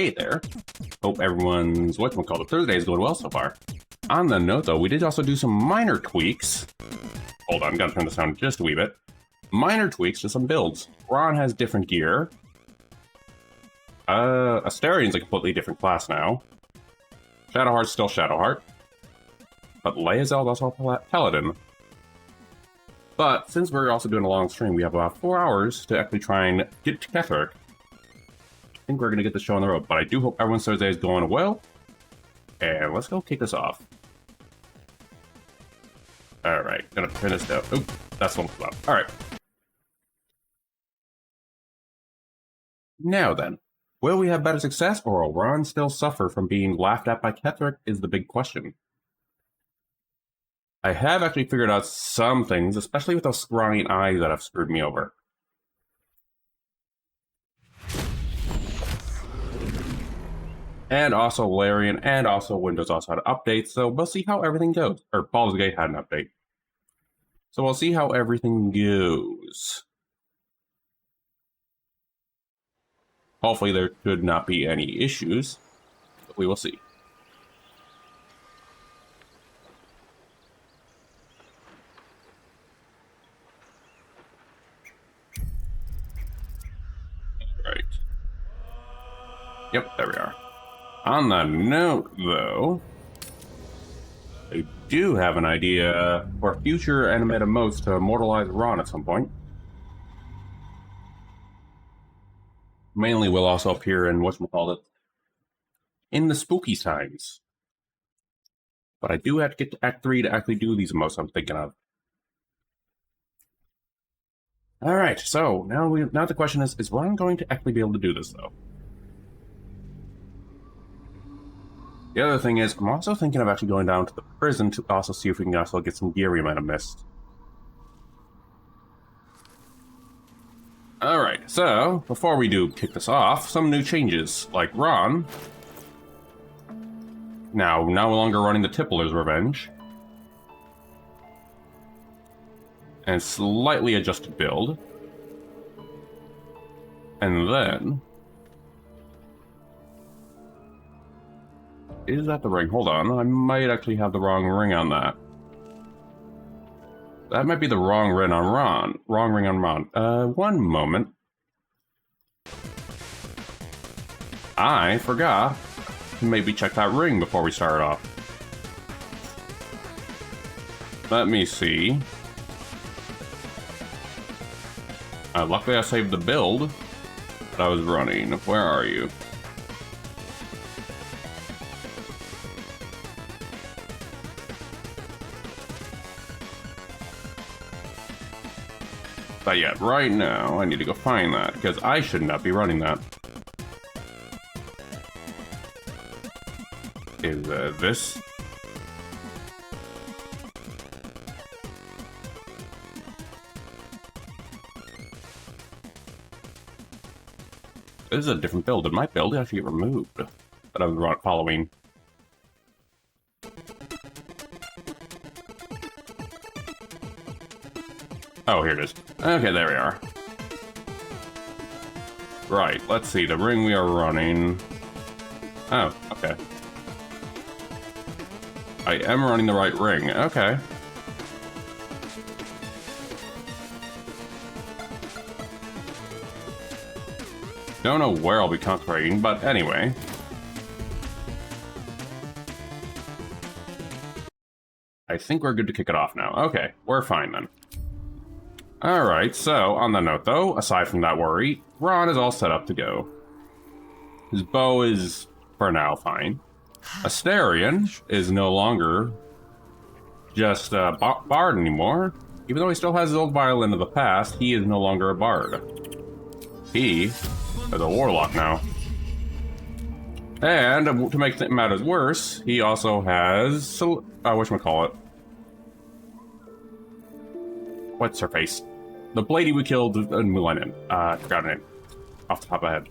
Hey there. Hope everyone's whatchamacallit Thursday is going well so far. On the note though, we did also do some minor tweaks. Hold on, gotta turn this down just a wee bit. Minor tweaks to some builds. Ron has different gear. Asterian's a completely different class now. Shadowheart's still Shadowheart. But Lae'zel's also a Paladin. But since we're also doing a long stream, we have about 4 hours to actually try and get to Ketheric. I think we're going to get the show on the road, but I do hope everyone's Thursday is going well. And let's go kick this off. Alright, gonna turn this down. Oop, that's one flop. Alright. Now then, will we have better success, or will Ron still suffer from being laughed at by Ketheric is the big question. I have actually figured out some things, especially with those scrying eyes that have screwed me over. And also Larian, and also Windows also had an update, so we'll see how everything goes. Or Baldur's Gate had an update. So we'll see how everything goes. Hopefully there should not be any issues, but we will see. Right. Yep, there we are. On the note, though, I do have an idea for future animated modes to immortalize Ron at some point. Mainly will also appear in whatchamacallit in the spooky times. But I do have to get to Act 3 to actually do these emotes I'm thinking of. Alright, so now the question is Ron going to actually be able to do this, though? The other thing is, I'm also thinking of actually going down to the prison to also see if we can also get some gear we might have missed. Alright, so, before we do kick this off, some new changes, like Ron, now no longer running the Tippler's Revenge, and slightly adjusted build, and then, is that the ring? Hold on, I might actually have the wrong ring on that. That might be the wrong ring on Ron. Wrong ring on Ron. One moment. I forgot to maybe check that ring before we start off. Let me see. Luckily I saved the build that I was running. Where are you? But yeah, right now, I need to go find that, because I should not be running that. Is this? This is a different build. Did my build actually get removed that I was following? Oh, here it is. Okay, there we are. Right, let's see, the ring we are running... Oh, okay. I am running the right ring, okay. Don't know where I'll be concentrating, but anyway. I think we're good to kick it off now. Okay, we're fine then. Alright, so, on the note though, aside from that worry, Ron is all set up to go. His bow is, for now, fine. Asterian is no longer just a bard anymore. Even though he still has his old violin of the past, he is no longer a bard. He is a warlock now. And, to make matters worse, he also has, whatchamacallit? What's her face? The lady we killed in Mulan. I forgot her name. Off the top of my head.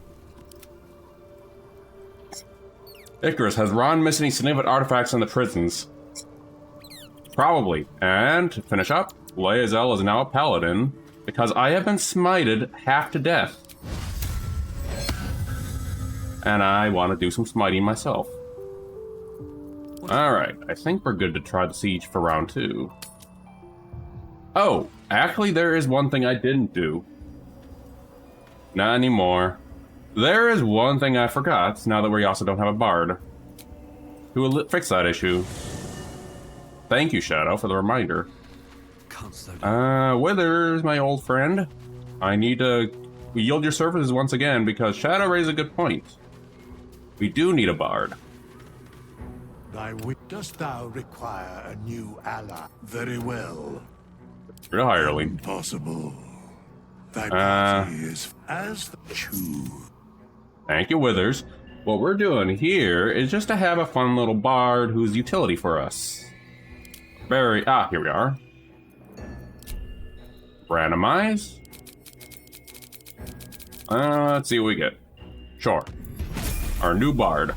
Icarus, has Ron missed any significant artifacts in the prisons? Probably. And, to finish up, Lae'zel is now a paladin, because I have been smited half to death. And I want to do some smiting myself. Alright, I think we're good to try the siege for round 2. Oh, actually there is one thing I didn't do. Not anymore. There is one thing I forgot, now that we also don't have a bard. Who will fix that issue. Thank you, Shadow, for the reminder. Withers, my old friend. I need to yield your services once again, because Shadow raised a good point. We do need a bard. Dost thou require a new ally? Very well. Real hireling. Impossible. Thy party is as the choose. Thank you, Withers. What we're doing here is just to have a fun little bard who's utility for us. Here we are. Randomize. Let's see what we get. Sure. Our new bard.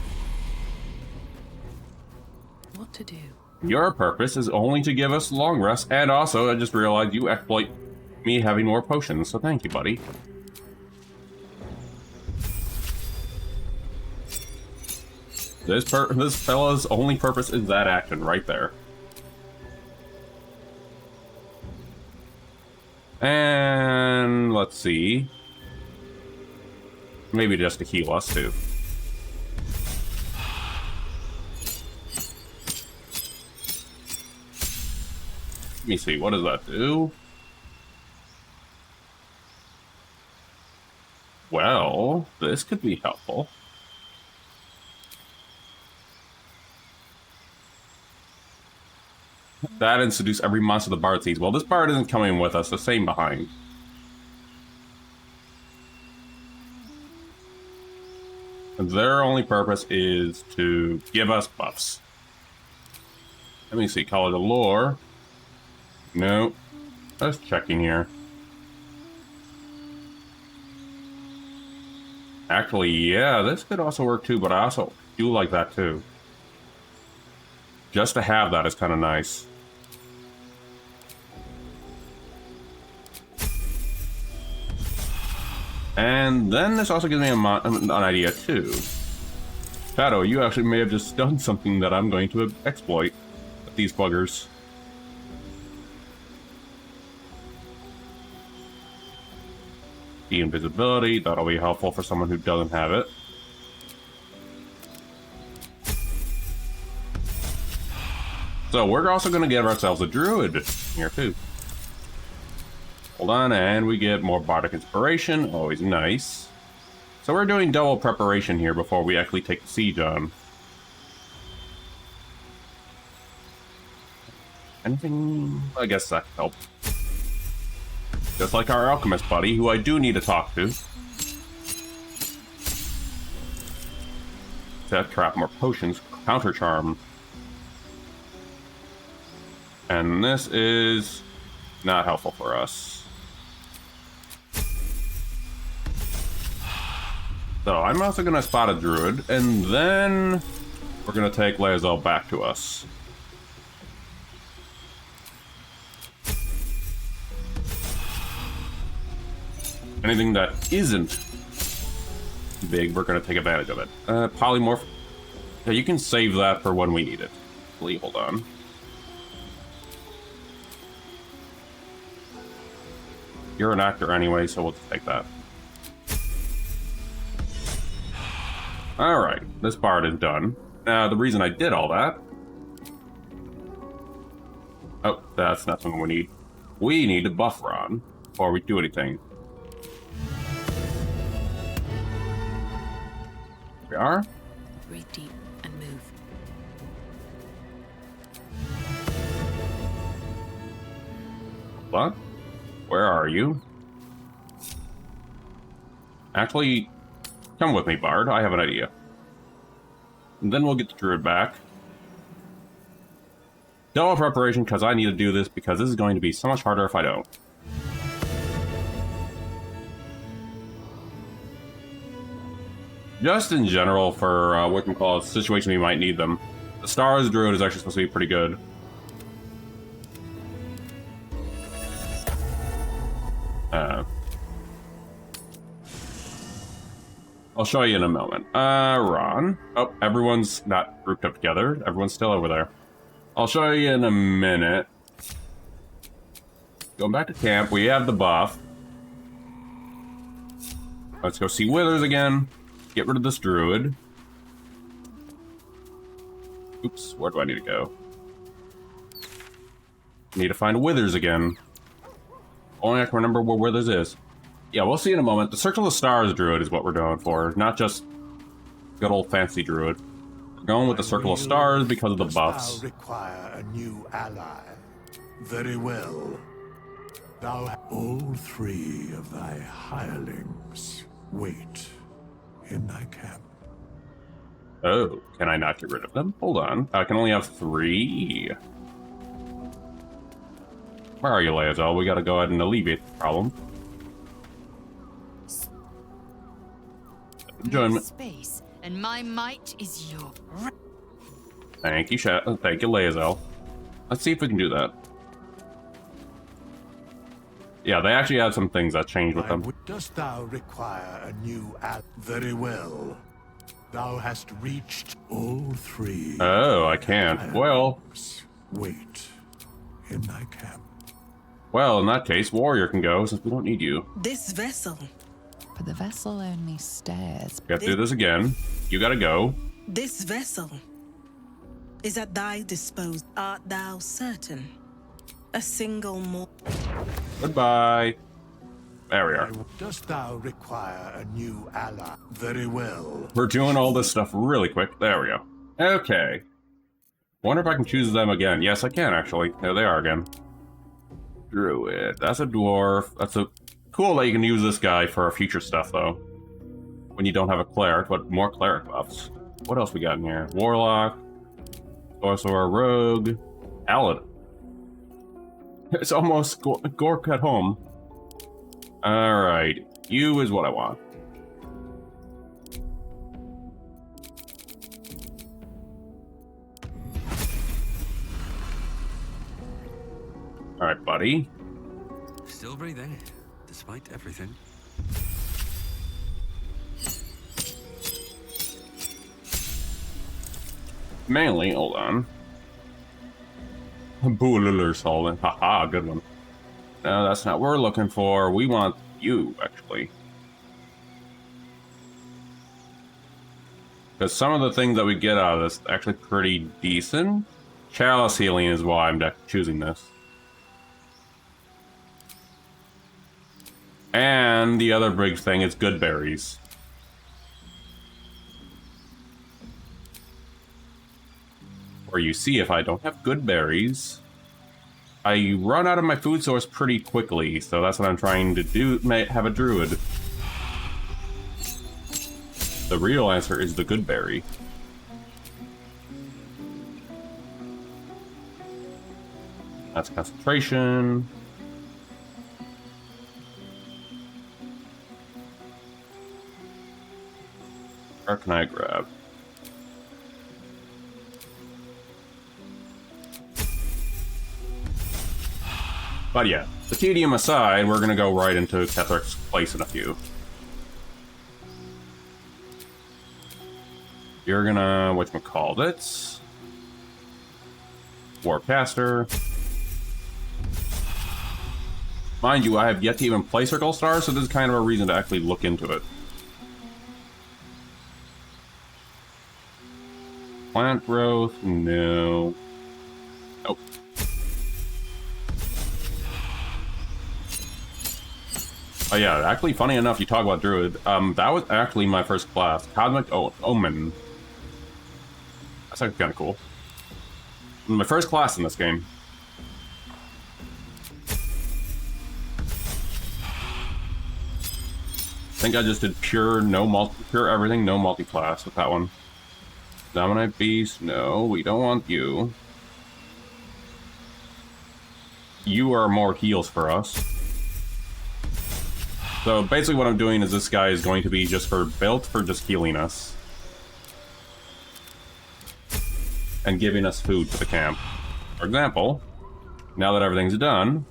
What to do? Your purpose is only to give us long rest, and also I just realized you exploit me having more potions, so thank you, buddy. This fella's only purpose is that action right there. And let's see. Maybe just to heal us too. Let me see, what does that do? Well, this could be helpful. That and seduce every monster the bard sees. Well, this bard isn't coming with us, the same behind. And their only purpose is to give us buffs. Let me see, College of Lore. No. Just checking here. Actually, yeah, this could also work too, but I also do like that too. Just to have that is kind of nice. And then this also gives me an idea too. Shadow, you actually may have just done something that I'm going to exploit with these buggers. The invisibility, that'll be helpful for someone who doesn't have it. So we're also going to give ourselves a druid here too. Hold on, and we get more bardic inspiration, always nice. So we're doing double preparation here before we actually take the siege on. Anything? I guess that could help. Just like our alchemist buddy, who I do need to talk to. To trap more potions, counter charm. And this is not helpful for us. So I'm also going to spot a druid, and then we're going to take Lae'zel back to us. Anything that isn't big, we're going to take advantage of it. Polymorph. Yeah, you can save that for when we need it. Please hold on. You're an actor anyway, so we'll just take that. Alright, this bard is done. Now, the reason I did all that... Oh, that's not something we need. We need to buff Ron before we do anything. Here we are. Breathe deep and move. Hold on. Where are you? Actually, come with me, Bard. I have an idea. And then we'll get the druid back. Double preparation, because I need to do this, because this is going to be so much harder if I don't. Just in general, for what we call a situation we might need them. The Stars Druid is actually supposed to be pretty good. I'll show you in a moment. Ron. Oh, everyone's not grouped up together. Everyone's still over there. I'll show you in a minute. Going back to camp, we have the buff. Let's go see Withers again. Get rid of this druid. Oops, where do I need to go? Need to find Withers again. Only I can remember where Withers is. Yeah, we'll see in a moment. The Circle of Stars druid is what we're going for, not just good old fancy druid. We're going with the Circle of Stars because of the buffs. Thou require a new ally. Very well. All three of thy hirelings wait in thy camp. Oh, can I not get rid of them? Hold on. I can only have 3. Where are you, Laezel? We gotta go ahead and alleviate the problem. Enjoyment. Space, and my might is your. Thank you, Thank you, Laezel. Let's see if we can do that. Yeah, they actually have some things that changed with them. Dost thou require a new ally? Very well. Thou hast reached all three. Oh, I can't. Well, wait in thy camp. well, in that case, Warrior can go since we don't need you. This vessel. But the vessel only stares. We have to do this again. You gotta go. This vessel is at thy disposal. Art thou certain? A single more. Goodbye. There we are. Dost thou require a new ally? Very well. We're doing all this stuff really quick. There we go. Okay. Wonder if I can choose them again. Yes, I can, actually. There they are again. Druid. That's a dwarf. That's a... Cool that you can use this guy for future stuff, though. When you don't have a cleric, but more cleric buffs. What else we got in here? Warlock. Sorcerer, Rogue. Paladin. It's almost Gork at home. Alright. You is what I want. Alright, buddy. Still breathing, despite everything. Mainly, hold on. Boolulur Solvent. Haha, good one. No, that's not what we're looking for. We want you, actually. Because some of the things that we get out of this are actually pretty decent. Chalice healing is why I'm choosing this. And the other big thing is good berries. Or you see, if I don't have good berries, I run out of my food source pretty quickly, so that's what I'm trying to do, have a druid. The real answer is the good berry. That's concentration. Where can I grab? But yeah, the tedium aside, we're gonna go right into Kethric's place in a few. You're gonna, whatchamacallit? Warcaster. Mind you, I have yet to even play Circle Star, so this is kind of a reason to actually look into it. Plant growth? No. Nope. Oh yeah, actually, funny enough, you talk about Druid. That was actually my first class. Cosmic Omen. That's actually kind of cool. My first class in this game. I think I just did pure everything, no multi-class with that one. Dominate Beast, no, we don't want you. You are more heals for us. So basically what I'm doing is this guy is going to be built for just healing us. And giving us food for the camp. For example, now that everything's done,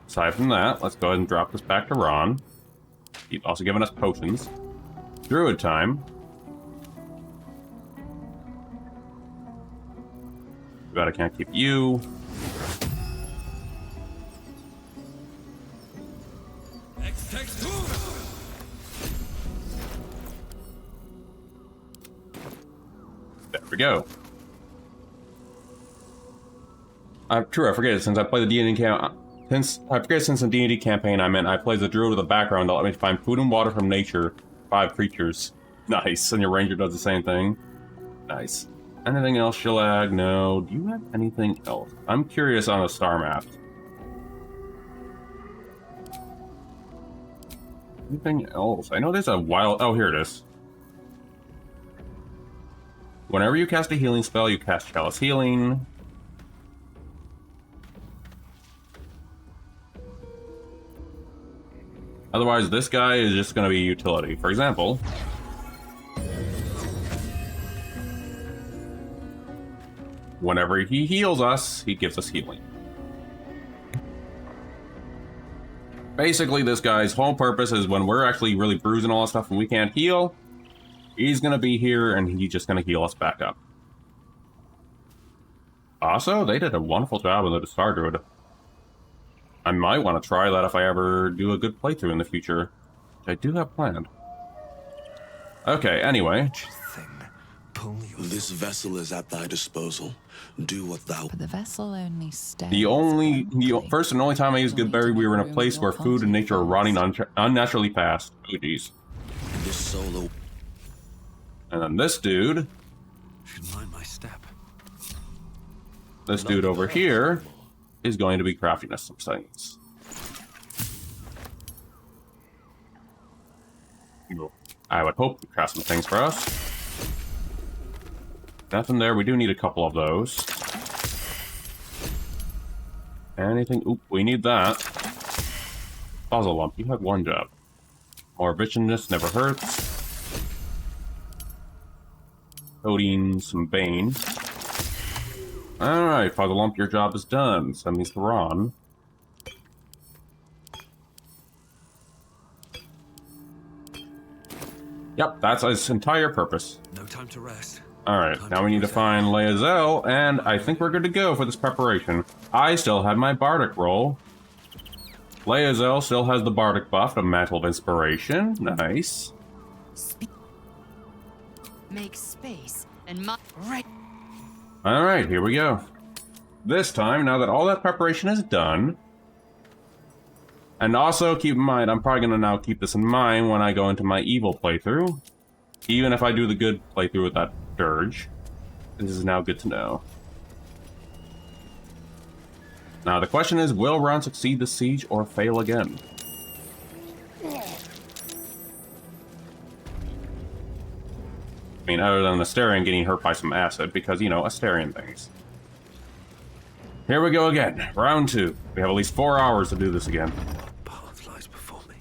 aside from that, let's go ahead and drop this back to Ron. He's also given us potions. Druid time. But I can't keep you. There we go. True, I forget. Since I played the D&D since the D&D campaign I'm in, I played the druid with a background that let me find food and water from nature. 5 creatures. Nice. And your ranger does the same thing. Nice. Anything else, Shelag? No. Do you have anything else? I'm curious on a star map. Anything else? I know there's a wild... Oh, here it is. Whenever you cast a healing spell, you cast Chalice Healing. Otherwise, this guy is just going to be utility. For example... whenever he heals us, he gives us healing. Basically, this guy's whole purpose is when we're actually really bruised and all that stuff and we can't heal, he's going to be here and he's just going to heal us back up. Also, they did a wonderful job with the Star Druid. I might want to try that if I ever do a good playthrough in the future, which I do have planned. Okay, anyway. This vessel is at thy disposal. Do what thou... But the vessel only stays. The first and only time I used Goodberry, we were in a place where food and nature are rotting unnaturally fast. Oh, jeez. This solo... And then this dude... Should mind my step. This dude over here is going to be crafting us some things. I would hope to craft some things for us. Nothing there. We do need a couple of those. Anything? Oop, we need that. Puzzle lump, you had one job. More viciousness never hurts. Coating some bane. Alright, Puzzle lump, your job is done. Send these to Ron. Yep, that's his entire purpose. No time to rest. Alright, now we need to find Leazel, and I think we're good to go for this preparation. I still have my Bardic roll. Leazel still has the Bardic buff of Mantle of Inspiration. Nice. Make space and my right. Alright, here we go. This time, now that all that preparation is done, and also keep in mind, I'm probably going to now keep this in mind when I go into my evil playthrough. Even if I do the good playthrough with that Dirge. This is now good to know. Now the question is, will Ron succeed the siege or fail again? I mean, other than Asterion getting hurt by some acid, because, you know, Asterion things. Here we go again. Round 2. We have at least 4 hours to do this again. Path lies before me.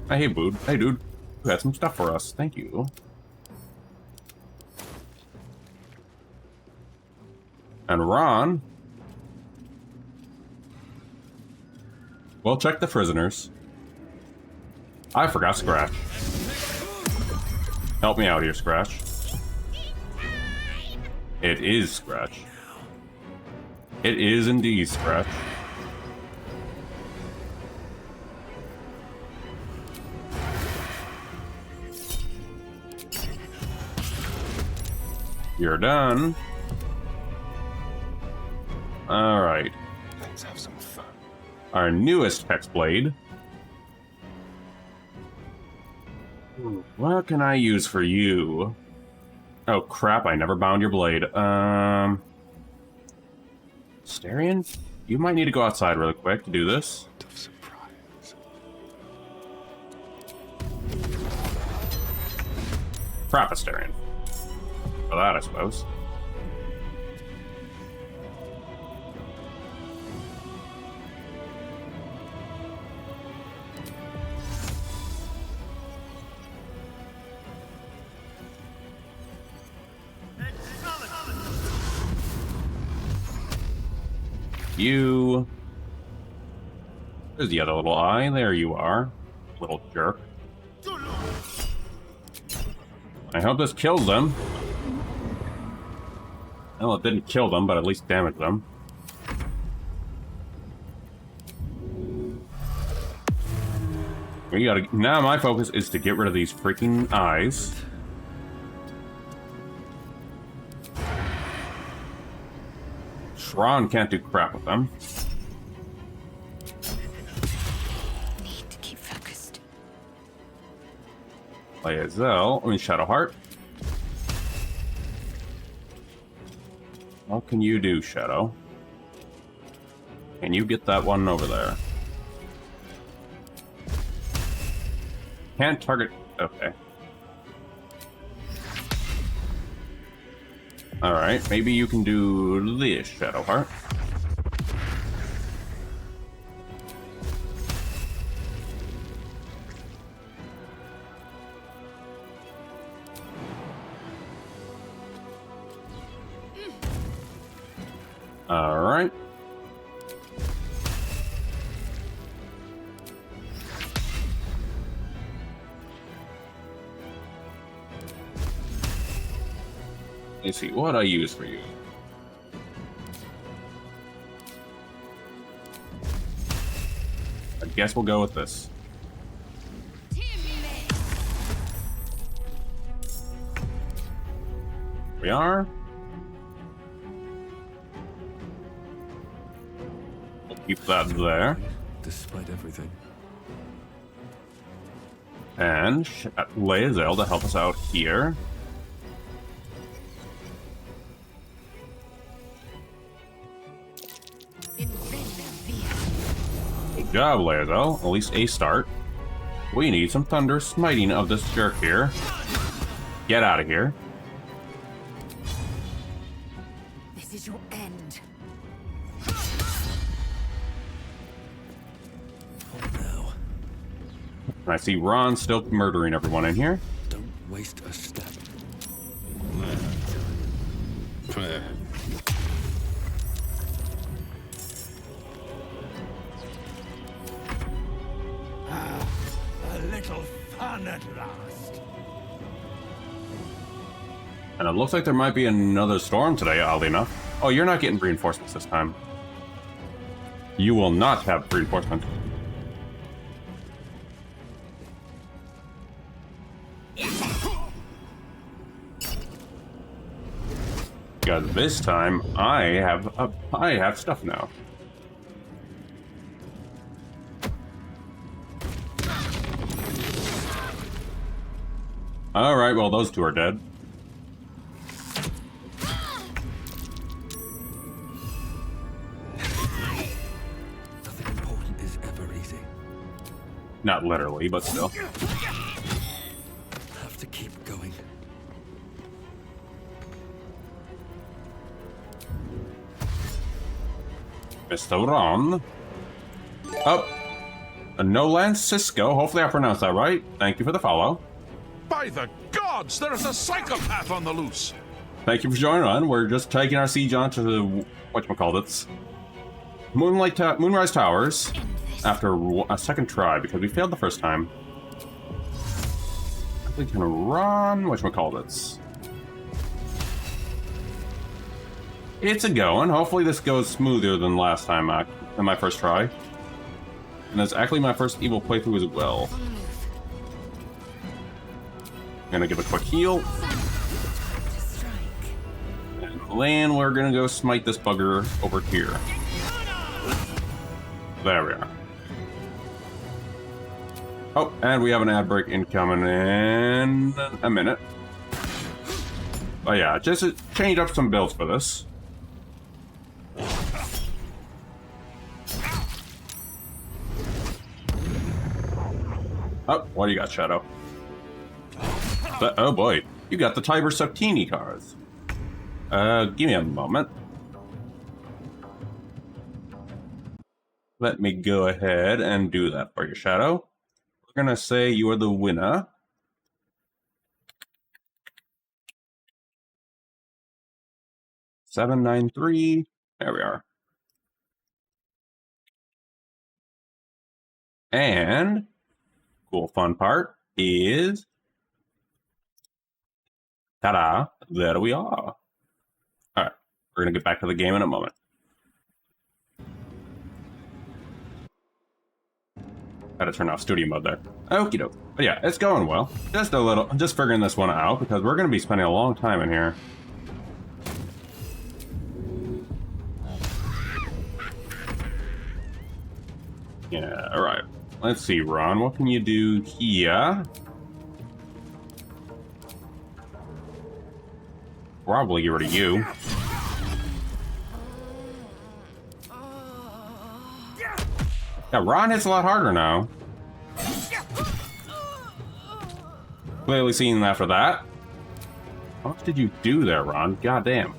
Hey, dude. Hey, dude. You had some stuff for us. Thank you. And Ron... We'll check the prisoners. I forgot Scratch. Help me out here, Scratch. It is Scratch. It is indeed Scratch. You're done. Alright. Let's have some fun. Our newest Hex Blade. What can I use for you? Oh crap, I never bound your blade. Asterion? You might need to go outside really quick to do this. Crap, Asterion. For that, I suppose. You. There's the other little eye. There you are. Little jerk. I hope this kills them. Well, it didn't kill them, but at least damaged them. We gotta... Now my focus is to get rid of these freaking eyes. Shran can't do crap with them. Need to keep focused. Shadowheart. What can you do, Shadow? Can you get that one over there? Can't target... Okay. Alright, maybe you can do this, Shadowheart. Alright. Let's see, what I use for you? I guess we'll go with this. We are. We'll keep that there. Despite everything. And Lae'zel to help us out here. Good job, Lae'zel. At least a start. We need some thunder smiting of this jerk here. Get out of here. This is your end. Now, And I see Ron still murdering everyone in here. don't waste a step. A little fun at last. And it looks like there might be another storm today, oddly enough. Oh, you're not getting reinforcements this time. You will not have reinforcements. Because this time I have stuff now. All right, well those two are dead. Nothing important is ever easy. Not literally, but still. Have to keep going. Mr. Ron. Oh. Nolan Cisco. Hopefully I pronounced that right. Thank you for the follow. By the gods, there is a psychopath on the loose! Thank you for joining on. We're just taking our siege on to the whatchamacallits. Moonrise Towers. After a second try, because we failed the first time. We can run whatchamacallits. It's a going. Hopefully this goes smoother than last time, than my first try. And it's actually my first evil playthrough as well. Gonna give a quick heal. And then we're gonna go smite this bugger over here. There we are. Oh, and we have an ad break incoming in a minute. Oh yeah, just change up some builds for this. Oh, what do you got, Shadow? Oh boy, you got the Tiber Septini cards. Give me a moment. Let me go ahead and do that for you, Shadow. We're gonna say you are the winner. $793. There we are. And cool fun part is Ta-da! There we are. Alright, we're gonna get back to the game in a moment. Had to turn off studio mode there. Okie doke. But yeah, it's going well. Just figuring this one out, because we're gonna be spending a long time in here. Yeah, alright. Let's see, Ron, what can you do here? Probably get rid of you. Yeah, Ron hits a lot harder now. Clearly seen after that. How much did you do there, Ron? Goddamn.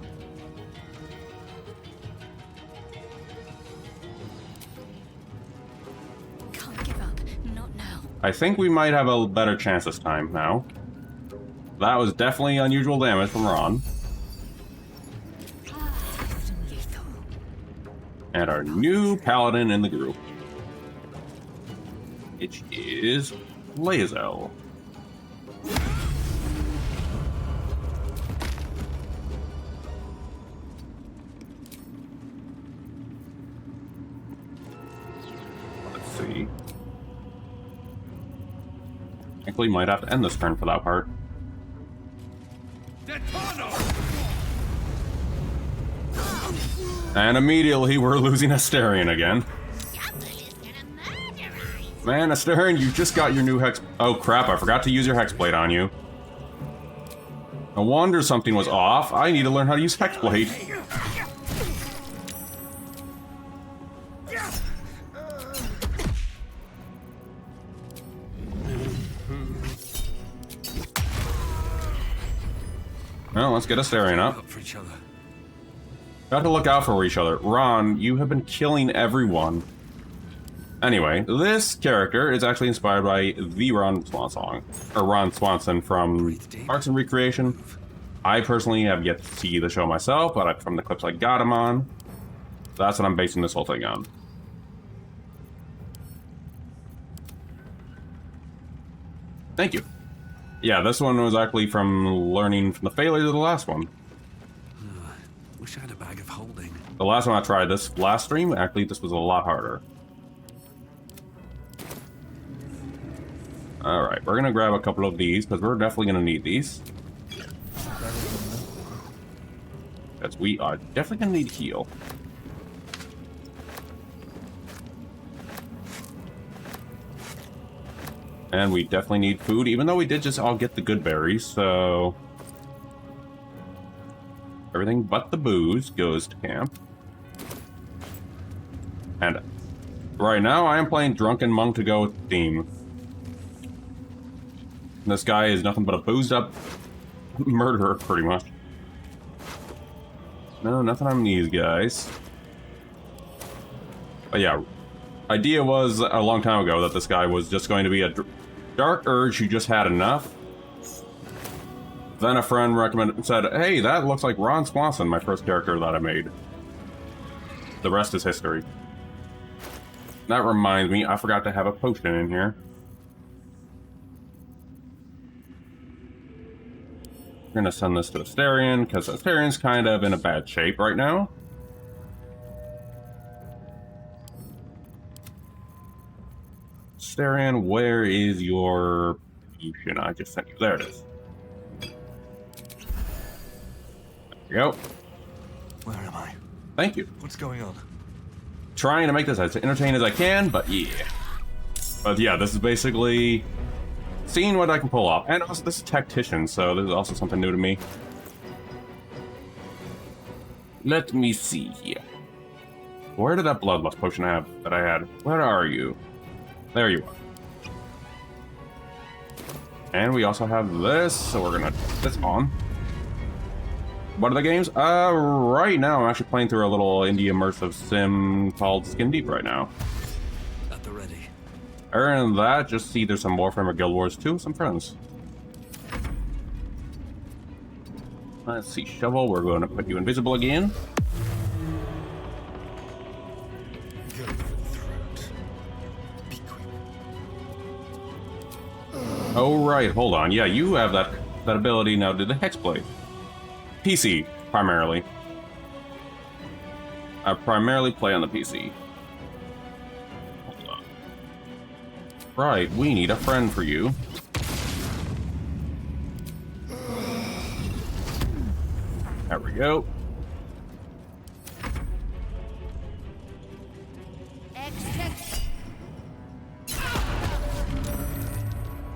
Can't give up. Not now. I think we might have a better chance this time now. That was definitely unusual damage from Ron. Lethal. And our new paladin in the group, which is Lae'zel. Let's see. I think we might have to end this turn for that part. And immediately we're losing Asterion again. Man, Asterion, you just got your new hex... Oh crap, I forgot to use your hexblade on you. No wonder something was off. I need to learn how to use hexblade. Well, let's get Asterion up. For each other. Got to look out for each other. Ron, you have been killing everyone. Anyway, this character is actually inspired by the Ron Swanson, or Ron Swanson from Parks and Recreation. I personally have yet to see the show myself, but from the clips I got him on, that's what I'm basing this whole thing on. Thank you. Yeah, this one was actually from learning from the failures of the last one. Wish I had a bag of holding. The last one I tried this last stream, actually this was a lot harder. Alright, we're gonna grab a couple of these, because we're definitely gonna need these. Because we are definitely gonna need heal. And we definitely need food, even though we did just all get the good berries, so... Everything but the booze goes to camp. And right now I am playing Drunken Monk to go with the theme. This guy is nothing but a boozed up murderer, pretty much. No, nothing on these guys. But yeah, idea was a long time ago that this guy was just going to be a dark urge who just had enough. Then a friend recommended and said, hey, that looks like Ron Swanson, my first character that I made. The rest is history. That reminds me, I forgot to have a potion in here. We're gonna send this to Asterion, because Asterion's kind of in a bad shape right now. Asterion, where is your potion? I just sent you. There it is. There you go. Where am I? Thank you. What's going on? Trying to make this as entertaining as I can, but yeah. But yeah, this is basically seeing what I can pull off. And also, this is Tactician, so this is also something new to me. Let me see here. Where did that bloodlust potion have that I had? Where are you? There you are. And we also have this, so we're gonna put this on. What are the games? Right now I'm actually playing through a little indie immersive sim called Skin Deep right now. At the ready. Other than that, just see there's some Warframe or Guild Wars 2 with some friends. Let's see, Shovel, we're going to put you invisible again. Go for the throat. Be quick. Oh right, hold on. Yeah, you have that that ability now to the Hexblade. PC, primarily. I primarily play on the PC. Hold on. Right, we need a friend for you. There we go.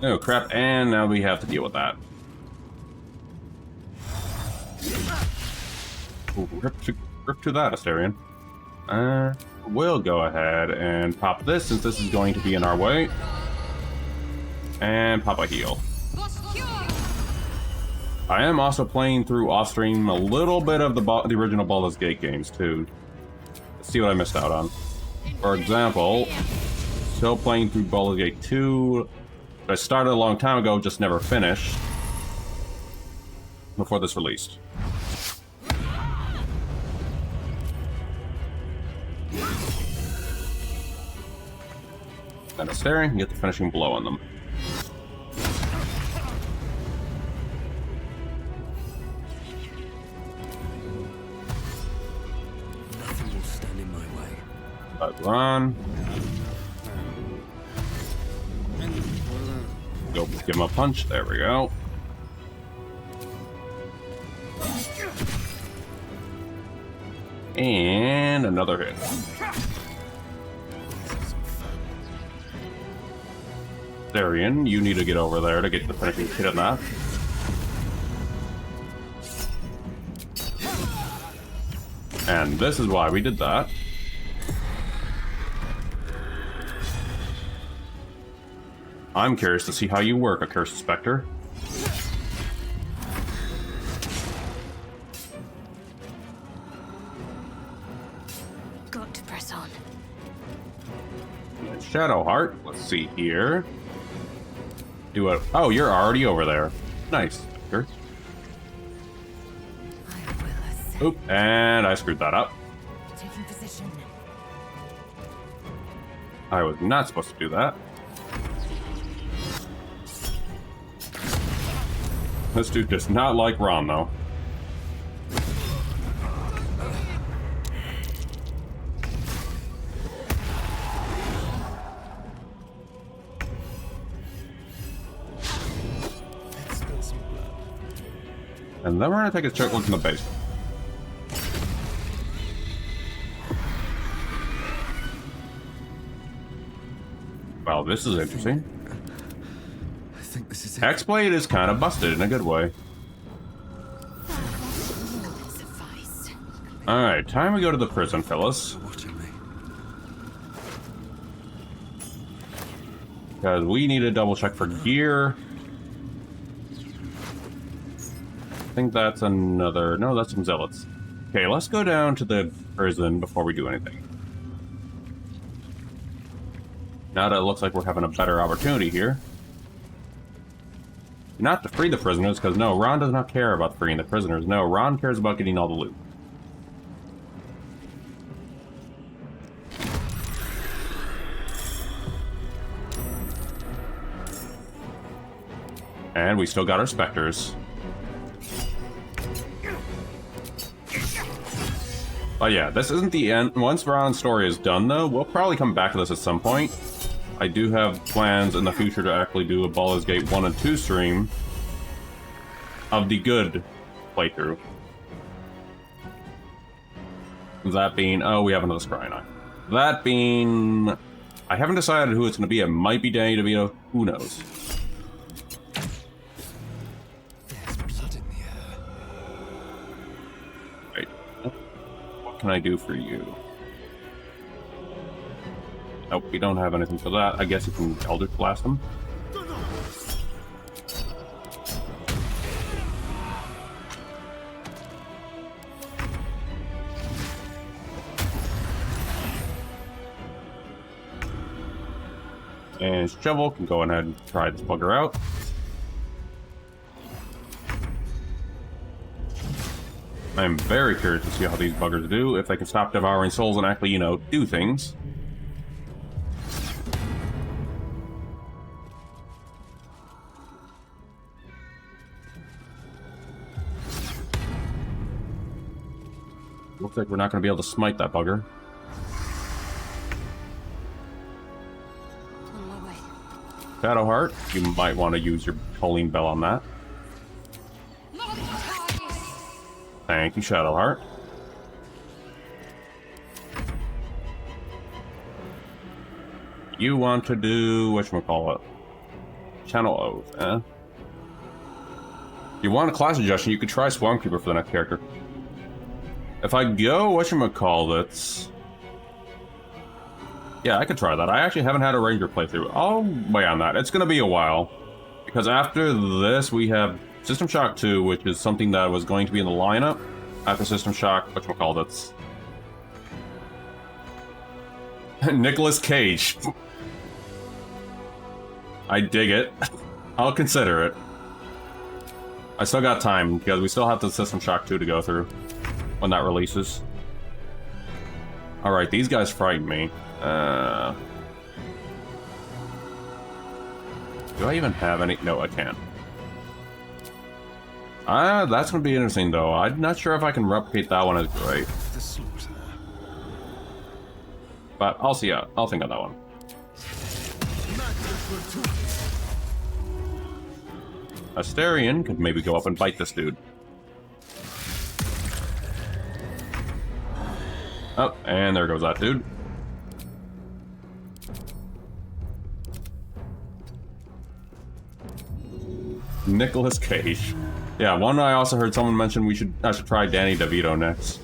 Oh crap, and now we have to deal with that. Ooh, rip to that, Asterion. We'll go ahead and pop this since this is going to be in our way. And pop a heal. I am also playing through off-stream a little bit of the original Baldur's Gate games too. Let's see what I missed out on. For example, still playing through Baldur's Gate 2. I started a long time ago, just never finished before this released. Then a staring and get the finishing blow on them. Nothing will stand in my way. Run. Go give him a punch. There we go. And another hit. Darian, you need to get over there to get the finishing hit on that. And this is why we did that. I'm curious to see how you work, Accursed Spectre. Got to press on. And Shadowheart, let's see here. Do it. Oh, you're already over there. Nice. Spectre. I will ascend. Oop, and I screwed that up. Taking position. I was not supposed to do that. This dude does not like Ron, though. And then we're gonna take a quick look in the basement. Well, this is interesting. I think this is it. Hexblade is kind of busted in a good way. Suffice. Alright, time to go to the prison, Phyllis. Watching me. Because we need to double check for gear. I think that's another... No, that's some zealots. Okay, let's go down to the prison before we do anything. Now that it looks like we're having a better opportunity here. Not to free the prisoners, because no, Ron does not care about freeing the prisoners. No, Ron cares about getting all the loot. And we still got our specters. But yeah, this isn't the end. Once Ron's story is done, though, we'll probably come back to this at some point. I do have plans in the future to actually do a Baldur's Gate 1 and 2 stream of the good playthrough. That being, oh, we have another scrying eye. That being, I haven't decided who it's going to be. It might be Danny DeVito. Who knows? There's blood in the air. Right. What can I do for you? Nope, we don't have anything for that. I guess you can Eldritch Blast them. And Shovel can go ahead and try this bugger out. I'm very curious to see how these buggers do, if they can stop devouring souls and actually, you know, do things. Looks like we're not going to be able to smite that bugger. On my way. Shadowheart, you might want to use your Colleen Bell on that. Thank you, Shadowheart. You want to do whatchamacallit? Channel Oath, eh? If you want a class suggestion, you could try Swarmkeeper for the next character. If I go whatchamacallit... Yeah, I could try that. I actually haven't had a Ranger playthrough. I'll wait on that. It's gonna be a while. Because after this, we have System Shock 2, which is something that was going to be in the lineup. After System Shock, whatchamacallit? Nicolas Cage. I dig it. I'll consider it. I still got time, because we still have the System Shock 2 to go through when that releases. Alright, these guys frighten me. Do I even have any? No, I can't. That's gonna be interesting, though. I'm not sure if I can replicate that one as great. The slaughter. But I'll see. I'll think of that one. Asterion could maybe go up and bite this dude. Oh, and there goes that dude. Nicolas Cage. Yeah, one I also heard someone mention I should try Danny DeVito next.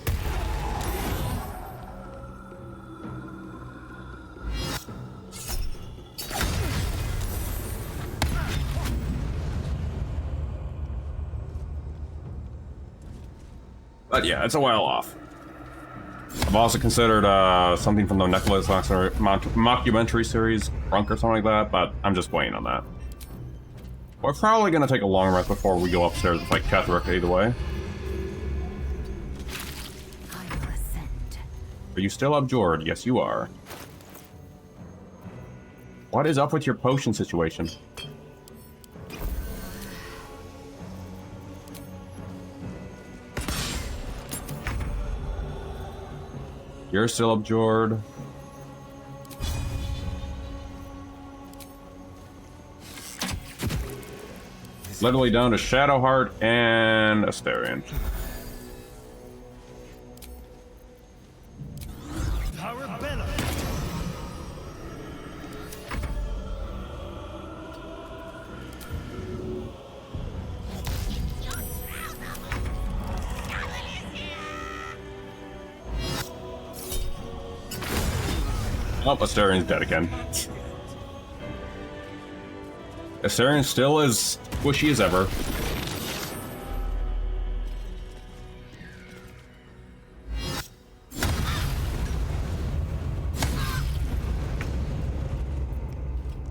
But yeah, it's a while off. I've also considered something from the Nicholas mockumentary series, Drunk or something like that, but I'm just waiting on that. We're probably going to take a long rest before we go upstairs and fight Ketherick either way. I will ascend. Are you still abjured? Yes, you are. What is up with your potion situation? You're still abjured. Literally down to Shadowheart and Asterion. Oh, Asterion's dead again. Asterion still as squishy as ever.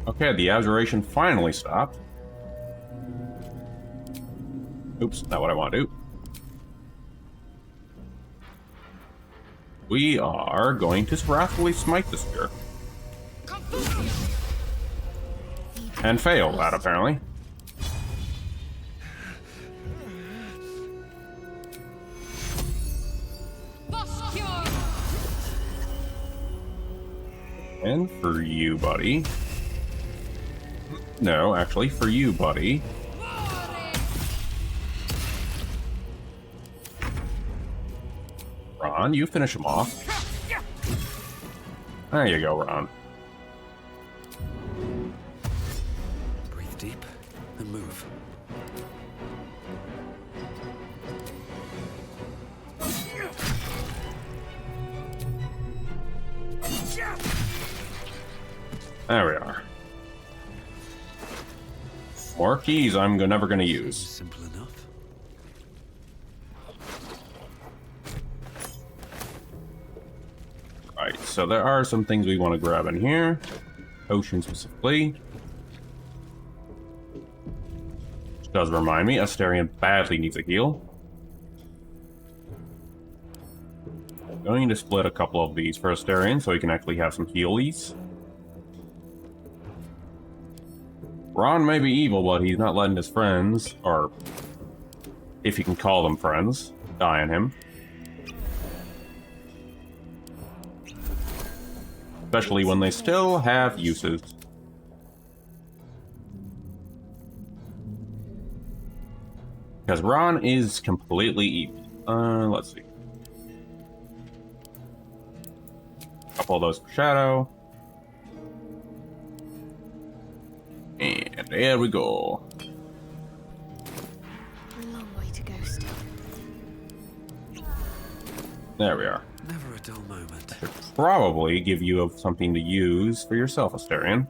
Okay, the abjuration finally stopped. Oops, not what I want to do. We are going to wrathfully smite this jerk. And fail that, apparently. And for you, buddy. No, actually, for you, buddy. Ron, you finish him off. There you go, Ron. Breathe deep and move. There we are. More keys I'm never gonna use. Simple enough. Right, so there are some things we want to grab in here. Potion specifically. Which does remind me, Asterion badly needs a heal. I'm going to split a couple of these for Asterion so he can actually have some healies. Ron may be evil, but he's not letting his friends, or if you can call them friends, die on him. especially when they still have uses. Because Ron is completely evil. Let's see. Couple of those for Shadow. And there we go. A long way to go still. There we are. Never a dull moment. Should probably give you something to use for yourself, Asterion.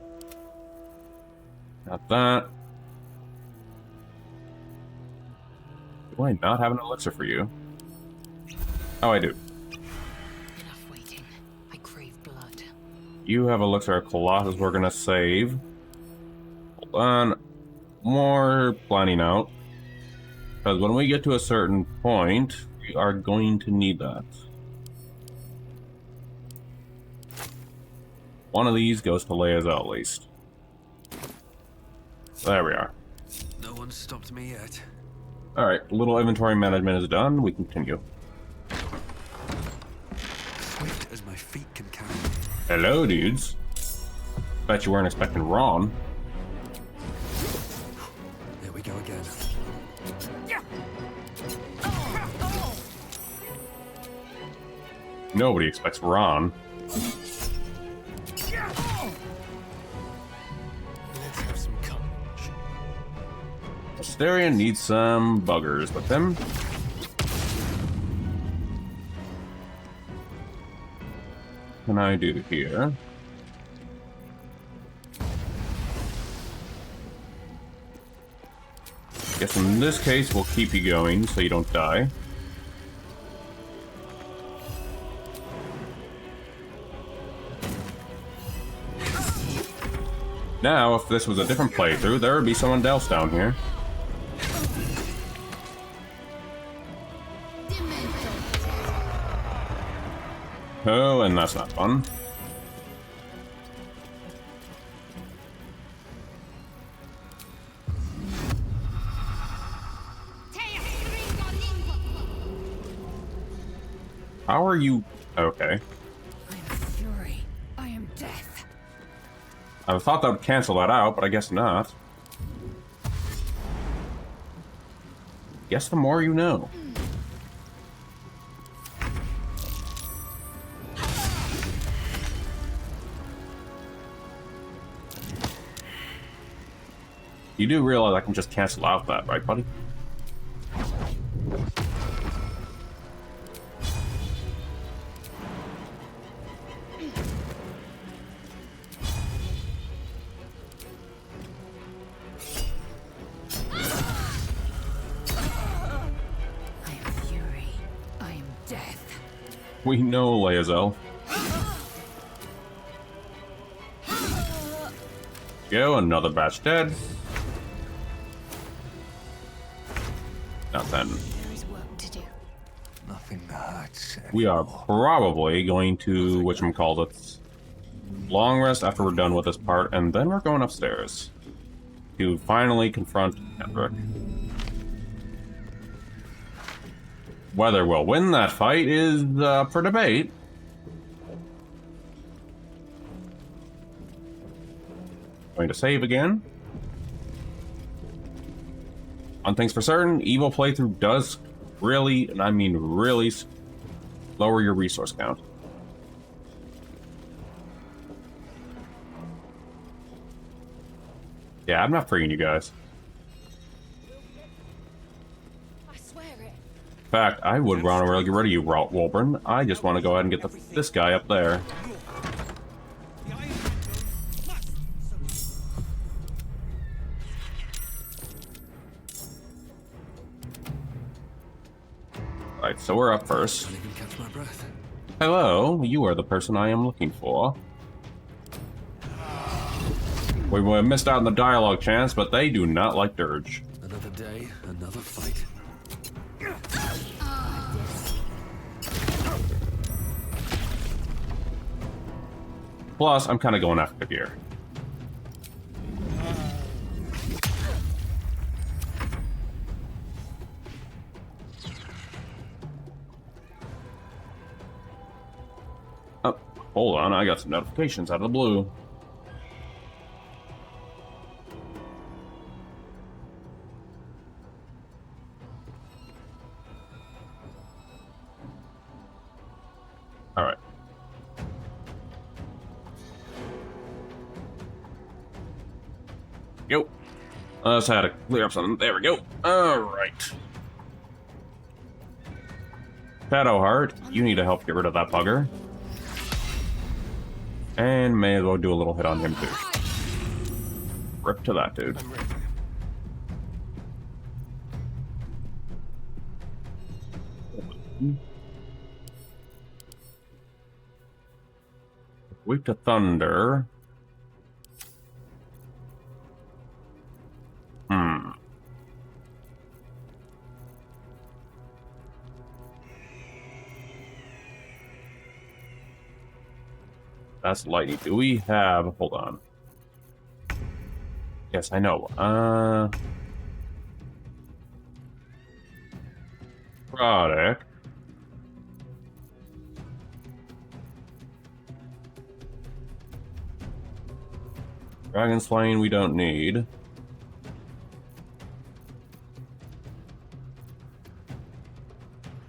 Got that. Do I not have an elixir for you? Oh, I do. Enough waiting. I crave blood. You have elixir of Colossus we're gonna save. Hold on. More planning out. Because when we get to a certain point, we are going to need that. One of these goes to Leazel at least. There we are. No one stopped me yet. Alright, little inventory management is done. We continue. Swift as my feet can carry me. Hello, dudes. Bet you weren't expecting Ron. There we go again. Nobody expects Ron. Let's have some courage. Asterion needs some buggers with him. What can I do here? Guess in this case we'll keep you going so you don't die. Now, if this was a different playthrough, there would be someone else down here. Oh, and that's not fun. How are you? Okay. I am fury. I am death. I thought that would cancel that out, but I guess not. Guess the more you know. You do realize I can just cancel out that, right, buddy? I am fury. I am death. We know, Leazel. Go, another batch dead. Not then. There is work to do. Nothing hurts. We are probably going to whatchamacallit, long rest after we're done with this part, and then we're going upstairs to finally confront Kendrick. Whether we'll win that fight is for debate. Going to save again. One thing's for certain, evil playthrough does really, and I mean really, lower your resource count. Yeah, I'm not freeing you guys. I swear it. In fact, I would want to get rid of you, Wolburn. I just want to go ahead and get this guy up there. Alright, so we're up first. Can't even catch my breath. Hello, you are the person I am looking for. We missed out on the dialogue chance, but they do not like Dirge. Another day, another fight. Plus, I'm kind of going after gear. hold on, I got some notifications out of the blue. Alright. Go. I just had to clear up something. There we go. Alright. Shadowheart, you need to help get rid of that bugger. And may as well do a little hit on him too. Rip to that dude. Weak to thunder. That's lightning. Do we have... Hold on. Yes, I know. Product. Dragon Slaying we don't need.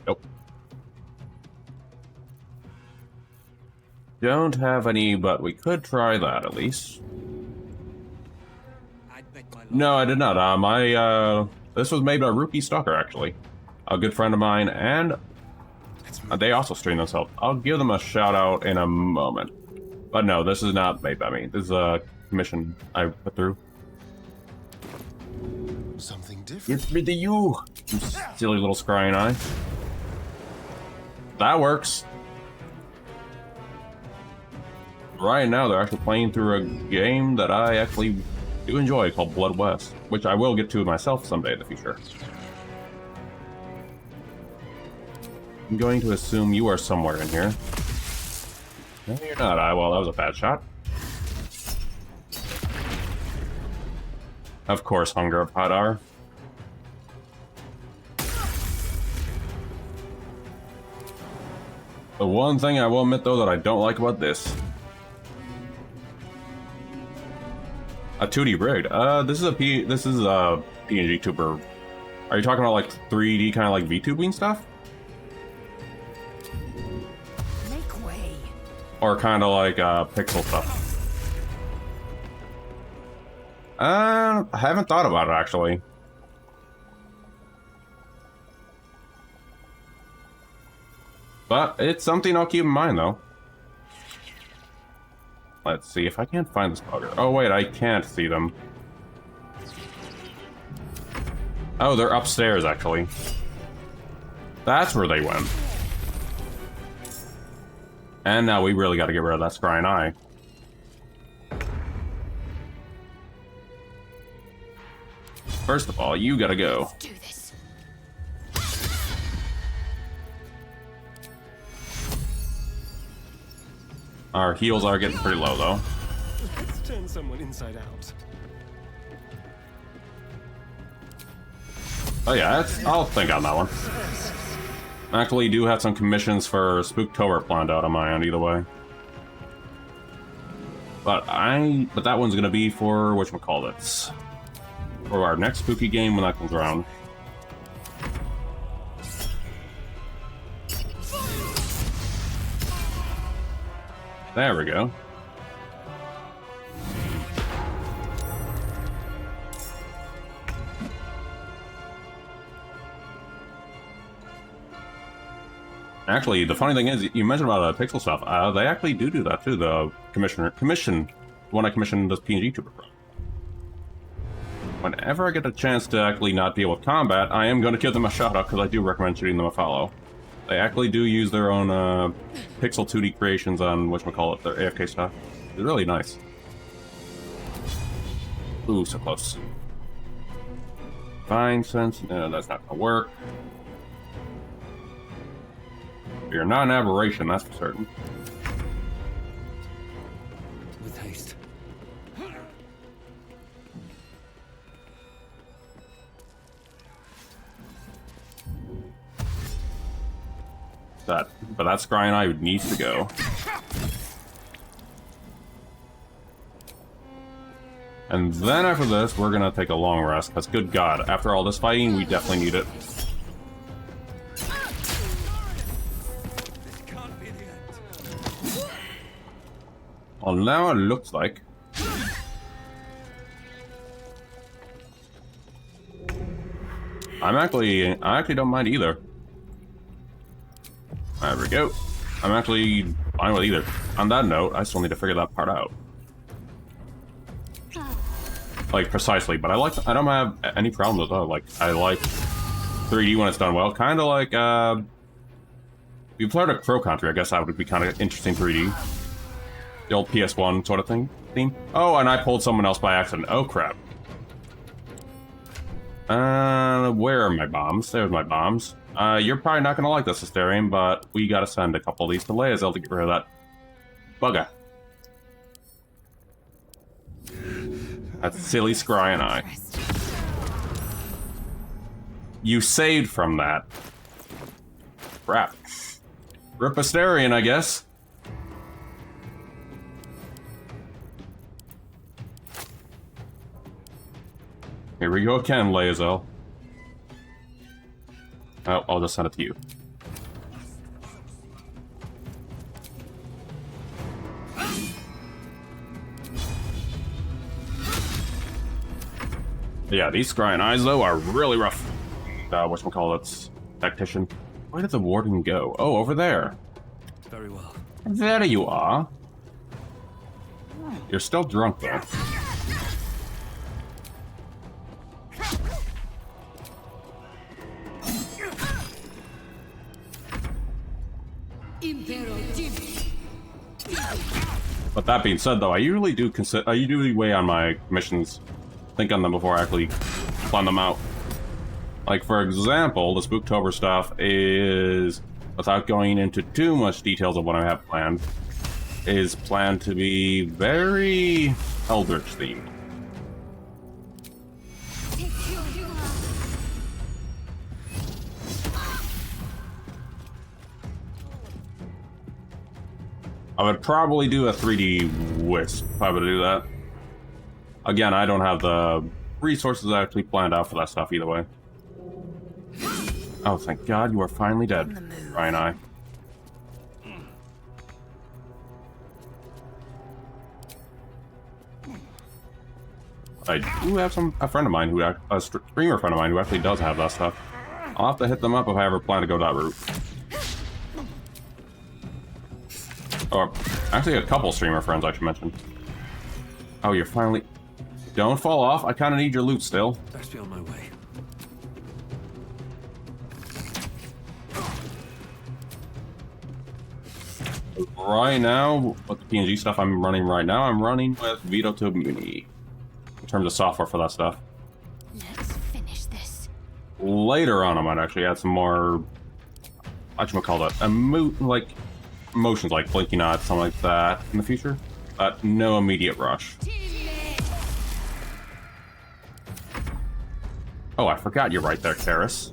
Nope. Don't have any, but we could try that at least. No, I did not. This was made by Rookie Stalker, actually. A good friend of mine, and they also stream themselves. I'll give them a shout out in a moment. But no, this is not made by me. This is a commission I put through. Something different. It's rid of you, you silly little scrying eye. That works. Right now, they're actually playing through a game that I actually do enjoy called Blood West, which I will get to myself someday in the future. I'm going to assume you are somewhere in here. No, you're not. Well, that was a bad shot. Of course, Hunger of Hadar. The one thing I will admit, though, that I don't like about this. A 2D rigged. This is a PNG tuber. Are you talking about like 3D kind of like VTubing stuff? Make way. Or kind of like pixel stuff? I haven't thought about it actually. But it's something I'll keep in mind though. Let's see if I can't find this bugger. Oh wait, I can't see them. Oh, they're upstairs actually. That's where they went. And now we really got to get rid of that scrying eye. First of all, you gotta go. Do this. Our heals are getting pretty low, though. Let's turn someone inside out. Oh yeah, I'll think on that one. Actually, do have some commissions for Spooktober planned out on my end, either way. But that one's gonna be for whatchamacallits. For our next spooky game when that comes around. There we go. Actually, the funny thing is, you mentioned about pixel stuff. They actually do that too. The one I commissioned this PNG tuber from. Whenever I get a chance to actually not deal with combat, I am going to give them a shout out because I do recommend shooting them a follow. They actually do use their own pixel 2D creations on whatchamacallit, their AFK stuff. It's really nice. Ooh, so close. Fine sense. No, that's not going to work. You're not an aberration, that's for certain. With haste. But that scrying eye needs to go. And then after this, we're gonna take a long rest, because good god, after all this fighting, we definitely need it. Well, now it looks like... I actually don't mind either. There we go. I'm actually fine with either. On that note, I still need to figure that part out. Like, precisely, but I don't have any problems with that. Like, I like 3D when it's done well. Kind of like, if you played a Crow Country, I guess that would be kind of interesting 3D. The old PS1 sort of theme. Oh, and I pulled someone else by accident. Oh, crap. Where are my bombs? There's my bombs. You're probably not gonna like this, Asterion, but we gotta send a couple of these to Lae'zel to get rid of that bugger. That silly scrying eye. You saved from that. Crap. Rip Asterion, I guess. Here we go again, Lae'zel. Oh, I'll just send it to you. Yeah, these scrying eyes, though, are really rough. Whatchamacallit's tactician. Where did the warden go? Oh, over there. Very well. There you are. You're still drunk, though. But that being said, though, I usually weigh on my missions, think on them before I actually plan them out. Like, for example, the Spooktober stuff is, without going into too much details of what I have planned, is planned to be very Eldritch themed. I would probably do a 3D Wisp if I would do that. Again, I don't have the resources actually planned out for that stuff either way. Oh, thank God you are finally dead, Ryan Eye. I do have a friend of mine who, a streamer friend of mine who actually does have that stuff. I'll have to hit them up if I ever plan to go that route. Or, actually a couple streamer friends I should mention. Oh, you're finally... Don't fall off, I kinda need your loot still. Best be on my way. Right now, with the PNG stuff I'm running right now, I'm running with Vito to Muni. In terms of software for that stuff. Let's finish this. Later on, I might actually add some more... whatchamacallit? Like... Motions like blinking eyes, something like that in the future. No immediate rush. Oh, I forgot you're right there, Karis.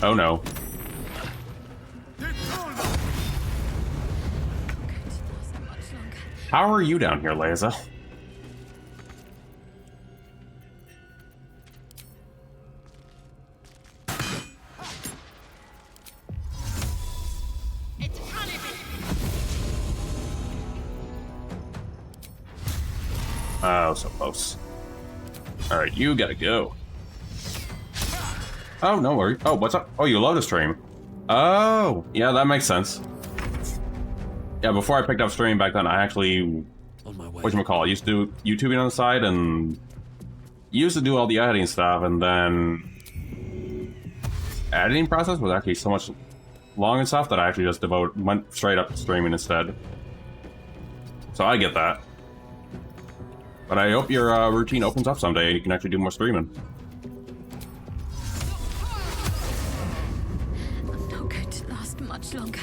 Oh no. How are you down here, Lae'zel? Oh, so close. Alright, you gotta go. Oh, no worries. Oh, what's up? Oh, you love to stream. Oh, yeah, that makes sense. Yeah, before I picked up streaming back then, I actually... Whatchamacallit, used to do YouTubing on the side, and... Used to do all the editing stuff, and then... Editing process was actually so much long and stuff that I actually just went straight up to streaming instead. So I get that. But I hope your routine opens up someday and you can actually do more streaming. I'm not going to last much longer.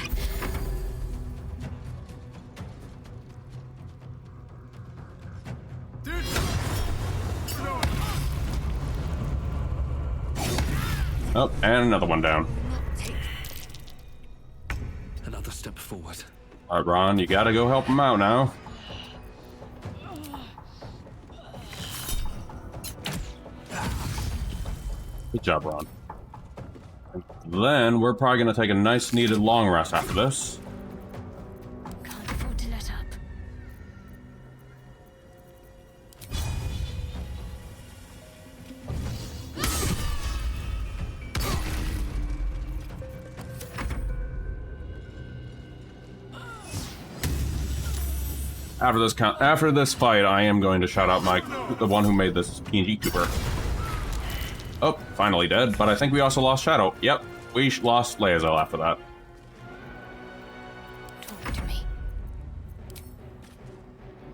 Oh, and another one down. Another step forward. All right, Ron, you gotta go help him out now. Good job, Ron. Then we're probably gonna take a nice needed long rest after this. Can't afford to let up. After this fight, I am going to shout out the one who made this PNG Cooper. Oh, finally dead, but I think we also lost Shadow. Yep, we lost Laezel after that. Talk to me.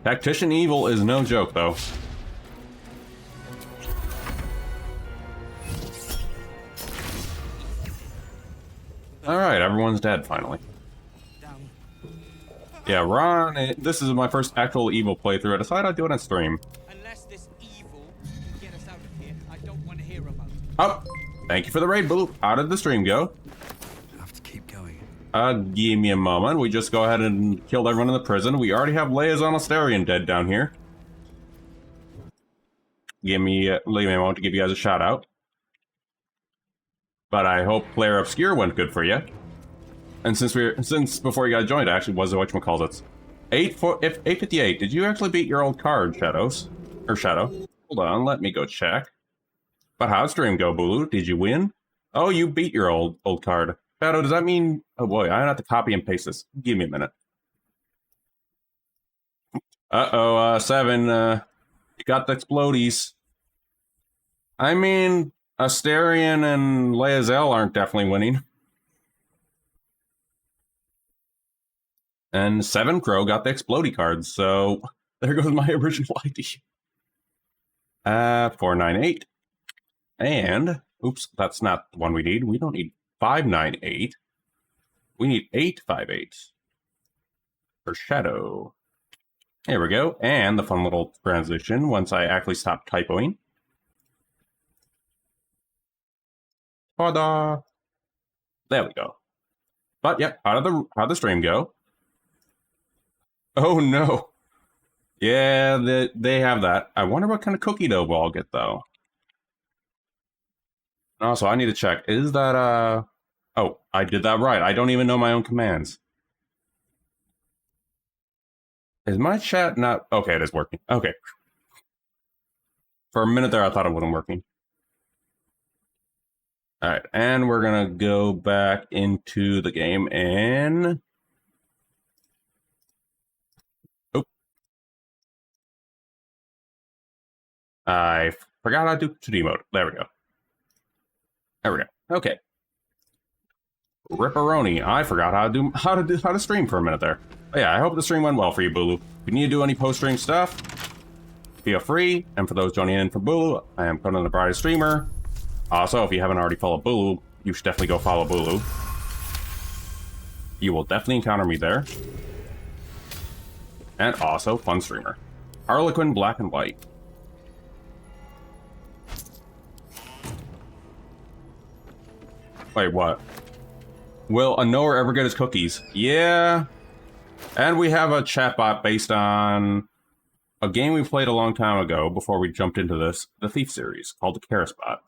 Tactician Evil is no joke, though. Alright, everyone's dead, finally. Yeah, Ron, this is my first actual Evil playthrough. I decided I'd do it on stream. Unless this evil can get us out of here, I don't want to hear about it. Oh, thank you for the raid, Boo. How did the stream go? Have to keep going. Give me a moment. We just go ahead and killed everyone in the prison. We already have Liaison Asterion dead down here. Leave me a moment to give you guys a shout out. But I hope Player Obscure went good for you. And since before you guys joined, it actually was whatchamacallit. 858. Did you actually beat your old card, Shadows? Or Shadow? Hold on, let me go check. But how'd stream go, Bulu? Did you win? Oh, you beat your old card. Shadow, does that mean... Oh boy, I have to copy and paste this. Give me a minute. Uh-oh, 7, you got the explodies. I mean, Asterion and Laezel aren't definitely winning. And 7 Crow got the explodey cards, so there goes my original ID. 498. And, oops, that's not the one we need. We don't need 598. We need 858 for Shadow. There we go. And the fun little transition once I actually stop typoing. Ta-da! There we go. But yeah, how'd the stream go? Oh no. Yeah, they have that. I wonder what kind of cookie dough we'll all get though. Also, I need to check. Is that oh, I did that right. I don't even know my own commands. Is my chat not okay, it is working. Okay. For a minute there I thought it wasn't working. Alright, and we're gonna go back into the game and I forgot how to do 2D mode. There we go. There we go. Okay. Ripperoni. I forgot how to stream for a minute there. But yeah, I hope the stream went well for you, Bulu. If you need to do any post-stream stuff, feel free. And for those joining in from Bulu, I am Conan the Bride streamer. Also, if you haven't already followed Bulu, you should definitely go follow Bulu. You will definitely encounter me there. And also, fun streamer. Harlequin Black and White. Wait, what? Will a knower ever get his cookies? Yeah. And we have a chatbot based on a game we played a long time ago before we jumped into this, the Thief series, called the Karisbot.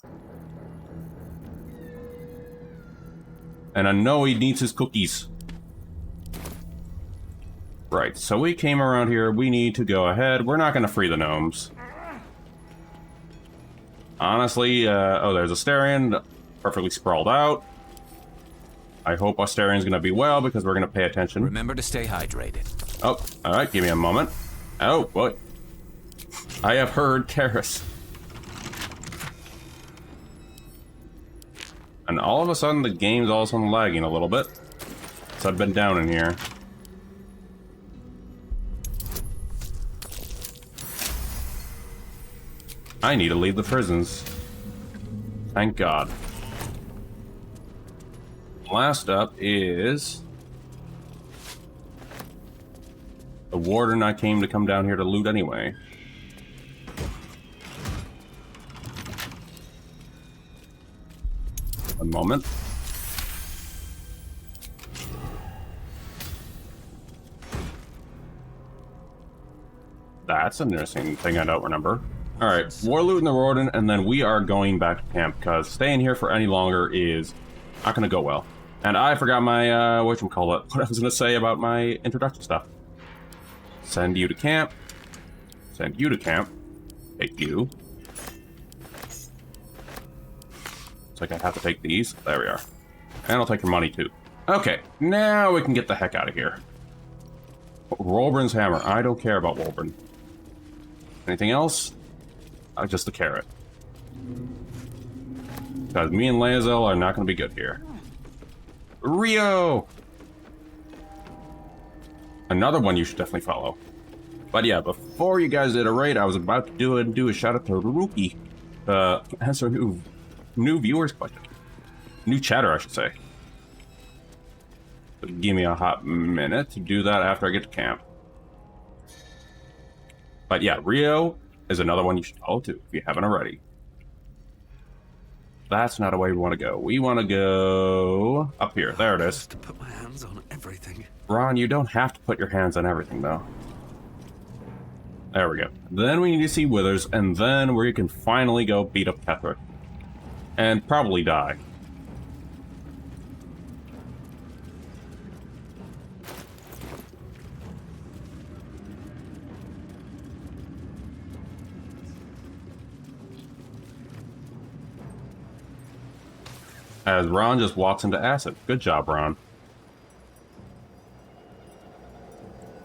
And I know he needs his cookies. Right, so we came around here. We need to go ahead. We're not going to free the gnomes. Honestly, oh, there's Asterion. Perfectly sprawled out. I hope Asterion's gonna be well because we're gonna pay attention. Remember to stay hydrated. Oh, alright, give me a moment. Oh, boy. I have heard Terrace. And all of a sudden, the game's all of a sudden lagging a little bit. So I've been down in here. I need to leave the prisons. Thank God. Last up is the warden I came to come down here to loot anyway. One moment. That's an interesting thing I don't remember. Alright, more loot in the Warden, and then we are going back to camp, because staying here for any longer is not going to go well. And I forgot my, whatchamacallit, what I was going to say about my introduction stuff. Send you to camp. Send you to camp. Take you. It's like I have to take these. There we are. And I'll take your money, too. Okay, now we can get the heck out of here. Rolburn's hammer. I don't care about Rolburn. Anything else? Just the carrot. Because me and Lae'zel are not going to be good here. Rio! Another one you should definitely follow. But yeah, before you guys did a raid, I was about to do a shout out to Rookie. Answer new viewers question. New chatter, I should say. So give me a hot minute to do that after I get to camp. But yeah, Rio is another one you should follow too, if you haven't already. That's not a way we want to go. We want to go up here. There it is. To put my hands on everything. Ron, you don't have to put your hands on everything, though. There we go. Then we need to see Withers, and then we can finally go beat up Ketherick. And probably die. As Ron just walks into acid. Good job, Ron.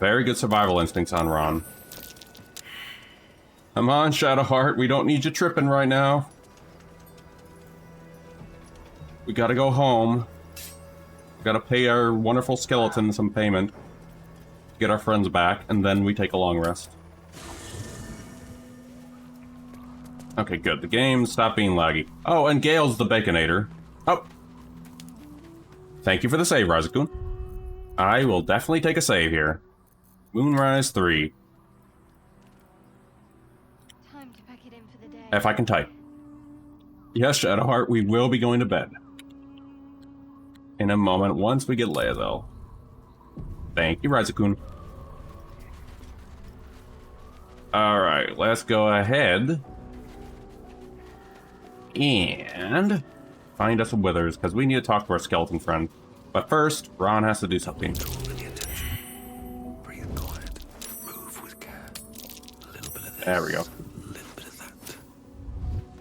Very good survival instincts on Ron. Come on, Shadowheart. We don't need you tripping right now. We gotta go home. We gotta pay our wonderful skeleton some payment. Get our friends back, and then we take a long rest. Okay, good. The game stopped being laggy. Oh, and Gale's the Baconator. Oh. Thank you for the save, Razakun. I will definitely take a save here. Moonrise 3. Time to pack it in for the day. If I can type. Yes, Shadowheart, we will be going to bed. In a moment, once we get Lae'zel. Thank you, Razakun. Alright, let's go ahead. And find us some Withers, because we need to talk to our skeleton friend. But first, Ron has to do something. Breathe quiet. Move with care. A little bit of this. There we go. A little bit of that.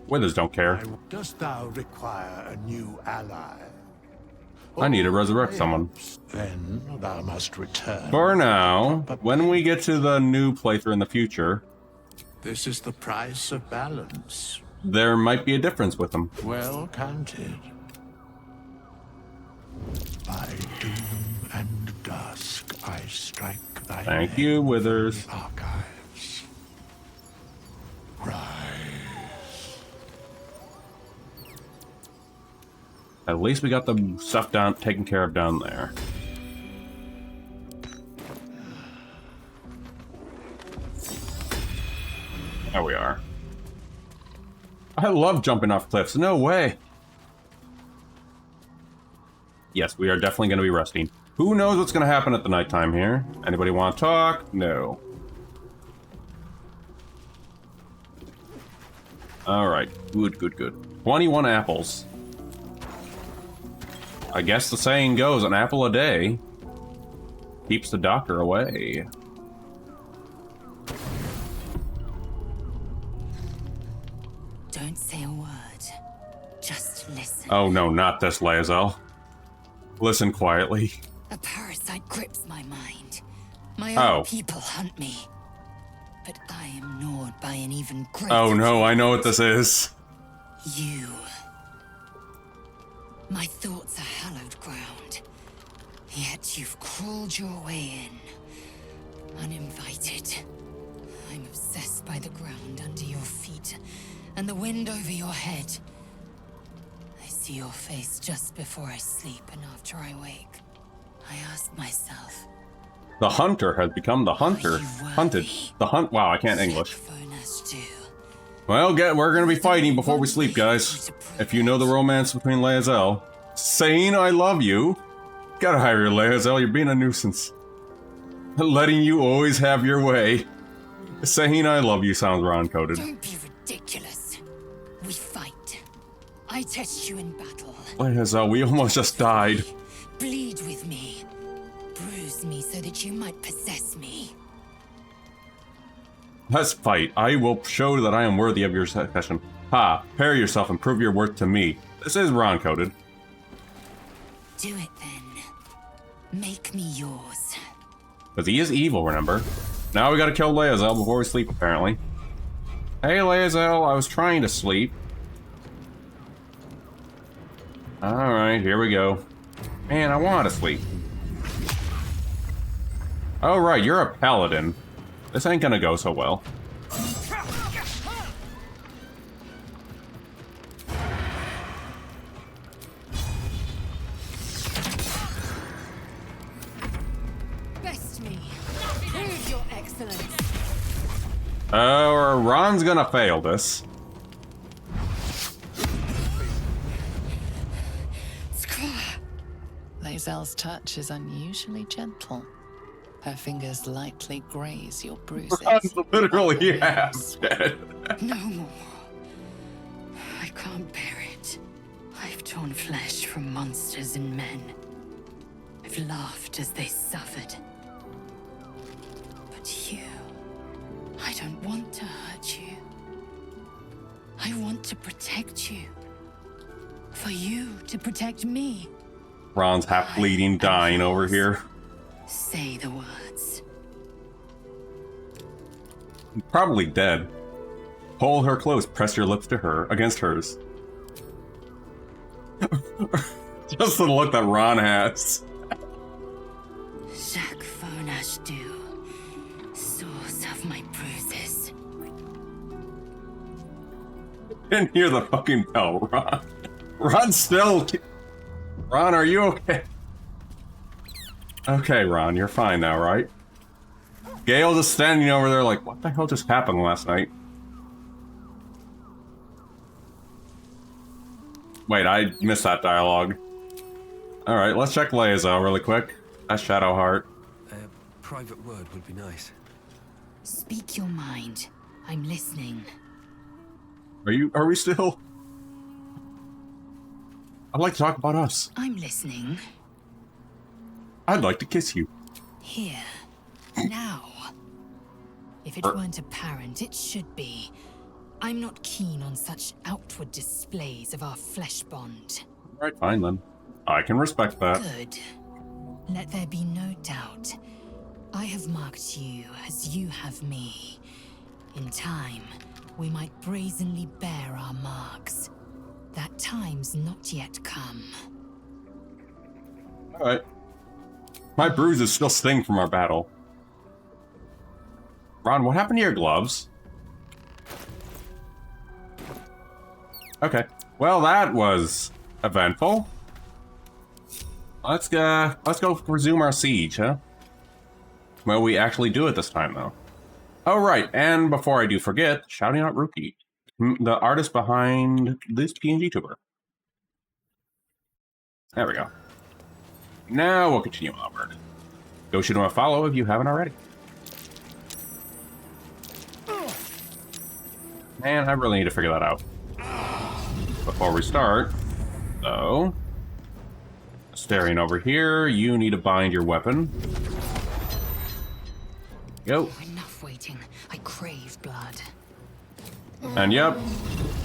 Withers don't care. Dost thou require a new ally? I need to resurrect someone. Then thou must return. For now, when we get to the new playthrough in the future, This is the price of balance. there might be a difference with them. Well counted. By doom and dusk I strike thy Thank name you, from Withers. the archives. Rise. At least we got the stuff taken care of down there. There we are. I love jumping off cliffs. No way. Yes, we are definitely going to be resting. Who knows what's going to happen at the nighttime here? Anybody want to talk? No. Alright. Good, good, good. 21 apples. I guess the saying goes, an apple a day keeps the doctor away. Don't say a word. Just listen. Oh no, not this, Lae'zel. Listen quietly. A parasite grips my mind. My Oh. own people hunt me. But I am gnawed by an even greater... Oh no, I know what this is. You. My thoughts are hallowed ground. Yet you've crawled your way in. Uninvited. I'm obsessed by the ground under your feet and the wind over your head. I see your face just before I sleep and after I wake. I ask myself, The hunter has become the hunter. Hunted. The hunt. Wow, I can't English. Well, we're gonna be fighting before we sleep, guys. If you know the romance between Lae'zel. Saying I love you. Gotta hire your Lae'zel, you're being a nuisance. Letting you always have your way. Saying I love you sounds Ron coded. Don't be ridiculous. We fight. I test you in battle. Lae'zel, we almost just died. Bleed with me. Bruise me so that you might possess me. Let's fight. I will show that I am worthy of your succession. Ha! Prepare yourself and prove your worth to me. This is Ron coded. Do it then. Make me yours. Because he is evil, remember? Now we gotta kill Lae'zel before we sleep, apparently. Hey, Lae'zel, I was trying to sleep. Alright, here we go. Man, I want to sleep. Oh, right, you're a paladin. This ain't gonna go so well. Best me. Prove your excellence. Oh, Ron's gonna fail this. Lae'zel's touch is unusually gentle. Her fingers lightly graze your bruises. Ron's literally half dead. No more. I can't bear it. I've torn flesh from monsters and men. I've laughed as they suffered. But you... I don't want to hurt you. I want to protect you. For you to protect me. Ron's half bleeding, dying over here. Say the words. Probably dead. Hold her close. Press your lips to her against hers. Just the look that Ron has. Jacques Fonash do. Source of my bruises. Didn't hear the fucking bell, Ron. Ron still... Ron, are you okay? Okay, Ron, you're fine now, right? Gale just standing over there like, what the hell just happened last night? Wait, I missed that dialogue. Alright, let's check Lae'zel really quick. That's Shadowheart. A private word would be nice. Speak your mind. I'm listening. Are we still? I'd like to talk about us. I'm listening. I'd like to kiss you. Here. Now. If it weren't apparent, it should be. I'm not keen on such outward displays of our flesh bond. Alright, fine then. I can respect that. Good. Let there be no doubt. I have marked you as you have me. In time, we might brazenly bear our marks. That time's not yet come. Alright. My bruises still sting from our battle. Ron, what happened to your gloves? Okay. Well, that was eventful. Let's go resume our siege, huh? Well, we actually do it this time, though. Oh, right, and before I do forget, shouting out Rookie, the artist behind this PNG tuber. There we go. Now we'll continue onward. Go shoot him a follow if you haven't already. Man, I really need to figure that out. Before we start, though, staring over here, you need to bind your weapon. Go. Enough waiting. I crave blood. And yep,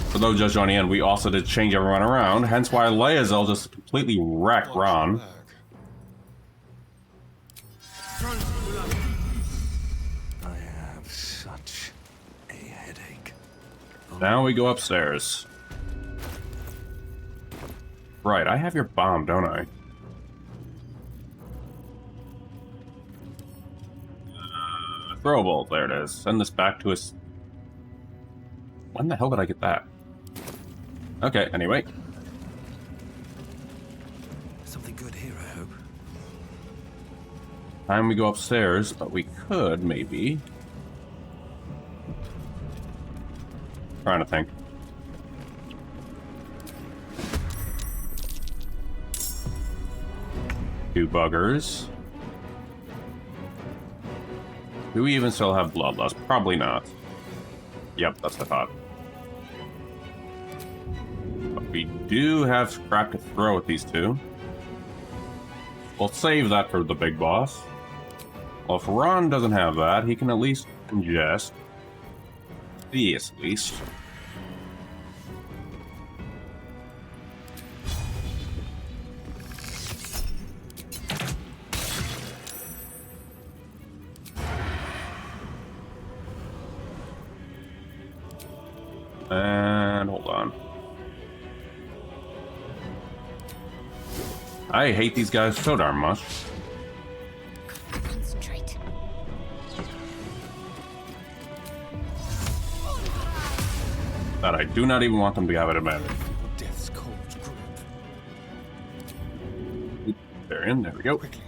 for those just joining in, we also did change everyone around, hence why Lae'zel just completely wrecked Ron. I have such a headache. Now we go upstairs. Right, I have your bomb, don't I? Throwable, there it is. Send this back to us. When the hell did I get that? Okay, anyway. Something good here, I hope. Time we go upstairs, but we could, maybe. Trying to think. Two buggers. Do we even still have Bloodlust? Probably not. Yep, that's what I thought. But we do have scrap to throw at these two. We'll save that for the big boss. Well, if Ron doesn't have that, he can at least ingest these, at least. And hold on. I hate these guys so darn much. Concentrate. That I do not even want them to have it advantage. Death's cold grip. They're in. There we go. Quickly.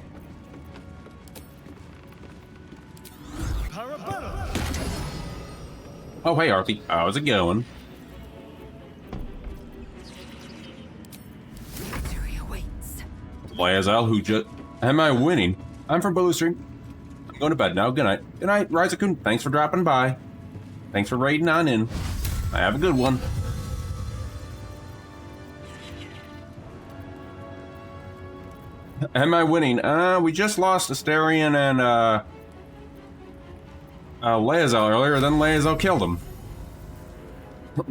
Oh, hey, Arthie. How's it going? Victory awaits. Lae'zel, who just... Am I winning? I'm from Baldur. I'm going to bed now. Good night. Good night, Ryza-kun. Thanks for dropping by. Thanks for raiding on in. I have a good one. Am I winning? We just lost Asterion and, Lae'zel earlier, then Lae'zel killed him.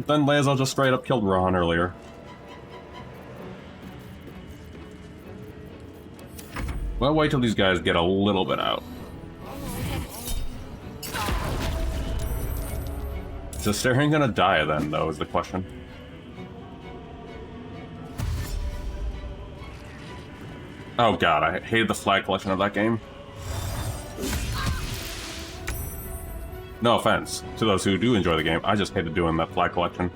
Then Lae'zel just straight up killed Ron earlier. Well, wait till these guys get a little bit out. Is Asterion gonna die then, though, is the question. Oh god, I hated the flag collection of that game. No offense to those who do enjoy the game, I just hated doing that flag collection.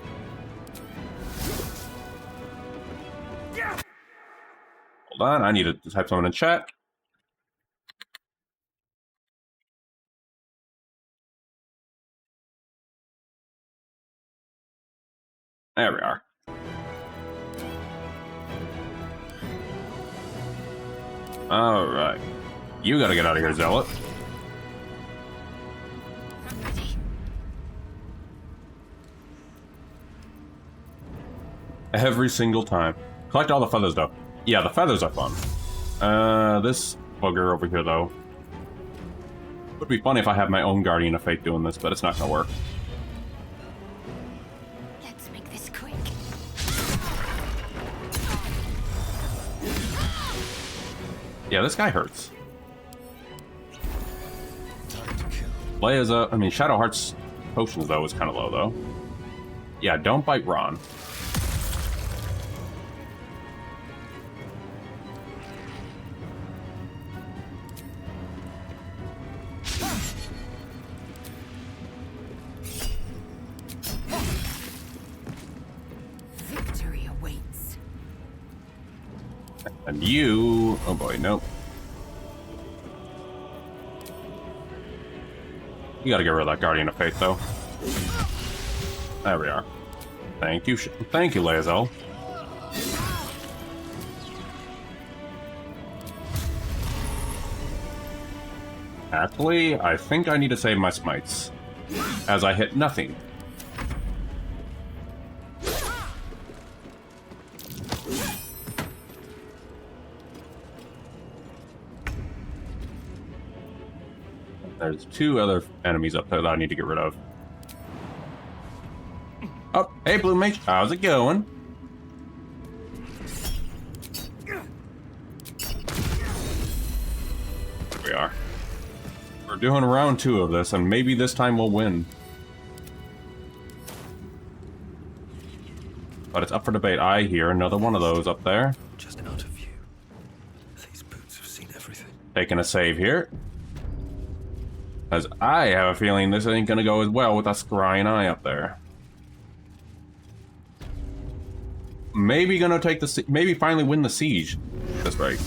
Hold on, I need to type someone in chat. There we are. Alright. You gotta get out of here, Zealot. I'm ready. Every single time. Collect all the feathers, though. Yeah, the feathers are fun. This bugger over here, though. Would be funny if I had my own Guardian of Fate doing this, but it's not gonna work. Let's make this quick. Yeah, this guy hurts. Time to kill. Leia, I mean, Shadowheart's potions, though, is kind of low, though. Yeah, don't bite Ron. Victory awaits. And you... Oh boy, nope. You gotta get rid of that Guardian of Fate, though. There we are. Thank you, thank you, Lae'zel. Actually, I think I need to save my smites, as I hit nothing. There's two other enemies up there that I need to get rid of. Oh, hey, Blue Mage, how's it going? There we are. We're doing round 2 of this, and maybe this time we'll win. But it's up for debate. I hear another one of those up there. Just out of view. These boots have seen everything. Taking a save here. As I have a feeling this ain't gonna go as well with that scrying eye up there. Maybe gonna take the... Maybe finally win the siege. That's right.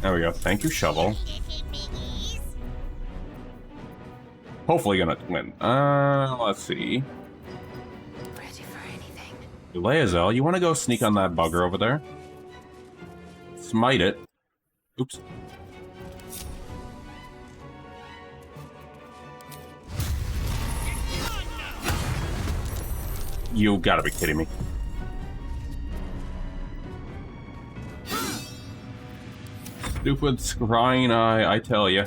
There we go. Thank you, Shovel. Hopefully gonna win. Let's see. Ready for anything. Lae'zel, you wanna go sneak on that bugger over there? Smite it. Oops. You gotta be kidding me. Stupid scrying eye, I tell ya.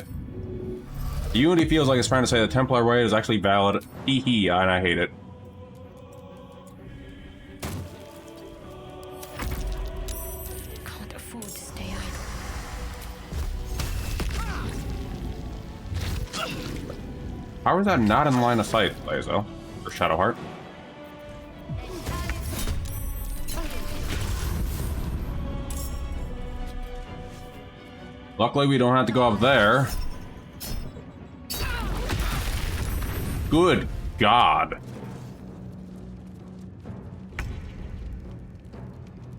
Unity feels like it's trying to say the Templar way is actually valid. Hee hee, and I hate it. Can't afford to stay idle. How is that not in line of sight, Lazo? Or Shadowheart? Luckily, we don't have to go up there. Good God.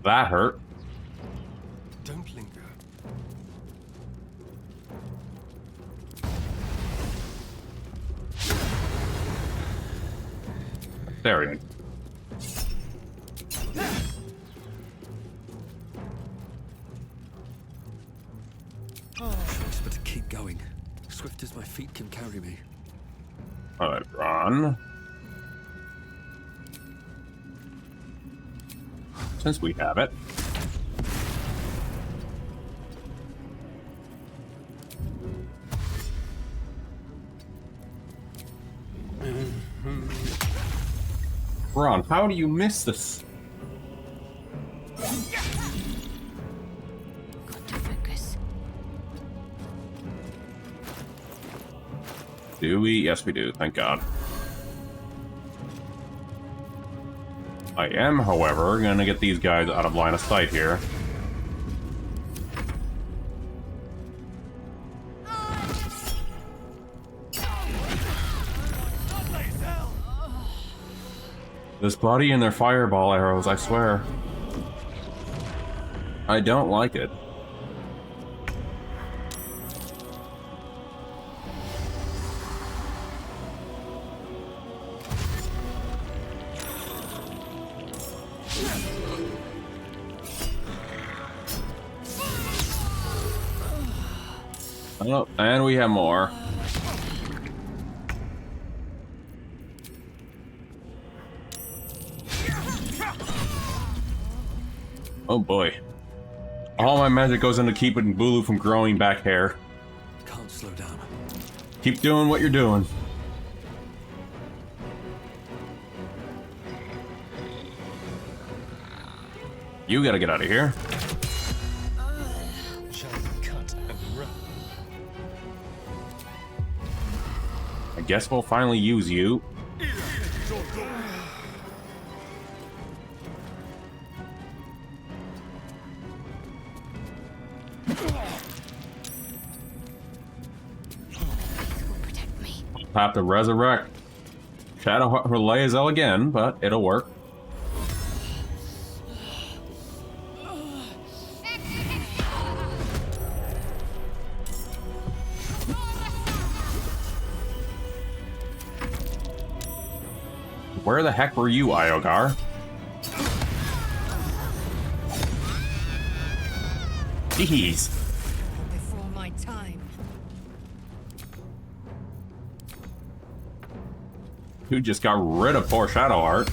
That hurt. Don't linger. There we go. Just better keep going. Swift as my feet can carry me. Alright, run. Since we have it. Ron, how do you miss this? Got to focus. Do we? Yes, we do. Thank God. I am, however, gonna get these guys out of line of sight here. This body and their fireball arrows, I swear. I don't like it. Oh, and we have more. Oh boy. All my magic goes into keeping Bulu from growing back hair. Can't slow down. Keep doing what you're doing. You gotta get out of here. Shall we cut and run? I guess we'll finally use you. Have to resurrect Shadow Lae'zel again, but it'll work. Where the heck were you, Iogar? Jeez. Before my time. You just got rid of poor Shadowheart.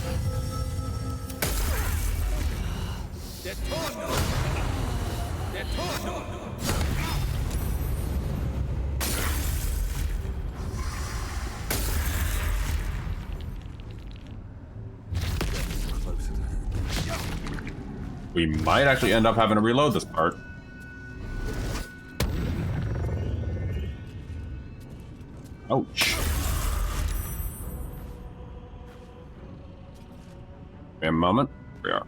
We might actually end up having to reload this part. Ouch. A moment. We are.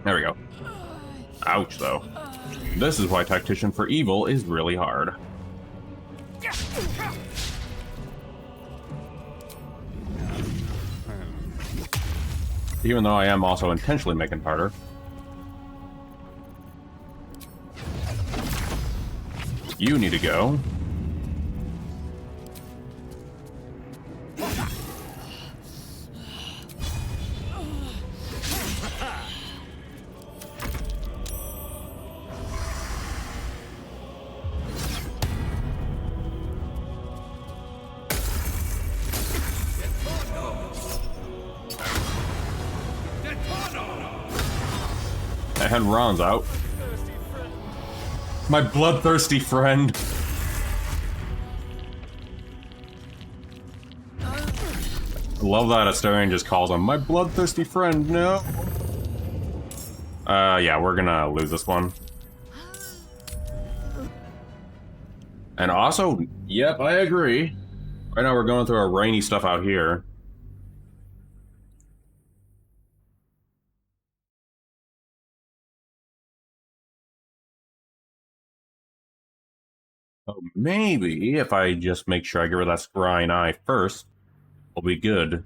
There we go. Ouch, though. This is why Tactician for Evil is really hard. Even though I am also intentionally making it harder. You need to go. And Ron's out. My bloodthirsty friend. I love that Astarion just calls him my bloodthirsty friend. No. Yeah, we're gonna lose this one. And also, yep, I agree. Right now we're going through our rainy stuff out here. Oh, maybe if I just make sure I get rid of that scrying eye first, we'll be good.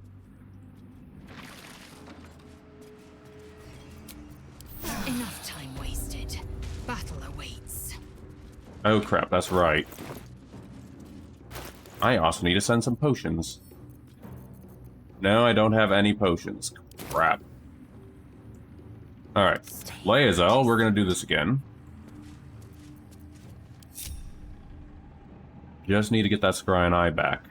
Enough time wasted. Battle awaits. Oh crap, that's right. I also need to send some potions. No, I don't have any potions. Crap. Alright. Lae'zel, we're gonna do this again. Just need to get that scrying eye back.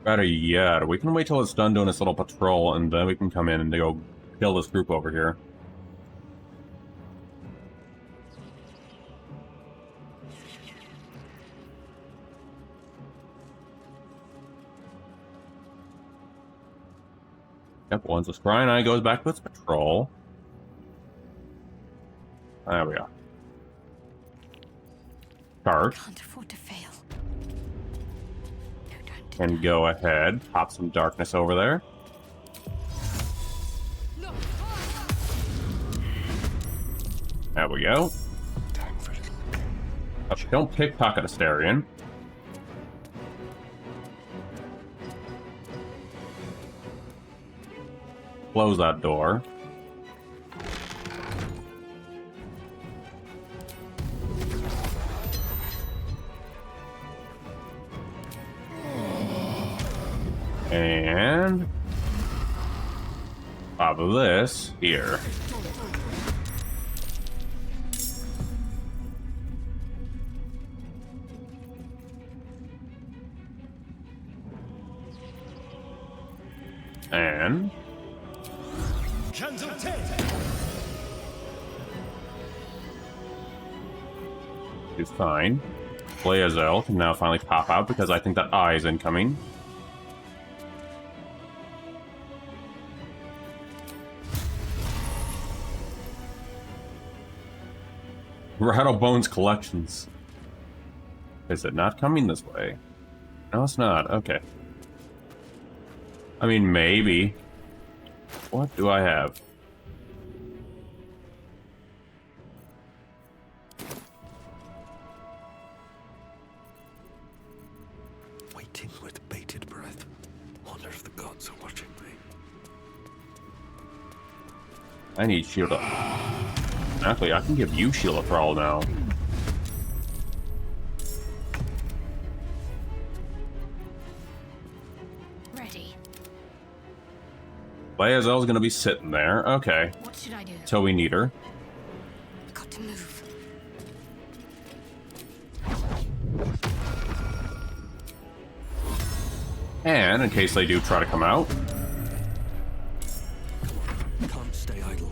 Better yet, we can wait till it's done doing its little patrol, and then we can come in and go kill this group over here. Yep, once the scrying eye goes back to its patrol. There we go. Start. Can't afford to fail. And go ahead, pop some darkness over there. There we go. Oh, don't pickpocket Astarion. Close that door. And pop this here. And it's fine. Lae'zel can now finally pop out because I think that eye is incoming. Rattlebones collections. Is it not coming this way? No, it's not. Okay. I mean, maybe. What do I have? Waiting with bated breath. Wonder if the gods are watching me. I need shield up. Actually, I can give you shield of thrall now. Ready. Lae'zel's gonna be sitting there. Okay. What should I do? Till we need her. Got to move. And in case they do try to come out. Can't stay idle.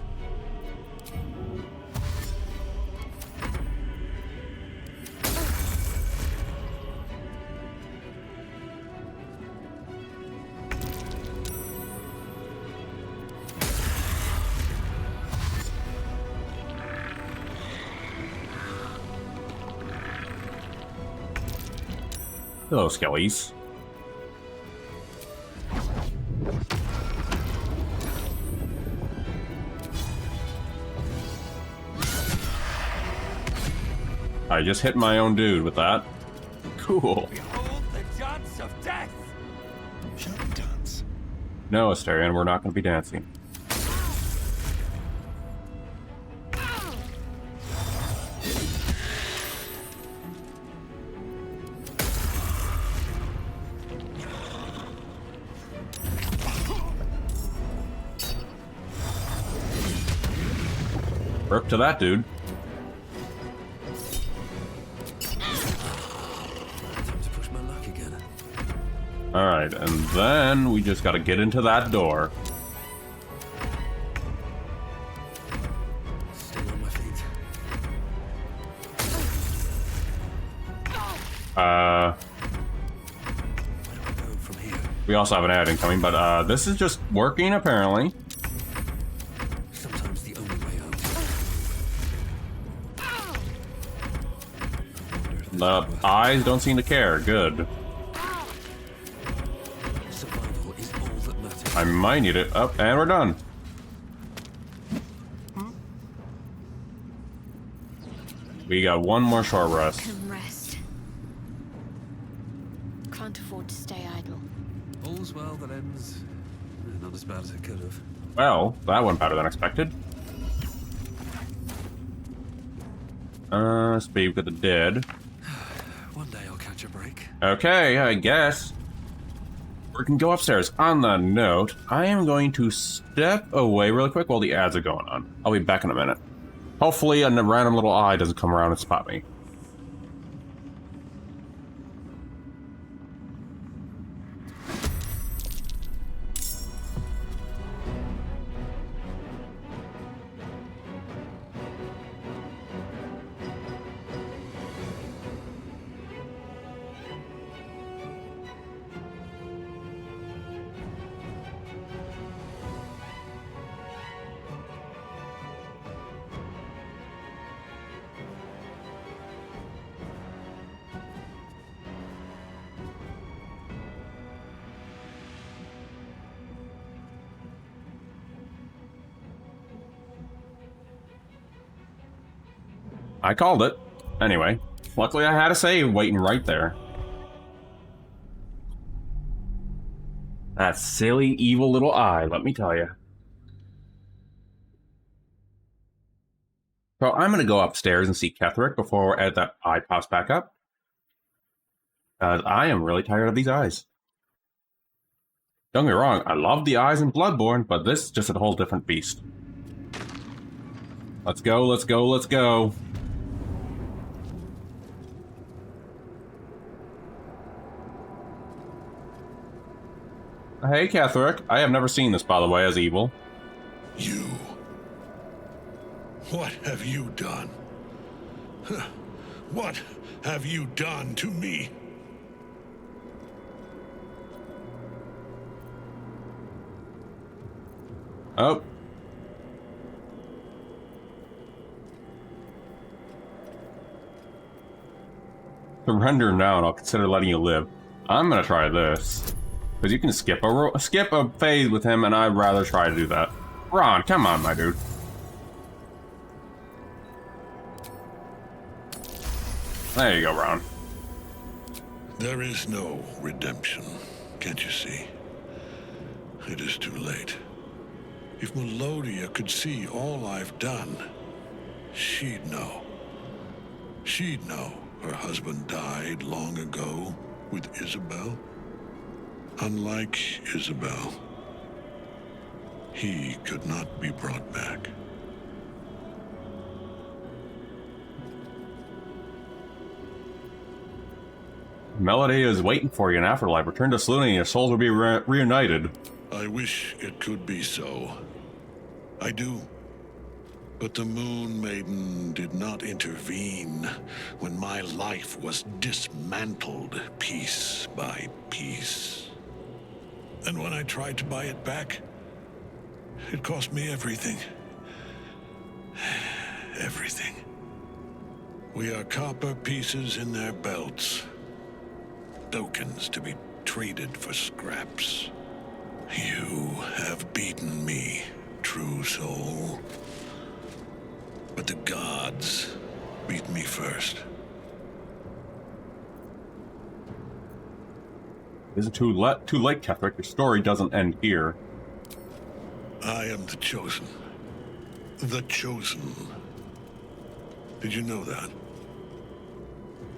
Hello, Skellies. I just hit my own dude with that. Cool. Behold the dance of death! Shall we dance? No, Astarion, we're not going to be dancing. Rip to that dude. Time to push my luck again. Alright, and then we just gotta get into that door. Still on my feet. Uh... Where do I go from here? We also have an ad incoming, but this is just working apparently. Sometimes the only way out. The eyes don't seem to care. Good. Survival is all that matters. I might need it. Up, and we're done. We got one more short rest. Can rest. Can't afford to stay idle. All's well that ends. Not as bad as it could have. Well, that went better than expected. Speak with the dead. One day I'll catch a break. Okay, I guess. We can go upstairs. On the note, I am going to step away really quick while the ads are going on. I'll be back in a minute. Hopefully a random little eye doesn't come around and spot me. I called it. Anyway, luckily I had a save waiting right there. That silly, evil little eye, let me tell you. So I'm going to go upstairs and see Ketherick before that eye pops back up. I am really tired of these eyes. Don't get me wrong, I love the eyes in Bloodborne, but this is just a whole different beast. Let's go, let's go, let's go. Hey, Ketherick. I have never seen this, by the way, as evil. You. What have you done? What have you done to me? Oh. Surrender now and I'll consider letting you live. I'm gonna try this. Because you can skip a phase with him, and I'd rather try to do that. Ron, come on, my dude. There you go, Ron. There is no redemption, can't you see? It is too late. If Melodia could see all I've done, she'd know. She'd know her husband died long ago with Isabel. Unlike Isabel, he could not be brought back. Melody is waiting for you in Afterlife. Return to Selûne and your souls will be reunited. I wish it could be so. I do. But the Moon Maiden did not intervene when my life was dismantled piece by piece. And when I tried to buy it back, it cost me everything. Everything. We are copper pieces in their belts. Tokens to be traded for scraps. You have beaten me, true soul. But the gods beat me first. Isn't too late, Ketherick. Your story doesn't end here. I am the chosen. The chosen. Did you know that?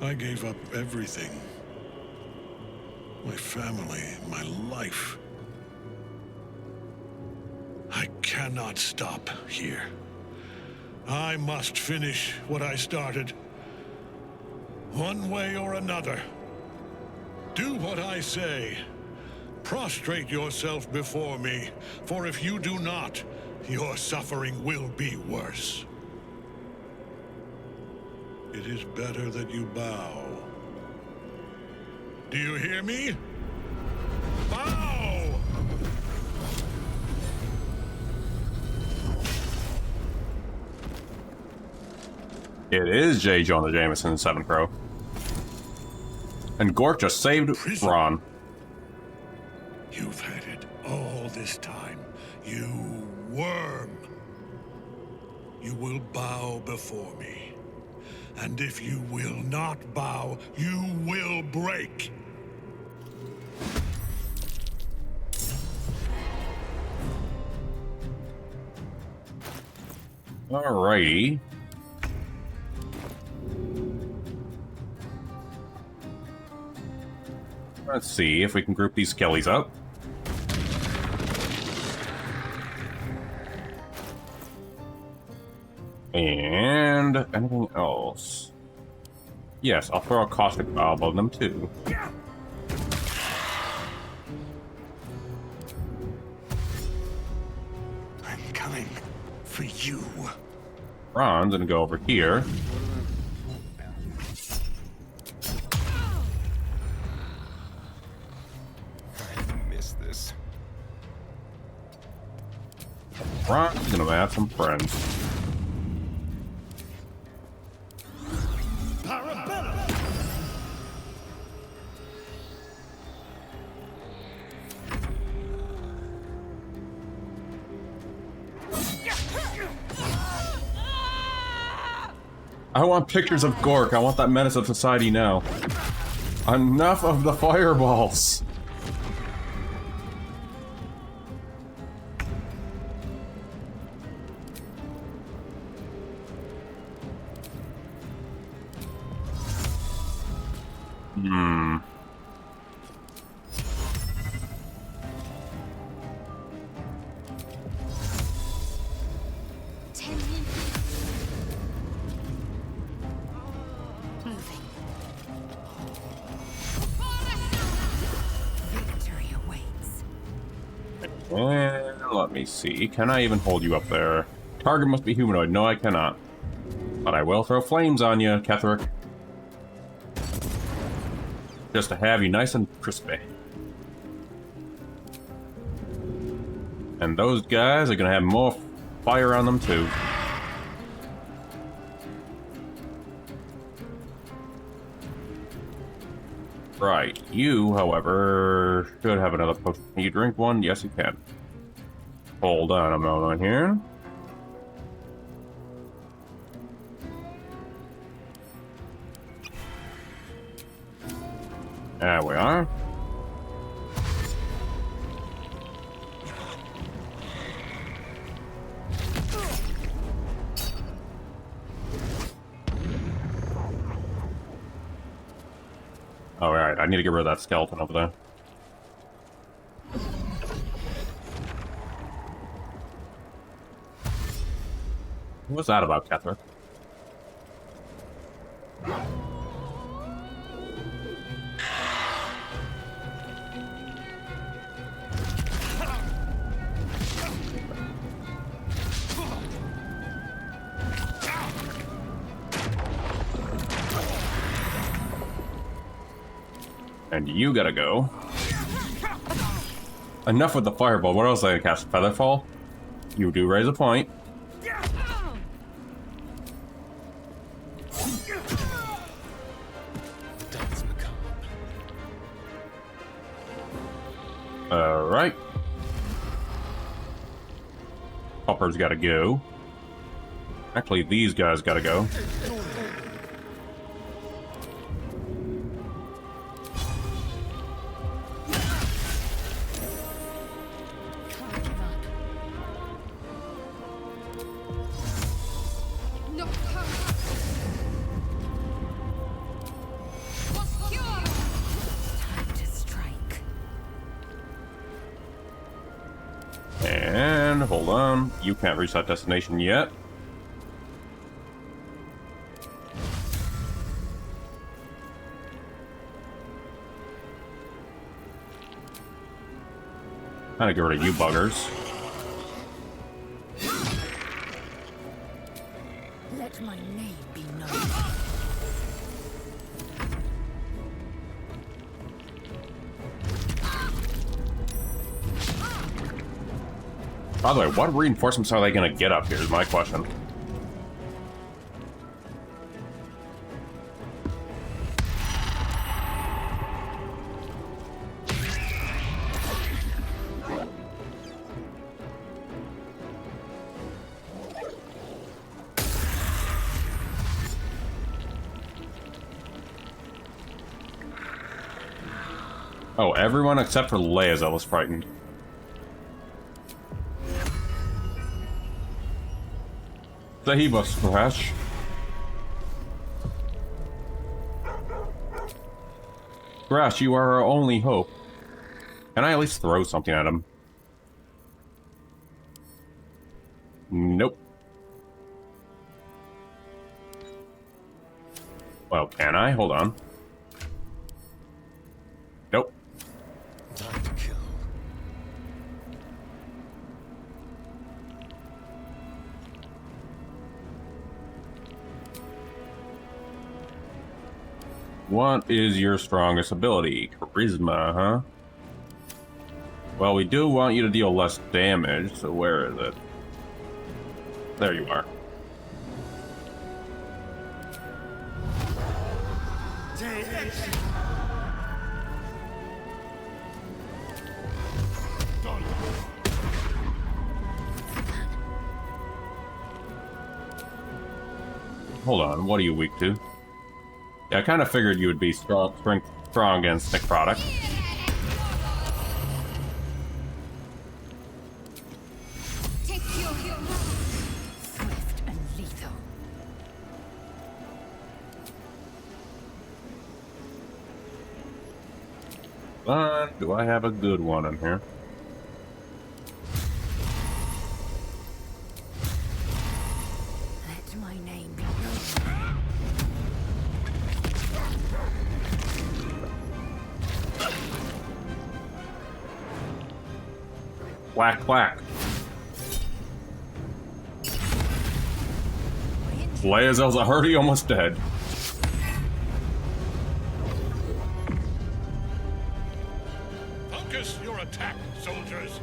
I gave up everything. My family, my life. I cannot stop here. I must finish what I started. One way or another. Do what I say. Prostrate yourself before me, for if you do not, your suffering will be worse. It is better that you bow. Do you hear me? Bow! It is J. Jonah Jameson, Seven Crow. And Gork just saved Ron. You've had it all this time, you worm. You will bow before me. And if you will not bow, you will break. Alrighty. Let's see if we can group these skellies up. And anything else? Yes, I'll throw a caustic bulb on them too. I'm coming for you. Ron's gonna go over here. Ron's gonna have some friends. I want pictures of Gork. I want that menace of society now. Enough of the fireballs. Let me see. Can I even hold you up there? Target must be humanoid. No, I cannot. But I will throw flames on you, Ketherick. Just to have you nice and crispy. And those guys are gonna have more fire on them too. Right. You, however, should have another potion. Can you drink one? Yes, you can. Hold on a moment here. There we are. Alright, I need to get rid of that skeleton over there. What's that about, Ketherick? And you gotta go. Enough with the fireball. What else did I cast? Featherfall? You do raise a point. Alright. Hopper's gotta go. Actually, these guys gotta go. And hold on, you can't reach that destination yet. Kind of get rid of you buggers. Let my name be known. By the way, what reinforcements are they going to get up here is my question. Oh, everyone except for Leia was frightened. Sahiba Scratch. Scratch, you are our only hope. Can I at least throw something at him? Nope. Well, can I? Hold on. Nope. Time to kill. What is your strongest ability? Charisma, huh? Well, we do want you to deal less damage, so where is it? There you are. Hold on, what are you weak to? Yeah, I kind of figured you would be strong against necrotic. Swift and lethal. But do I have a good one in here? Let my name be known. Whack, whack. Leia's already almost dead. Focus your attack, soldiers.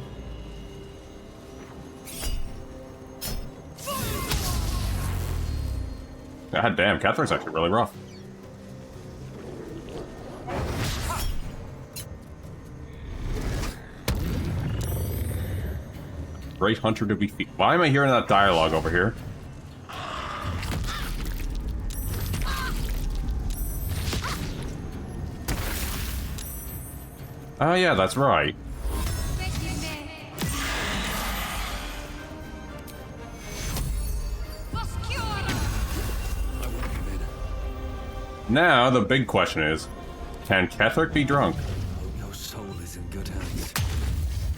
God damn, Catherine's actually really rough. Great hunter to be feet. Why am I hearing that dialogue over here? Oh yeah, that's right. Now the big question is, can Ketherick be drunk? Your soul is in good hands.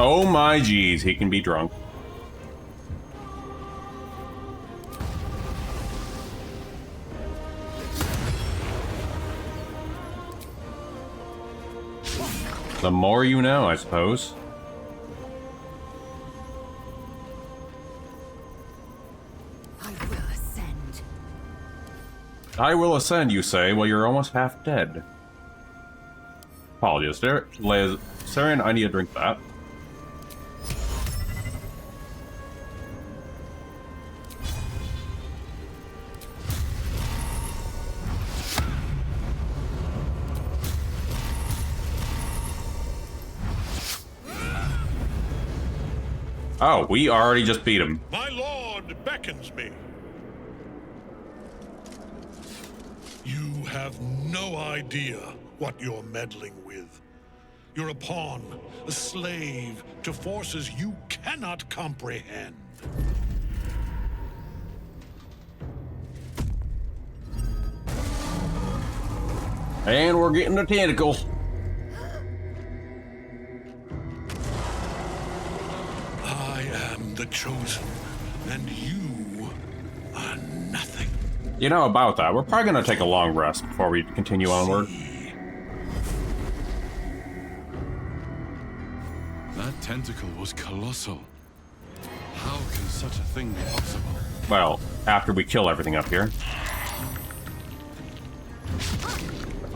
Oh my geez, he can be drunk. The more you know, I suppose. I will ascend. I will ascend, you say? Well, you're almost half dead. Apologies, Sarian, I need to drink that. Oh, we already just beat him. My lord beckons me. You have no idea what you're meddling with. You're a pawn, a slave to forces you cannot comprehend. And we're getting the tentacles. I am the chosen, and you are nothing. You know about that. We're probably going to take a long rest before we continue onward. That tentacle was colossal. How can such a thing be possible? Well, after we kill everything up here.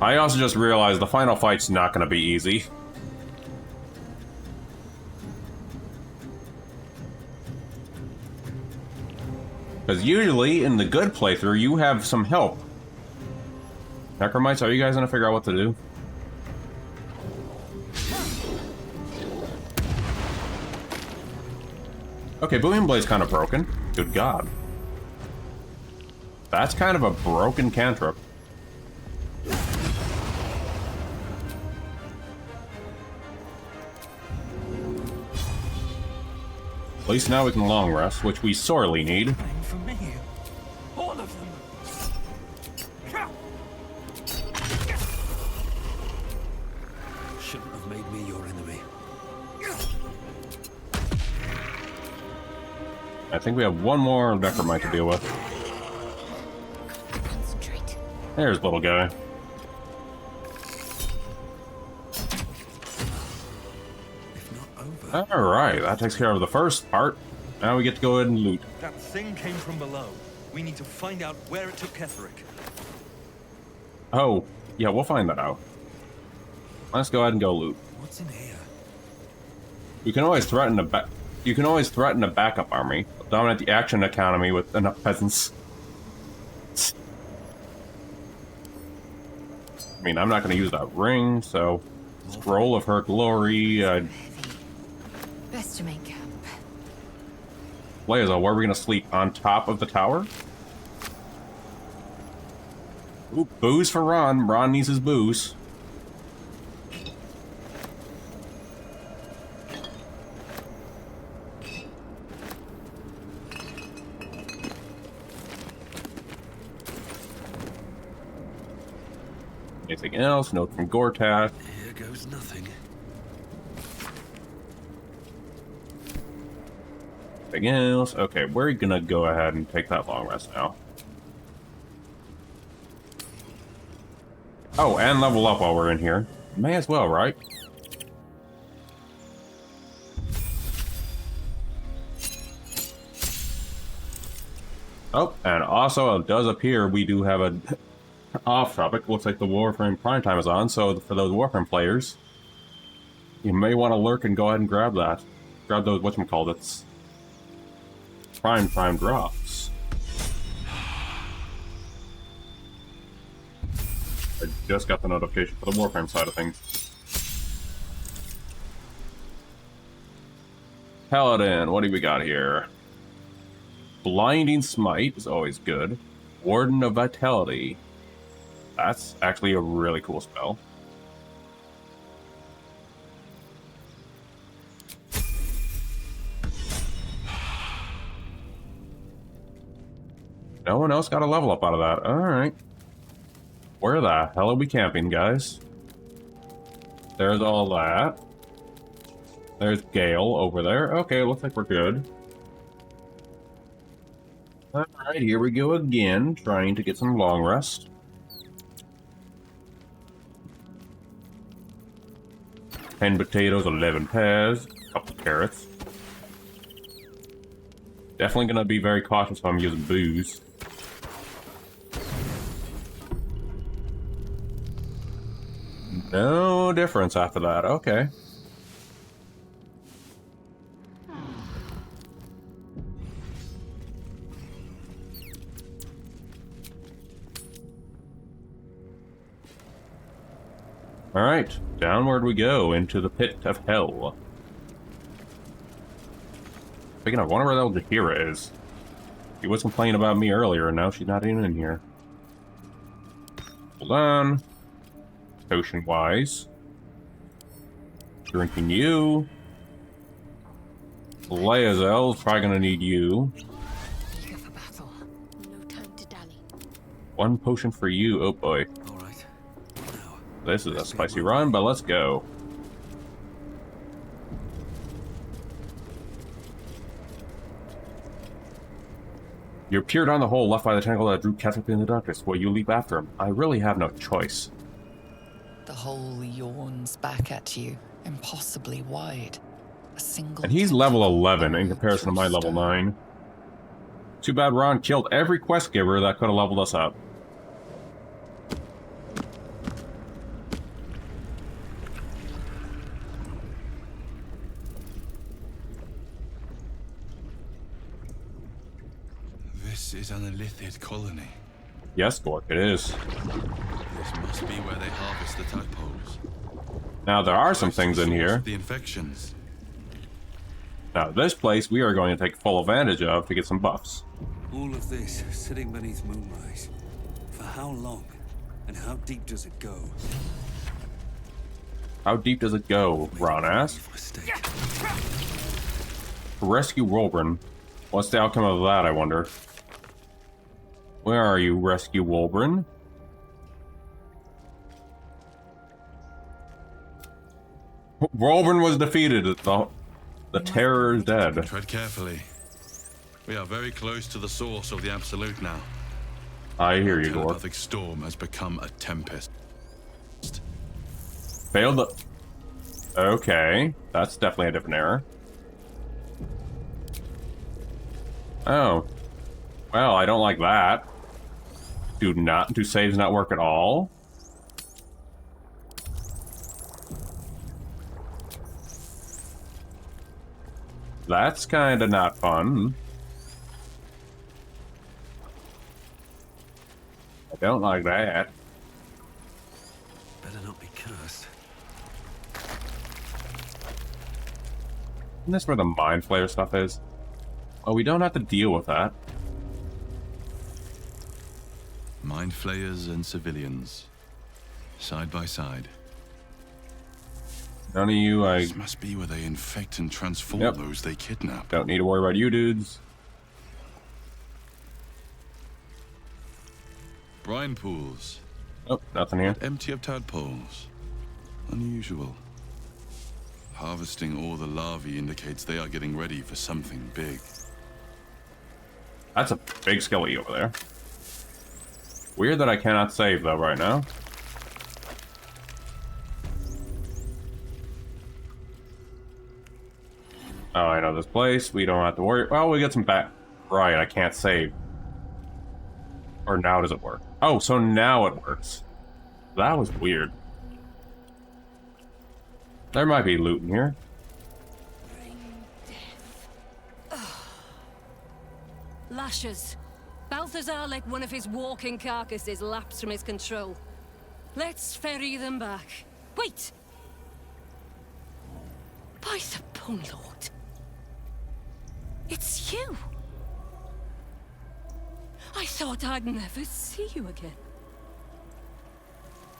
I also just realized the final fight's not going to be easy. Because usually, in the good playthrough, you have some help. Necromites, are you guys going to figure out what to do? Okay, Booming Blade's kind of broken. Good God. That's kind of a broken cantrip. At least now we can long rest, which we sorely need. For me, all of them. Shouldn't have made me your enemy. I think we have one more Necromite to deal with. Concentrate. There's little guy. Alright, that takes care of the first part. Now we get to go ahead and loot. That thing came from below. We need to find out where it took Ketherick. Oh, yeah, we'll find that out. Let's go ahead and go loot. What's in here? You can always threaten a backup army. Dominate the action economy with enough peasants. I mean, I'm not going to use that ring, so scroll of her glory. Best to make camp. Lazo, where are we going to sleep? On top of the tower? Ooh, booze for Ron. Ron needs his booze. Anything else? Note from Gortat. Here goes nothing. Anything else? Okay, we're gonna go ahead and take that long rest now. Oh, and level up while we're in here. May as well, right? Oh, and also it does appear we do have a off-topic. Looks like the Warframe Prime Time is on, so for those Warframe players, you may want to lurk and go ahead and grab that. Grab those, whatchamacallits. Prime drops. I just got the notification for the Warframe side of things. Paladin, what do we got here? Blinding Smite is always good. Warden of Vitality. That's actually a really cool spell. No one else got a level up out of that. Alright. Where the hell are we camping, guys? There's all that. There's Gale over there. Okay, looks like we're good. Alright, here we go again, trying to get some long rest. 10 potatoes, 11 pears, a couple of carrots. Definitely gonna be very cautious if I'm using booze. No difference after that, okay. Alright, downward we go into the pit of hell. Speaking of, I wonder where the old Jahira is. She was complaining about me earlier, and now she's not even in here. Hold on. Potion-wise. Drinking you. Laezel's probably gonna need you. Eager for battle. No time to dally. One potion for you, oh boy. This is a spicy run, but let's go. You peered on the hole left by the tentacle that drew Ketherick in the darkness. Will you leap after him? I really have no choice. The hole yawns back at you, impossibly wide. A single And he's level tentacle 11 in burrowed comparison to my through level stone. 9. Too bad Ron killed every quest giver that could have leveled us up. This is an Elithid colony. Yes, Gork, it is. This must be where they harvest the tadpoles. Now, there are some things in Source here. of the infections. Now, this place we are going to take full advantage of to get some buffs. All of this sitting beneath Moonrise. For how long? And how deep does it go? How deep does it go, Ron asked. Rescue Wolverine. What's the outcome of that, I wonder? Where are you, Rescue Wolverine? Wolverine was defeated. The terror is dead. Tread carefully. We are very close to the source of the Absolute now. I hear you, The Gork. telepathic storm has become a tempest. Failed the... Okay, that's definitely a different error. Oh. Well, I don't like that. Do saves not work at all? That's kinda not fun. I don't like that. Better not be cursed. Isn't this where the Mind Flayer stuff is? Oh, we don't have to deal with that. Mind flayers and civilians. Side by side. None of you, This must be where they infect and transform those they kidnap. Don't need to worry about you dudes. Brine pools. Oh, nothing here. Empty of tadpoles. Unusual. Harvesting all the larvae indicates they are getting ready for something big. That's a big skelly over there. Weird that I cannot save, though, right now. Oh, I know this place. We don't have to worry. Well, we get some back. Right, I can't save. Or now does it work? Oh, so now it works. That was weird. There might be loot in here. Lashes. Balthazar let one of his walking carcasses lapse from his control. Let's ferry them back. Wait! By the Bone Lord. It's you! I thought I'd never see you again.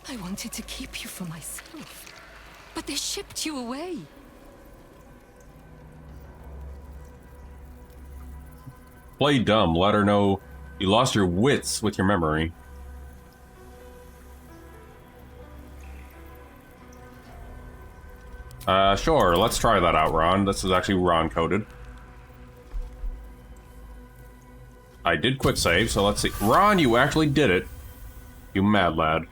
I wanted to keep you for myself, but they shipped you away. Play dumb. Let her know you lost your wits with your memory. Sure. Let's try that out, Ron. This is actually Ron coded. I did quick save, so let's see. Ron, you actually did it. You mad lad.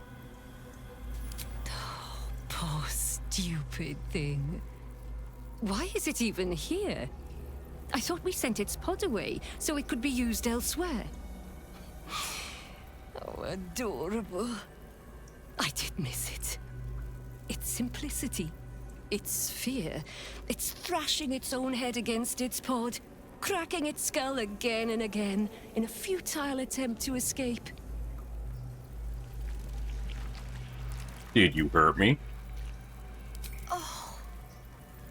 Poor stupid thing. Why is it even here? I thought we sent its pod away, so it could be used elsewhere. Oh, adorable. I did miss it. Its simplicity, its fear, its thrashing its own head against its pod, cracking its skull again and again in a futile attempt to escape. Did you hurt me? Oh,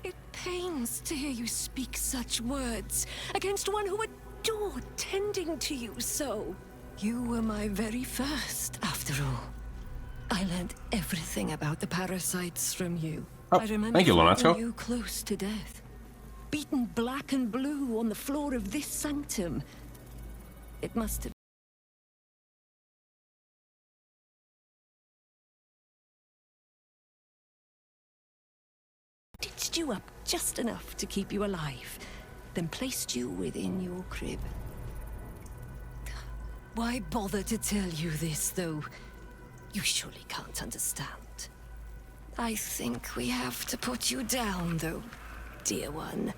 it pains to hear you speak such words against one who adored tending to you so. You were my very first, after all. I learned everything about the parasites from you. Oh, I remember thank you, finding Lunatsko. you close to death. Beaten black and blue on the floor of this sanctum. It must have stitched you up just enough to keep you alive, then placed you within your crib. Why bother to tell you this, though? You surely can't understand. I think we have to put you down, though. dear one.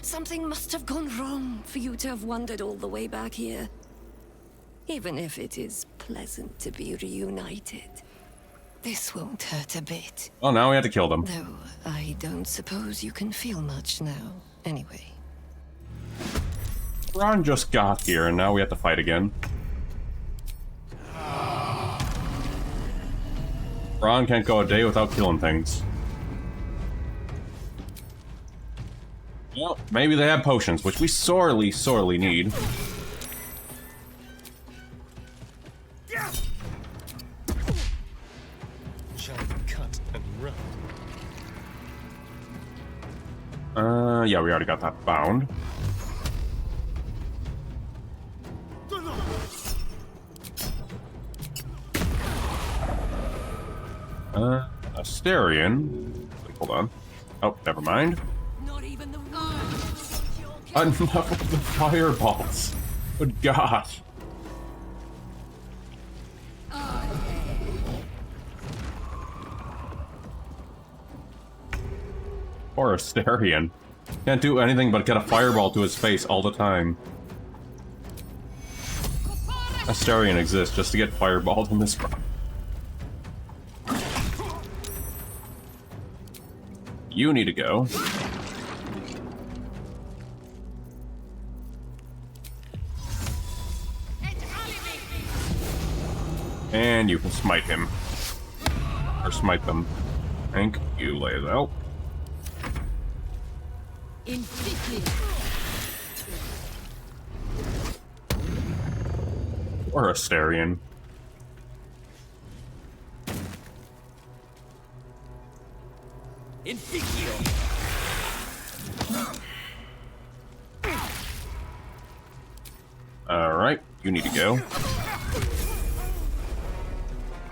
Something must have gone wrong for you to have wandered all the way back here. Even if it is pleasant to be reunited, this won't hurt a bit. Oh, now we have to kill them. Though I don't suppose you can feel much now, anyway. Ron just got here, and now we have to fight again. Ron can't go a day without killing things. Well, maybe they have potions, which we sorely, sorely need. Shall we cut and run? Yeah, we already got that bound. Asterion. Wait, hold on. Oh, never mind. Enough of the fireballs. Good God. Poor Asterion. Can't do anything but get a fireball to his face all the time. Asterion exists just to get fireballed in this run. You need to go. And you can smite him. Or smite them. Thank you, Lae'zel. Or Asterion. Alright, you need to go.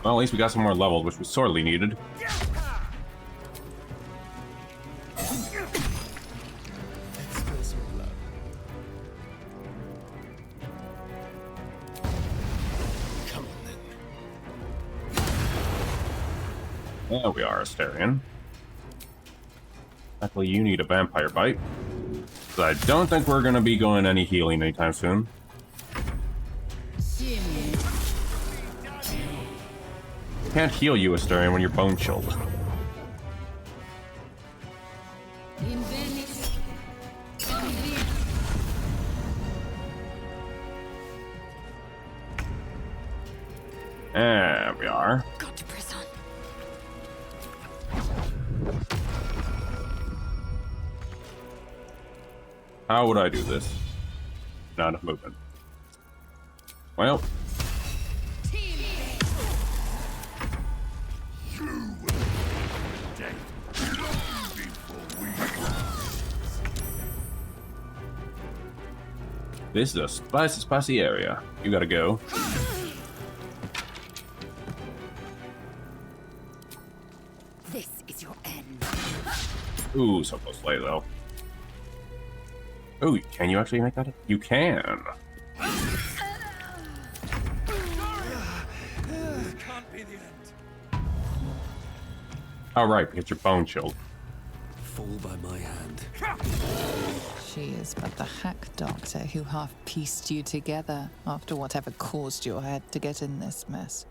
Well, at least we got some more levels, which we sorely needed. There we are, Asterion. Luckily, you need a vampire bite. So I don't think we're going to be going any healing anytime soon. Can't heal you, Asterion, when you're bone chilled. There we are. Got to press on. How would I do this? Not enough movement. Well. This is a spicy area. You gotta go. This is your end. Ooh, so close to though. Ooh, can you actually make that? You can. Can't be the end. All right, because you're bone chilled. Fall by my hand. She is but the hack doctor who half pieced you together after whatever caused your head to get in this mess.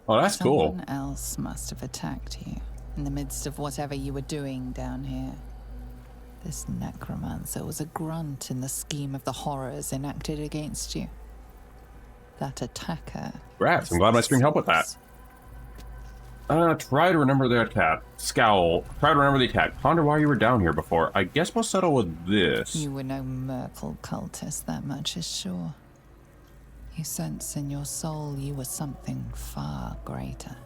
Oh, that's cool. Someone else must have attacked you in the midst of whatever you were doing down here. This necromancer was a grunt in the scheme of the horrors enacted against you. That attacker. Rats, I'm glad my stream helped with that. Try to remember the attack. Scowl. Try to remember the attack. Ponder why you were down here before. I guess we'll settle with this. You were no Merkel cultist, that much is sure. You sense in your soul you were something far greater.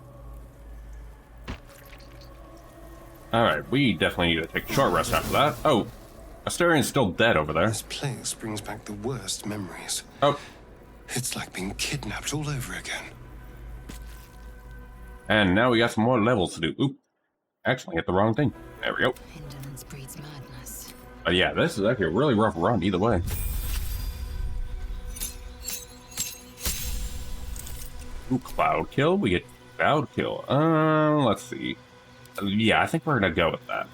Alright, we definitely need to take a short rest after that. Oh, Asterion's still dead over there. This place brings back the worst memories. Oh. It's like being kidnapped all over again. And now we got some more levels to do. Oop. Actually, hit the wrong thing. There we go. Indolence breeds madness. Yeah, this is actually a really rough run either way. Ooh, cloud kill. We get cloud kill. Let's see. Yeah, I think we're gonna go with that.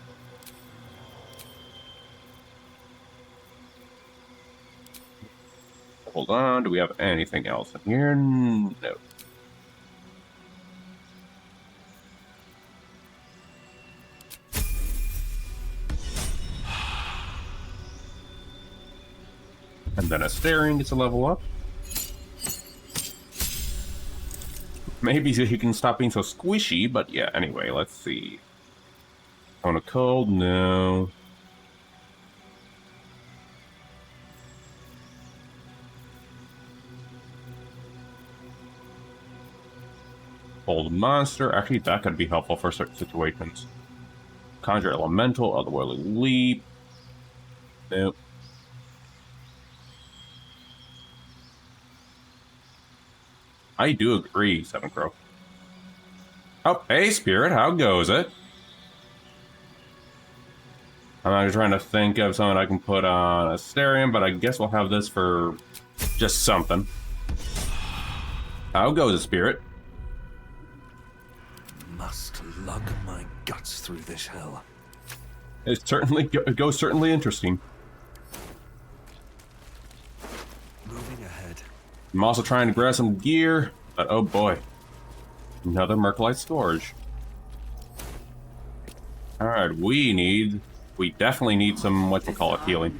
Hold on, do we have anything else in here? No. And then Astarion gets a level up. Maybe he can stop being so squishy, but yeah, anyway, let's see. On a cold? No. Old monster. Actually, that could be helpful for certain situations. Conjure elemental, otherworldly leap. Nope. I do agree, Seven Crow. Oh, hey, Spirit, how goes it? I'm actually trying to think of something I can put on Astarion, but I guess we'll have this for just something. How goes it, Spirit? Must lug my guts through this hell. It goes certainly interesting. Moving ahead. I'm also trying to grab some gear, but oh boy. Another Mercolite Scourge. Alright, we definitely need some, whatchamacallit, healing.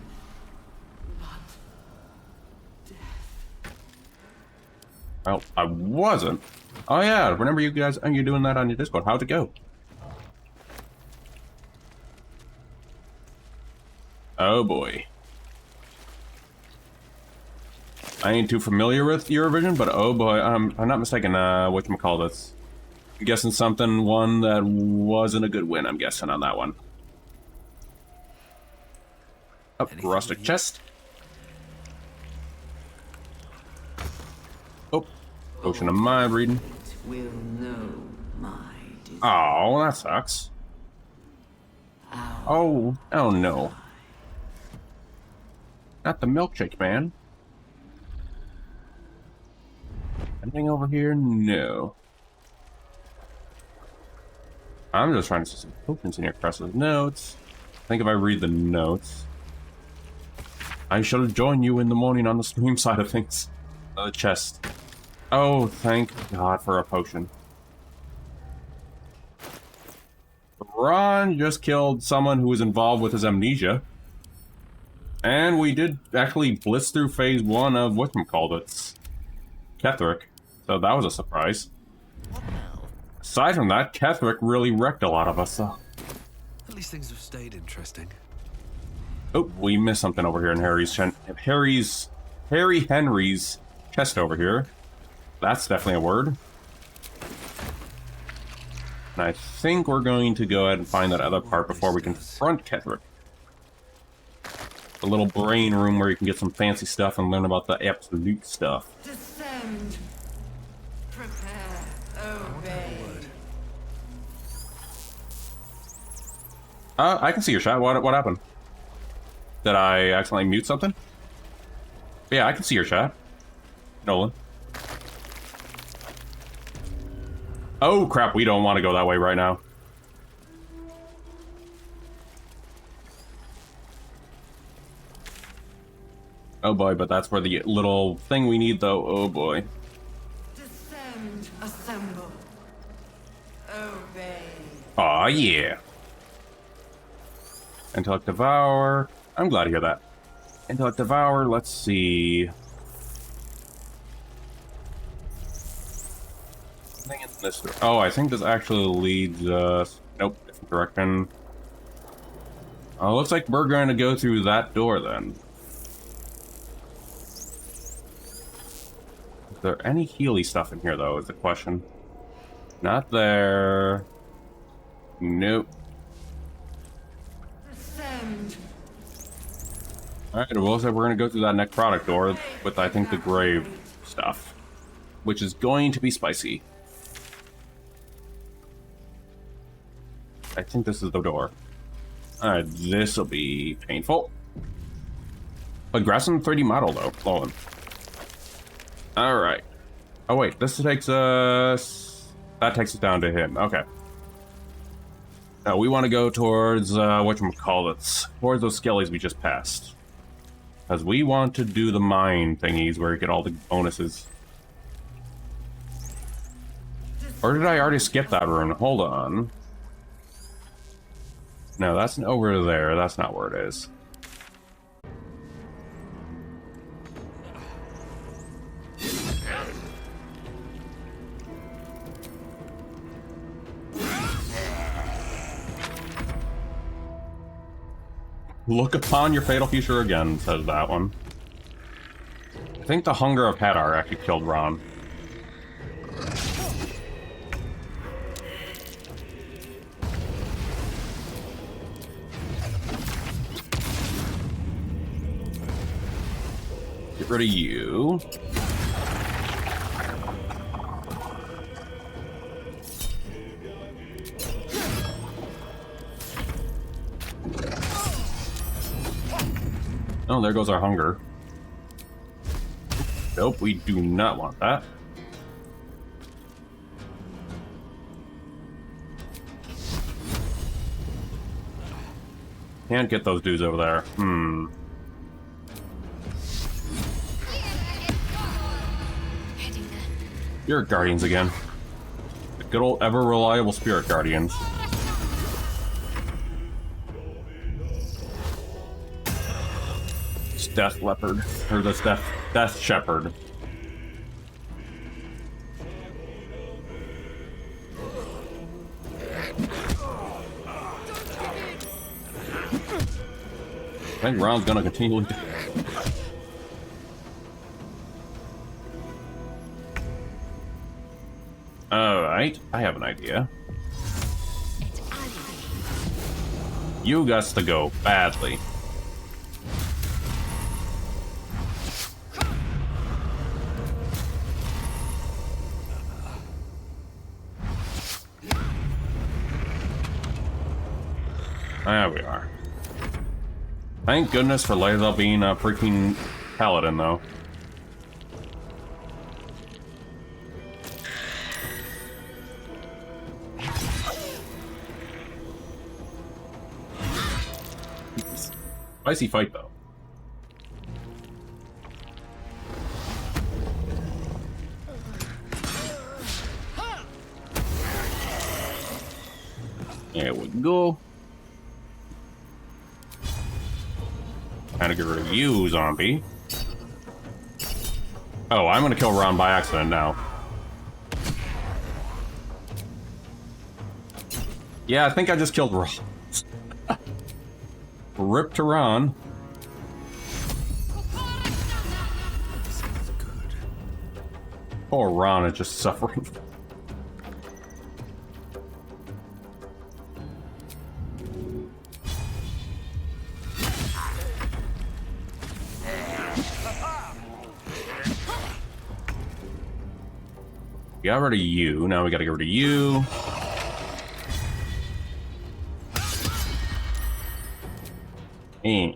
Well, I wasn't. Oh yeah, remember you guys, you're doing that on your Discord. How'd it go? Oh boy. I ain't too familiar with Eurovision, but oh boy, I'm not mistaken, whatchamacallit. I'm guessing one that wasn't a good win, I'm guessing, on that one. Oh, rustic chest. Oh, potion of mind reading. Oh, that sucks. Oh no. Not the milkshake, man. Anything over here? No. I'm just trying to see some potions in here. Cress's notes. I think if I read the notes, I shall join you in the morning on the stream side of things. The chest. Oh, thank God for a potion. Ron just killed someone who was involved with his amnesia. And we did actually blitz through phase 1 of whatchamacallit, Ketherick. So that was a surprise. Aside from that, Ketherick really wrecked a lot of us, so. At least things have stayed interesting. Oh, we missed something over here in Harry Henry's chest over here. That's definitely a word. And I think we're going to go ahead and find that other part before we confront Ketherick. The little brain room where you can get some fancy stuff and learn about the absolute stuff. Descend. Prepare. Obey. I can see your chat. What happened? Did I accidentally mute something? Yeah, I can see your chat. Nolan. Oh crap, we don't want to go that way right now. Oh boy, but that's where the little thing we need though. Oh boy. Descend. Assemble. Obey. Aw, yeah. Intellect Devour. I'm glad to hear that. Intellect Devour, let's see. Oh, I think this actually leads us... Nope, different direction. Oh, looks like we're going to go through that door then. Is there any Healy stuff in here though, is the question. Not there. Nope. Alright, well, so we're going to go through that necrotic door with, I think, the grave stuff. Which is going to be spicy. I think this is the door. Alright, this will be painful. But Grasson 3D model, though. Flowing. Alright. Oh, wait, this takes us... That takes us down to him. Okay. No, we want to go towards, whatchamacallit, towards those skellies we just passed. Because we want to do the mine thingies where you get all the bonuses. Or did I already skip that rune? Hold on. No, that's over there. That's not where it is. Look upon your fatal future again, says that one. I think the Hunger of Hadar actually killed Ron. Get rid of you. Oh, there goes our hunger. Nope, we do not want that. Can't get those dudes over there. Spirit Guardians again. The good old ever-reliable Spirit Guardians. Death Leopard, or this Death Shepherd. I think Ron's gonna continue. Alright, I have an idea. You got to go badly. There we are. Thank goodness for Layla being a freaking paladin, though. Spicy fight, though. There we go. Kind of get rid of you, zombie. Oh, I'm gonna kill Ron by accident now. Yeah, I think I just killed Ron. Rip to Ron. Poor Ron is just suffering. Got rid of you, now we gotta get rid of you. And...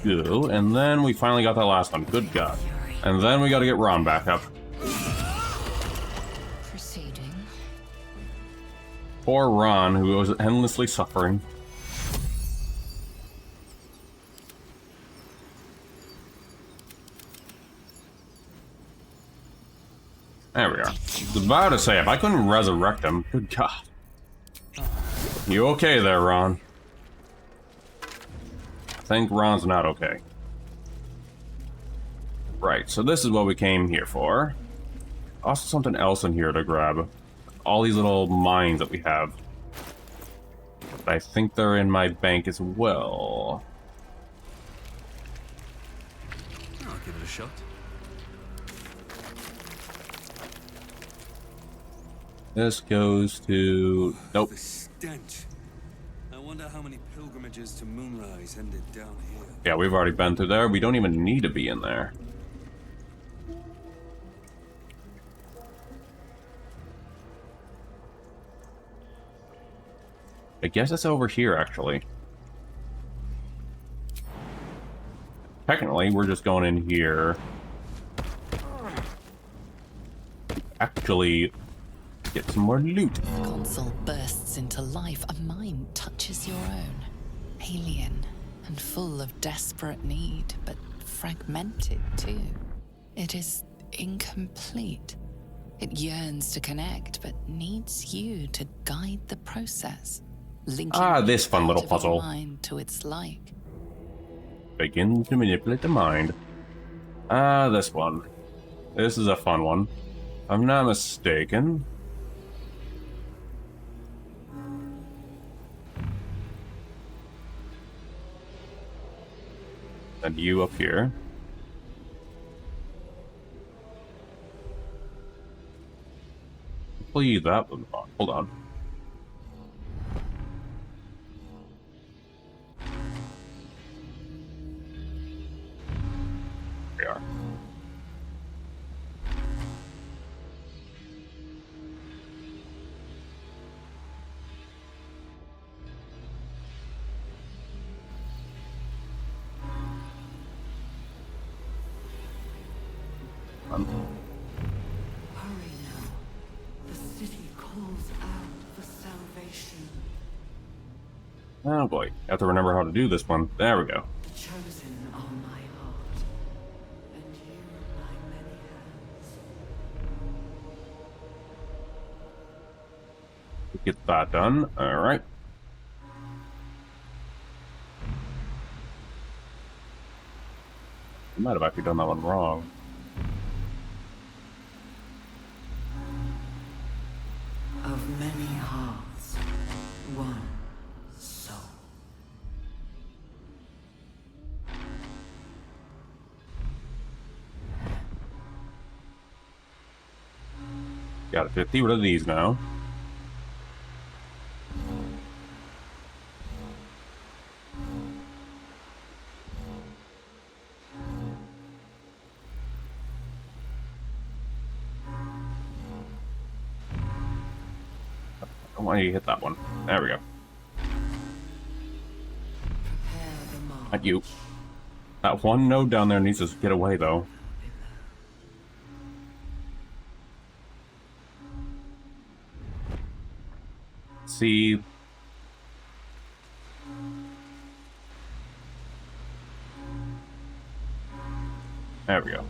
Good, and then we finally got that last one. Good God. And then we gotta get Ron back up. Proceeding. Poor Ron, who was endlessly suffering. There we are. I was about to say, if I couldn't resurrect him, good God. You okay there, Ron? I think Ron's not okay. Right, so this is what we came here for. Also something else in here to grab. All these little mines that we have. I think they're in my bank as well. I'll give it a shot. This goes to... Nope. The stench. I wonder how many pilgrimages to Moonrise ended down here. Yeah, we've already been through there. We don't even need to be in there. I guess it's over here, actually. Technically, we're just going in here. Actually, get some more loot. The console bursts into life. A mind touches your own. Alien and full of desperate need, but fragmented too. It is incomplete. It yearns to connect, but needs you to guide the process. Linking this fun little part of your puzzle. mind to its like. Begin to manipulate the mind. This one. This is a fun one. If I'm not mistaken. And you up here. Hopefully that was wrong. Hold on. Here we are. Hurry now. The city calls out for salvation. Oh boy, I have to remember how to do this one. There we go. The chosen are my heart, and you my many hands. Get that done. Alright. I might have actually done that one wrong. Of many hearts, one soul. Got a 50. What are these now? I want you to hit that one. There we go. Not you. That one node down there needs to get away, though. See. There we go.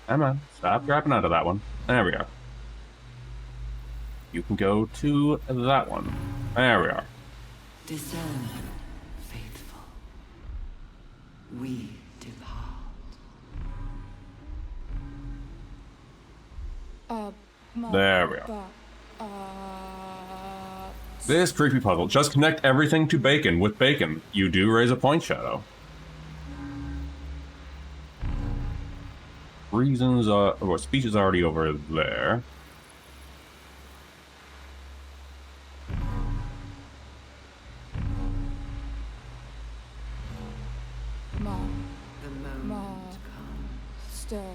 Come on, stop grabbing out of that one. There we go. You can go to that one. There we are. Discern, faithful. We depart. There we are. This creepy puzzle. Just connect everything to bacon. With bacon, you do raise a point shadow. Reasons are, or speech is already over there.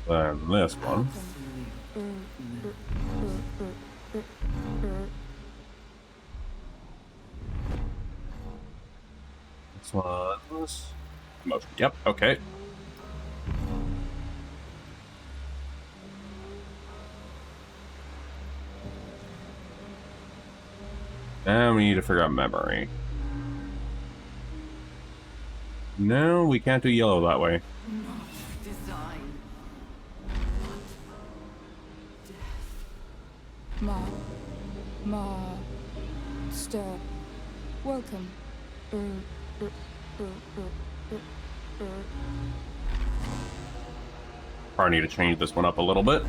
Then this one. This one's motion. Yep, okay. Now we need to figure out memory. No, we can't do yellow that way. Not design. Master. Welcome. Probably need to change this one up a little bit.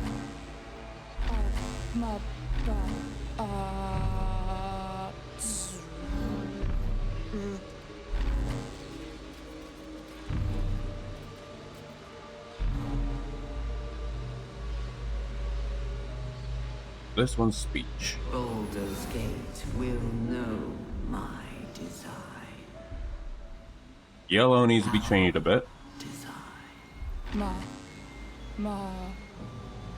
This one's speech. Baldur's Gate will know my design. Yellow needs to be changed a bit.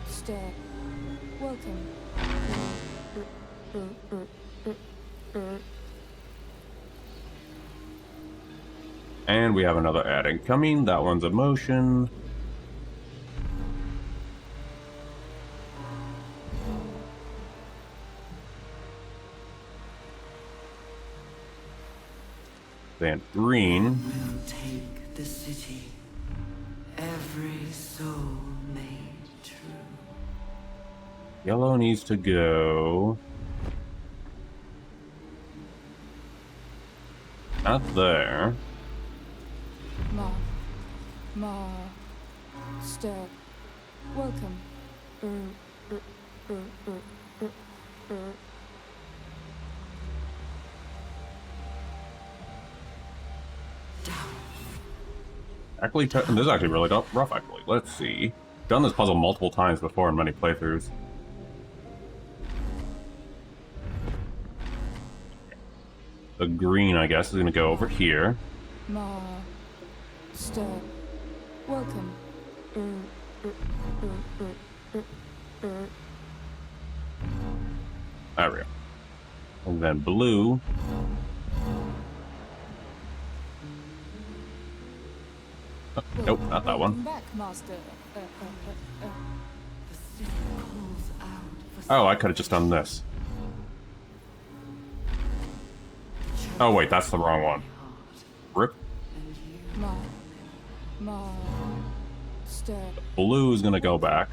Stir. Welcome. And we have another ad incoming. That one's a motion. Then green. Will take the city. Every soul made true. Yellow needs to go. Not there. Stir. Welcome. Actually, this is actually really rough, actually. Let's see. Done this puzzle multiple times before in many playthroughs. The green, I guess, is going to go over here. Stir. Welcome. There we go. And then blue. Oh, nope, not that one. Back, Master. Oh, I could have just done this. Oh wait, that's the wrong one. Rip. Stir. Blue is gonna go back.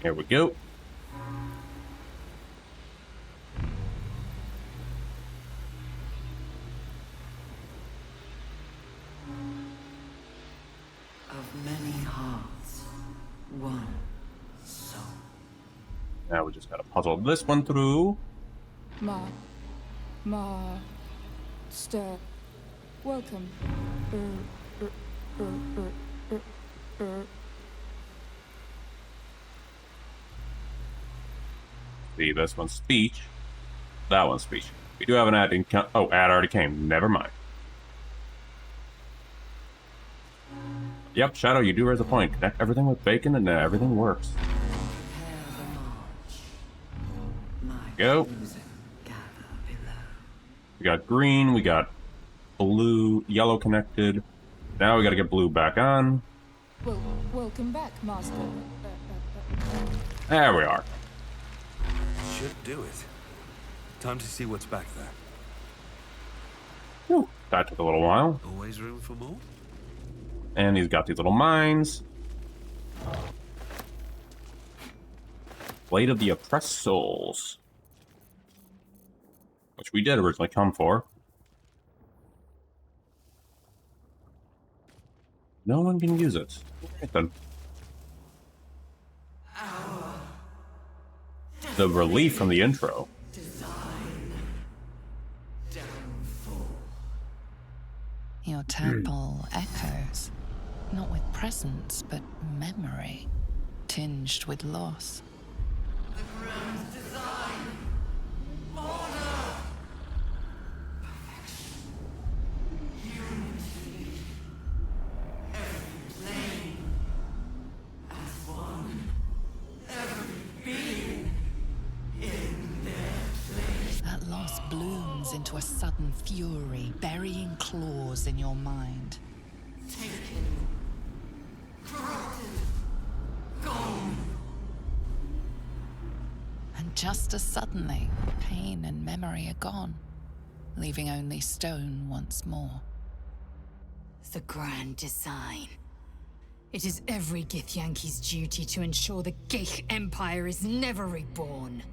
Here we go. Of many hearts, one soul. Now we just gotta puzzle this one through. Stir. Welcome. See, this one's speech. That one's speech. We do have an ad oh, ad already came. Never mind. Yep, Shadow, you do raise a point. Connect everything with bacon and everything works. Go. We got green, we got blue, yellow connected. Now we gotta get blue back on. Well, welcome back, Master. There we are. Should do it. Time to see what's back there. Whew, that took a little while. Always room for more? And he's got these little mines. Blade of the Oppressed Souls. Which we did originally come for. No one can use it. Right then. The relief from the intro. Your temple echoes, not with presence, but memory, tinged with loss. The grand design, order, perfection, unity, every plane as one, every being in their place. That loss blooms into a sudden fury, burying claws in your mind. Taken, corrupted, gone. And just as suddenly, pain and memory are gone, leaving only stone once more. The grand design. It is every Githyanki's duty to ensure the Geich Empire is never reborn.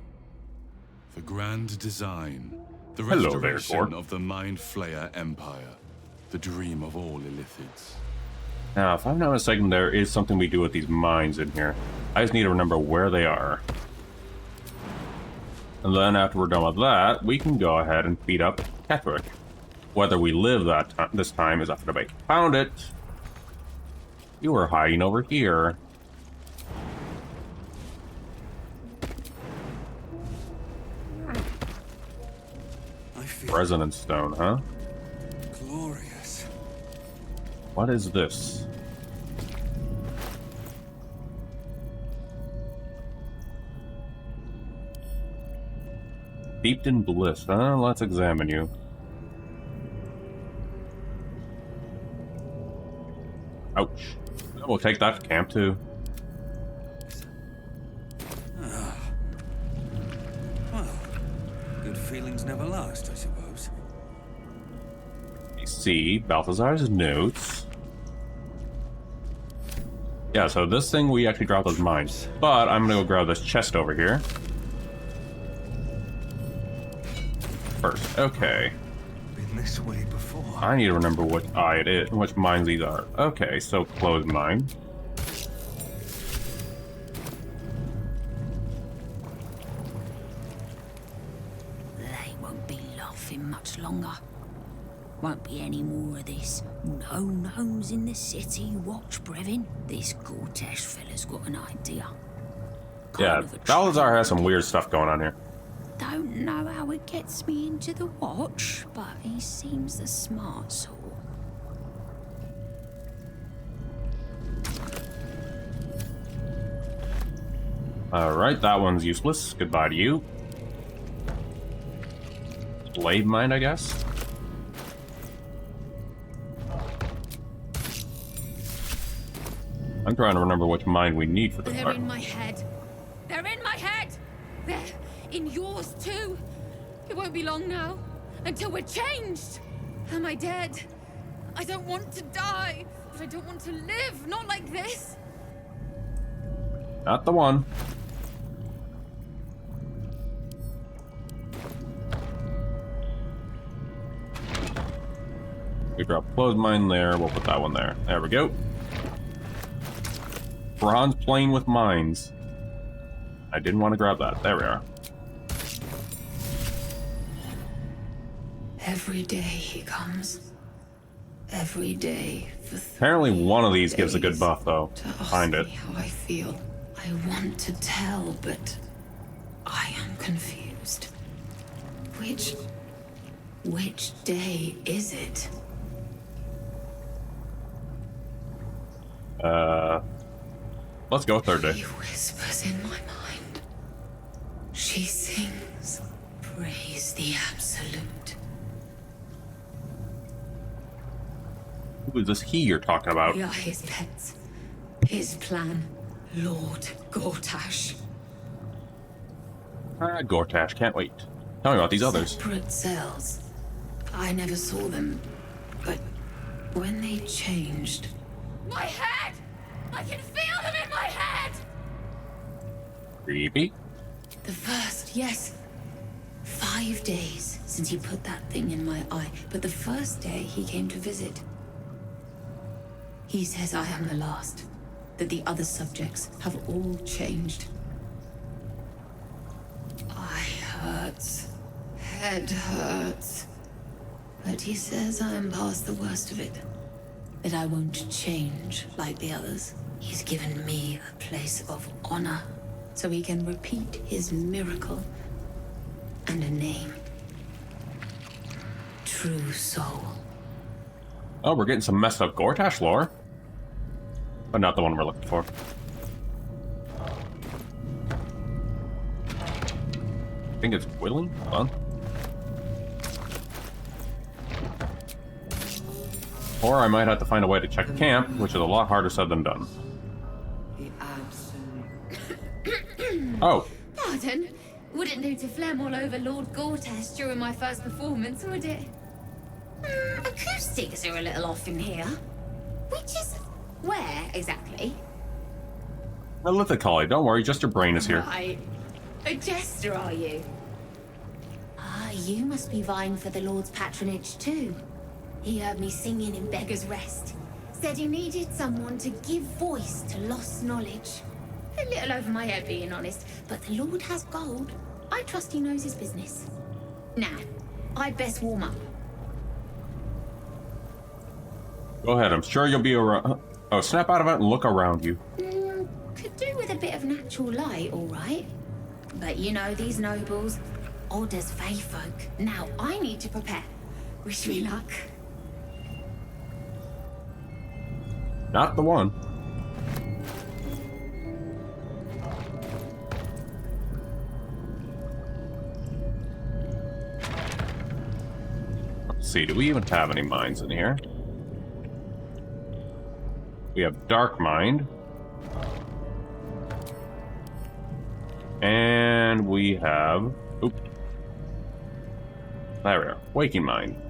The grand design. The Hello there, restoration Gor. of the Mind Flayer Empire. The dream of all Illithids. Now, if I'm not mistaken, there is something we do with these mines in here. I just need to remember where they are. And then after we're done with that, we can go ahead and beat up Ketherick. Whether we live this time is up for debate. Found it! You were hiding over here. I feel Resonance stone, huh? Glorious. What is this? Steeped in bliss, huh? Let's examine you. Ouch. We'll take that to camp too. Well, good feelings never last, I suppose. You see Balthazar's notes. Yeah, so this thing we actually dropped those mines. But I'm gonna go grab this chest over here. First, okay. Been this way before. I need to remember what eye it is, which mines these are. Okay, so closed mine. They won't be laughing much longer. Won't be any more of this. No gnomes in the city. Watch, Brevin. This Gortash fella's got an idea. Yeah, Balthazar has some weird stuff going on here. Don't know how it gets me into the watch, but he seems the smart sort. Alright, that one's useless. Goodbye to you. Blade mine, I guess? I'm trying to remember which mine we need for this They're part. in my head. They're in my head. They're in yours too. It won't be long now until we're changed. Am I dead? I don't want to die, but I don't want to live. Not like this. Not the one. We drop closed mine there. We'll put that one there. There we go. Bronze plane with mines. I didn't want to grab that. There we are. Every day he comes. Every day for Apparently one of these gives a good buff, though. Find it. how I feel. I want to tell, but I am confused. Which day is it? Let's go third day. She whispers in my mind. She sings, praise the absolute. Who is this he you're talking about? We are his pets. His plan, Lord Gortash. Gortash, can't wait. Tell me about these others. Separate cells. I never saw them, but when they changed, My head! I can feel them in my head! Creepy. the first, yes. 5 days since he put that thing in my eye, but the first day he came to visit. He says I am the last, that the other subjects have all changed. Eye hurts, head hurts, but he says I am past the worst of it, that I won't change like the others. He's given me a place of honor, so he can repeat his miracle and a name. True soul. Oh, we're getting some messed up Gortash lore. But not the one we're looking for. I think it's willing. Hold on. Or I might have to find a way to check camp, which is a lot harder said than done. The absolute. Oh, Pardon? Wouldn't do to phlegm all over Lord Gortash during my first performance, would it? Acoustics are a little off in here. Which is where exactly? Lithically, don't worry, just your brain is here. Right. A jester, are you? Ah, you must be vying for the Lord's patronage too. He heard me singing in Beggar's Rest. Said he needed someone to give voice to lost knowledge. A little over my head, being honest, but the Lord has gold. I trust he knows his business. Now, I'd best warm up. Go ahead, I'm sure you'll be around. Oh, snap out of it and look around you. Could do with a bit of natural light, all right. But you know these nobles, Orders Fae folk. Now I need to prepare. Wish me luck. Not the one. Let's see, do we even have any mines in here? We have Dark Mind. And we have... Oop. There we are. Waking Mind.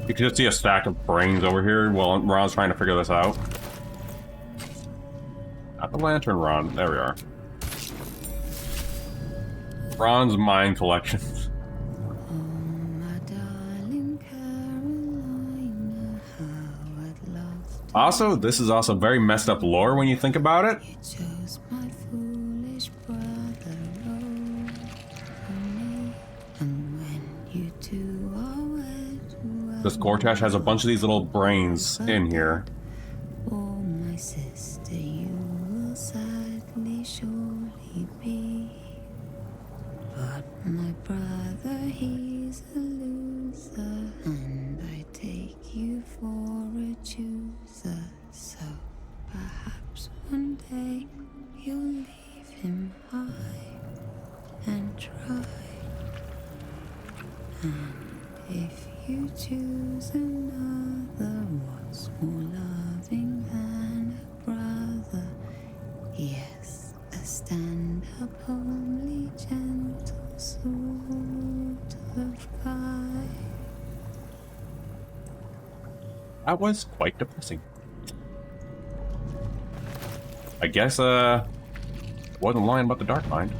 You can just see a stack of brains over here while Ron's trying to figure this out. Not the lantern, Ron. There we are. Ron's mind collection. Also, this is also very messed up lore when you think about it. This Gortash has a bunch of these little brains in here. Oh, my sister, you will sadly surely be. But my brother, he's a loser, and I take you for a chooser. So perhaps one day you'll leave him high and try. And if you choose another, what's more loving than a brother? Yes, a stand-up, homely, gentle sort of guy. That was quite depressing. I guess, wasn't lying about the Dark Mind.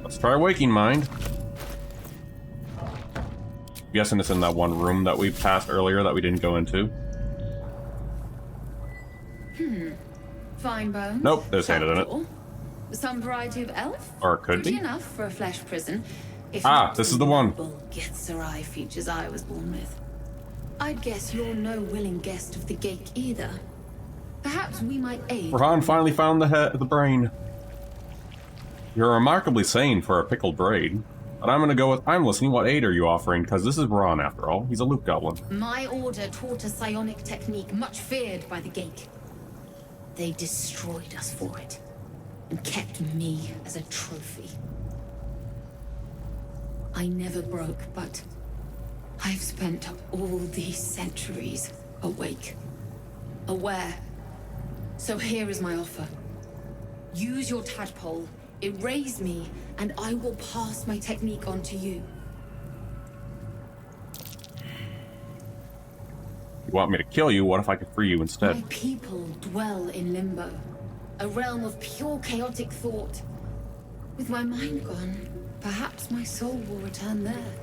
Let's try Waking Mind. Guessing it's in that one room that we passed earlier that we didn't go into. Fine bones. Nope, there's handed in it. Some variety of elf? Or it could Pretty be. enough for a flesh prison. If This is the one. Githzerai features I was born with. I'd guess you're no willing guest of the Gate either. Perhaps we might aid. Rahan finally found the brain. You're remarkably sane for a pickled braid. But I'm gonna go with I'm listening. What aid are you offering? Because this is Rahan after all. He's a loot goblin. My order taught a psionic technique much feared by the Gate. They destroyed us for it, and kept me as a trophy. I never broke, but I've spent all these centuries awake, aware. So here is my offer. Use your tadpole, erase me, and I will pass my technique on to you. You want me to kill you? What if I could free you instead? My people dwell in limbo, a realm of pure chaotic thought. With my mind gone, perhaps my soul will return there.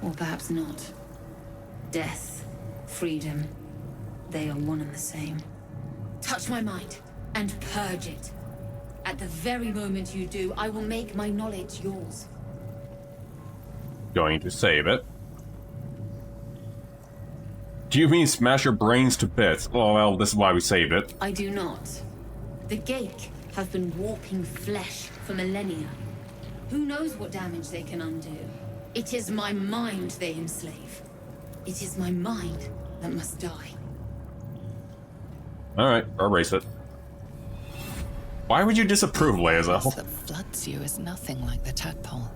Or perhaps not. Death, freedom, they are one and the same. Touch my mind, and purge it. At the very moment you do, I will make my knowledge yours. Going to save it. Do you mean smash your brains to bits? Oh, well, this is why we saved it. I do not. The Gate have been warping flesh for millennia. Who knows what damage they can undo? It is my mind they enslave. It is my mind that must die. Alright, erase it. Why would you disapprove, Lae'zel? The that floods you is nothing like the tadpole.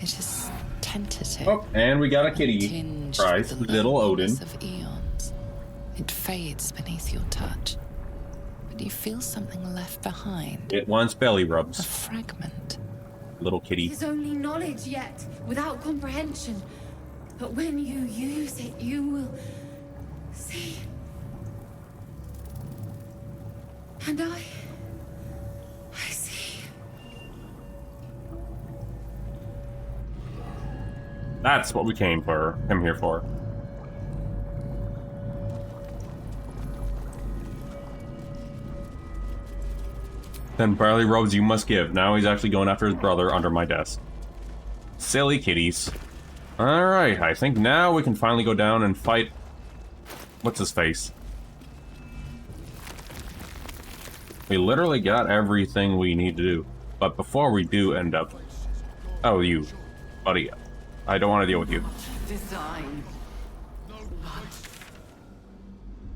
It is tentative. Oh, and we got a kitty. Tinged Price, with the little Odin. loneliness of eons. It fades beneath your touch. But you feel something left behind. It wants belly A rubs. fragment. Little kitty. It is only knowledge yet, without comprehension. But when you use it, you will see. And I see. That's what we came for. Him here for. Then barley robes you must give. Now he's actually going after his brother under my desk. Silly kitties. Alright, I think now we can finally go down and fight... What's his face? We literally got everything we need to do. But before we do end up... Oh, you. Buddy. I don't want to deal with you. Design.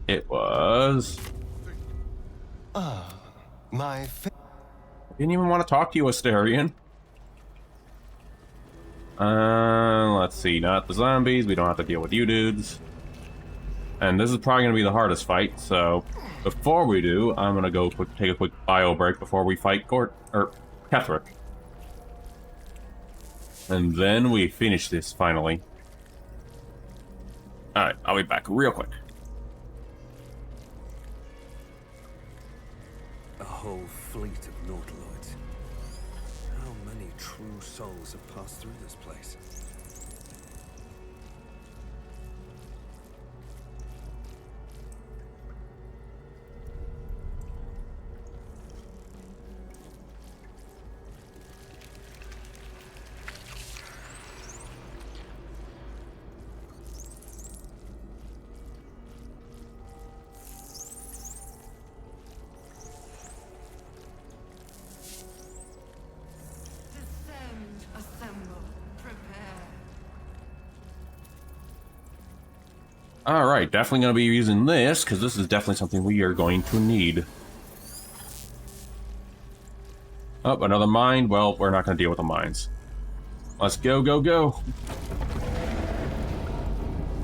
It was... My Didn't even want to talk to you, Asterion. Let's see. Not the zombies. We don't have to deal with you dudes. And this is probably going to be the hardest fight, so... Before we do, I'm going to go take a quick bio break before we fight Ketheric. And then we finish this, finally. Alright, I'll be back real quick. A whole fleet of Nautiloids. How many true souls have passed through this place? Alright, definitely going to be using this, because this is definitely something we are going to need. Oh, another mine. Well, we're not going to deal with the mines. Let's go, go, go!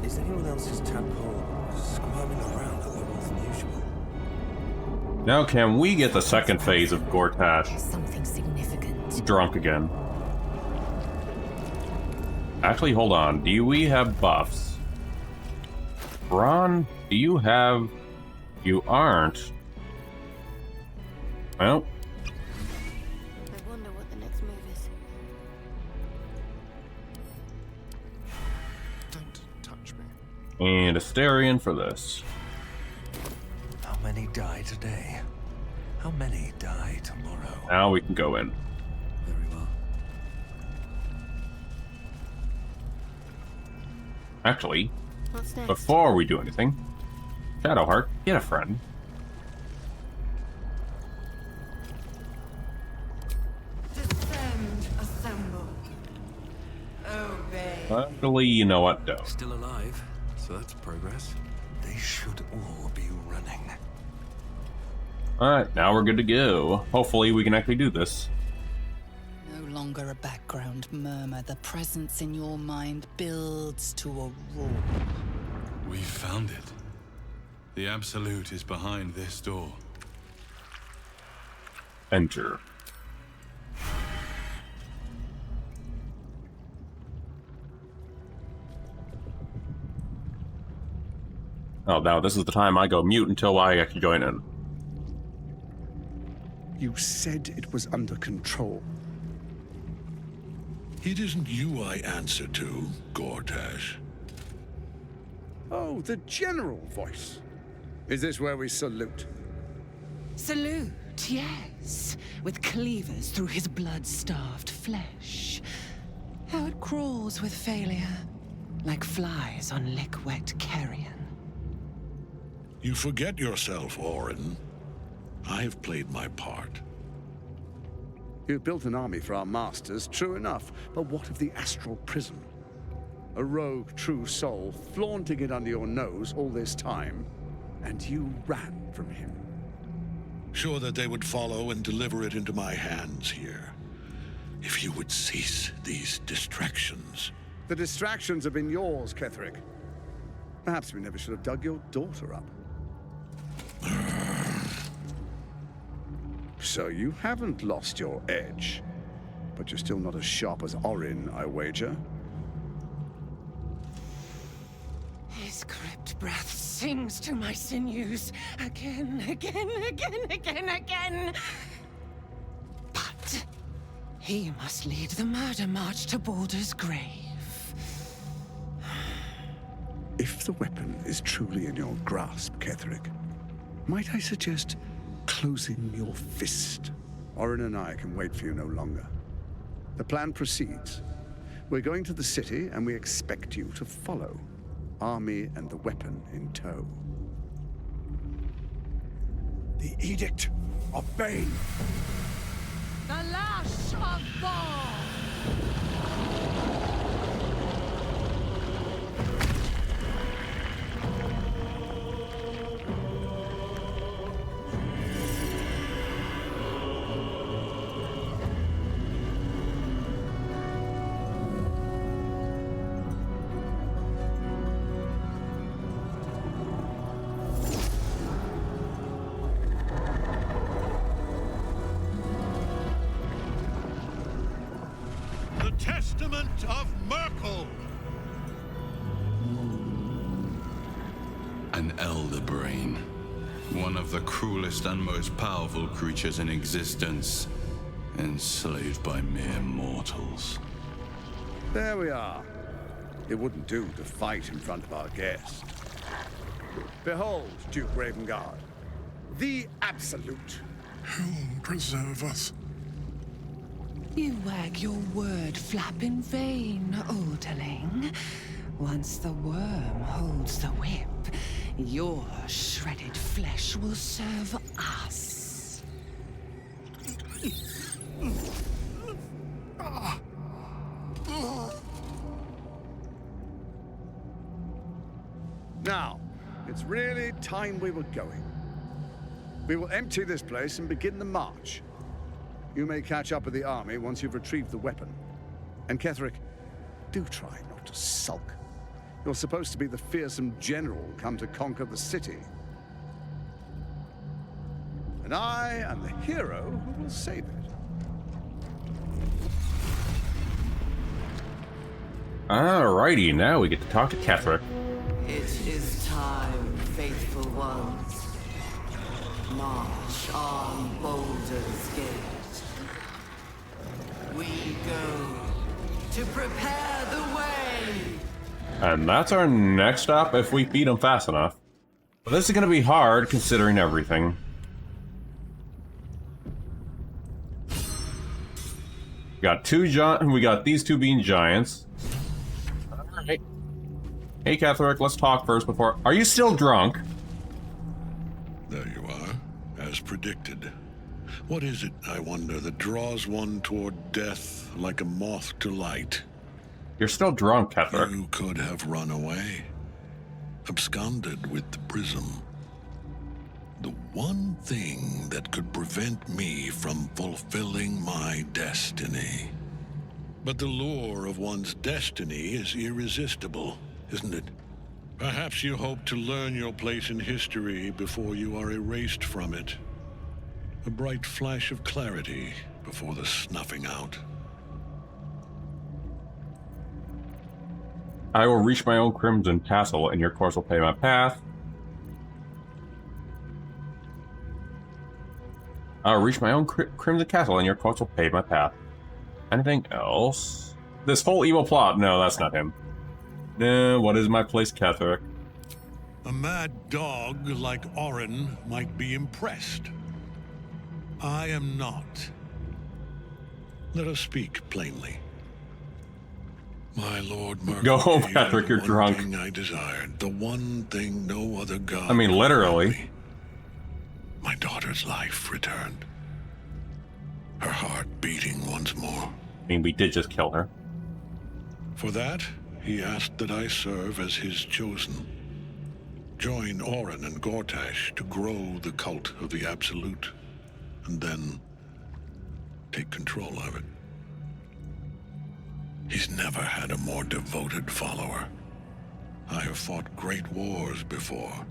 Is anyone else's tadpole squirming around a little more than usual? Now can we get the second phase of Gortash Something significant. drunk again? Actually, hold on. Do we have buffs? Ron, do you have... You aren't. Well. I wonder what the next move is. Don't touch me. And Asterion for this. How many die today? How many die tomorrow? Now we can go in. Very well. Actually, What's next? before we do anything, Shadowheart, get a friend. Descend, assemble. Obey. Actually, you know what? Don't. Still alive, so that's progress. They should all be running. Alright, now we're good to go. Hopefully we can actually do this. No longer a background murmur. The presence in your mind builds to a roar. We found it. The Absolute is behind this door. Enter. Oh, now this is the time I go mute until I actually join in. You said it was under control. It isn't you I answer to, Gortash. Oh, the general voice. Is this where we salute? Salute, yes, with cleavers through his blood-starved flesh. How it crawls with failure, like flies on lick-wet carrion. You forget yourself, Orin. I have played my part. You've built an army for our masters, true enough, but what of the astral prison? A rogue true soul flaunting it under your nose all this time, and you ran from him. Sure that they would follow and deliver it into my hands here. If you would cease these distractions. The distractions have been yours, Ketheric. Perhaps we never should have dug your daughter up. So you haven't lost your edge, but you're still not as sharp as Orin, I wager. His crypt breath sings to my sinews again, again, again, again, again. But he must lead the murder march to Baldur's grave. If the weapon is truly in your grasp, Ketheric, might I suggest closing your fist? Orin and I can wait for you no longer. The plan proceeds. We're going to the city, and we expect you to follow. Army and the weapon in tow. The Edict of Bane. The lash of Thor! The Testament of Merkel! An elder brain. One of the cruelest and most powerful creatures in existence. Enslaved by mere mortals. There we are. It wouldn't do to fight in front of our guest. Behold, Duke Ravengard, the Absolute. Who'll preserve us? You wag your word flap in vain, Oderling. Once the worm holds the whip, your shredded flesh will serve us. Now, it's really time we were going. We will empty this place and begin the march. You may catch up with the army once you've retrieved the weapon. And Ketherick, do try not to sulk. You're supposed to be the fearsome general come to conquer the city. And I am the hero who will save it. Alrighty, now we get to talk to Ketherick. It is time, faithful ones. March on Baldur's Gate. We go to prepare the way. And that's our next stop if we beat him fast enough. But this is gonna be hard considering everything. We got these two being giants. Alright. Hey Ketherick, let's talk first before. Are you still drunk? There you are, as predicted. What is it, I wonder, that draws one toward death like a moth to light? You're still drunk, Ketherick. You could have run away, absconded with the prism. The one thing that could prevent me from fulfilling my destiny. But the lure of one's destiny is irresistible, isn't it? Perhaps you hope to learn your place in history before you are erased from it. A bright flash of clarity before the snuffing out. I will reach my own crimson castle, and your course will pay my path. I'll reach my own crimson castle, and your course will pay my path. Anything else? This whole evil plot? No, that's not him. What is my place, Ketherick? A mad dog like Orin might be impressed. I am not. Let us speak plainly. My Lord Merkel, go home, Ketherick. You're drunk. The one thing I desired, the one thing no other god. I mean, literally. My daughter's life returned. Her heart beating once more. I mean, we did just kill her. For that, he asked that I serve as his chosen. Join Orin and Gortash to grow the cult of the Absolute, and then take control of it. He's never had a more devoted follower. I have fought great wars before,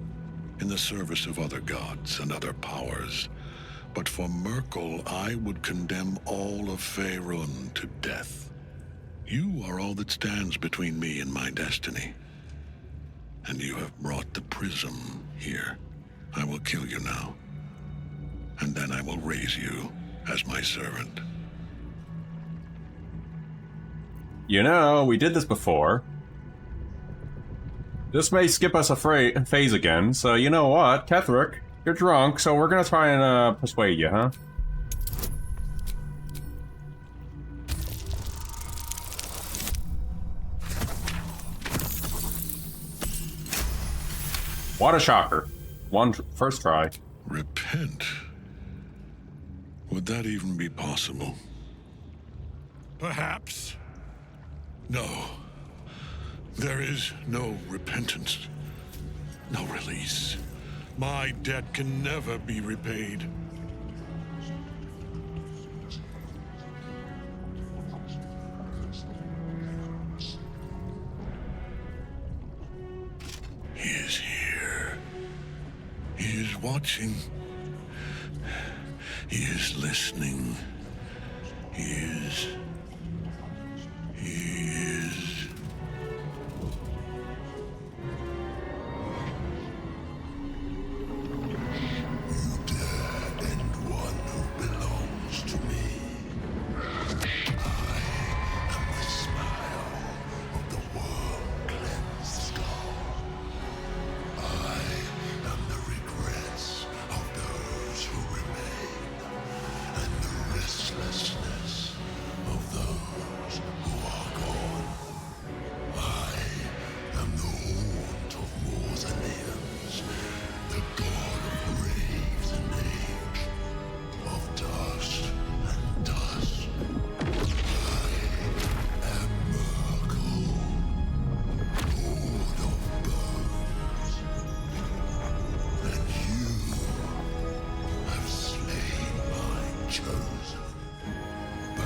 in the service of other gods and other powers. But for Merkel, I would condemn all of Faerun to death. You are all that stands between me and my destiny. And you have brought the prism here. I will kill you now. And then I will raise you as my servant. You know, we did this before. This may skip us a phase again, so you know what, Ketherick, you're drunk, so we're gonna try and persuade you, huh? What a shocker. First try. Repent? Would that even be possible? Perhaps. No. There is no repentance. No release. My debt can never be repaid. He is here. He is watching. He is listening. He is...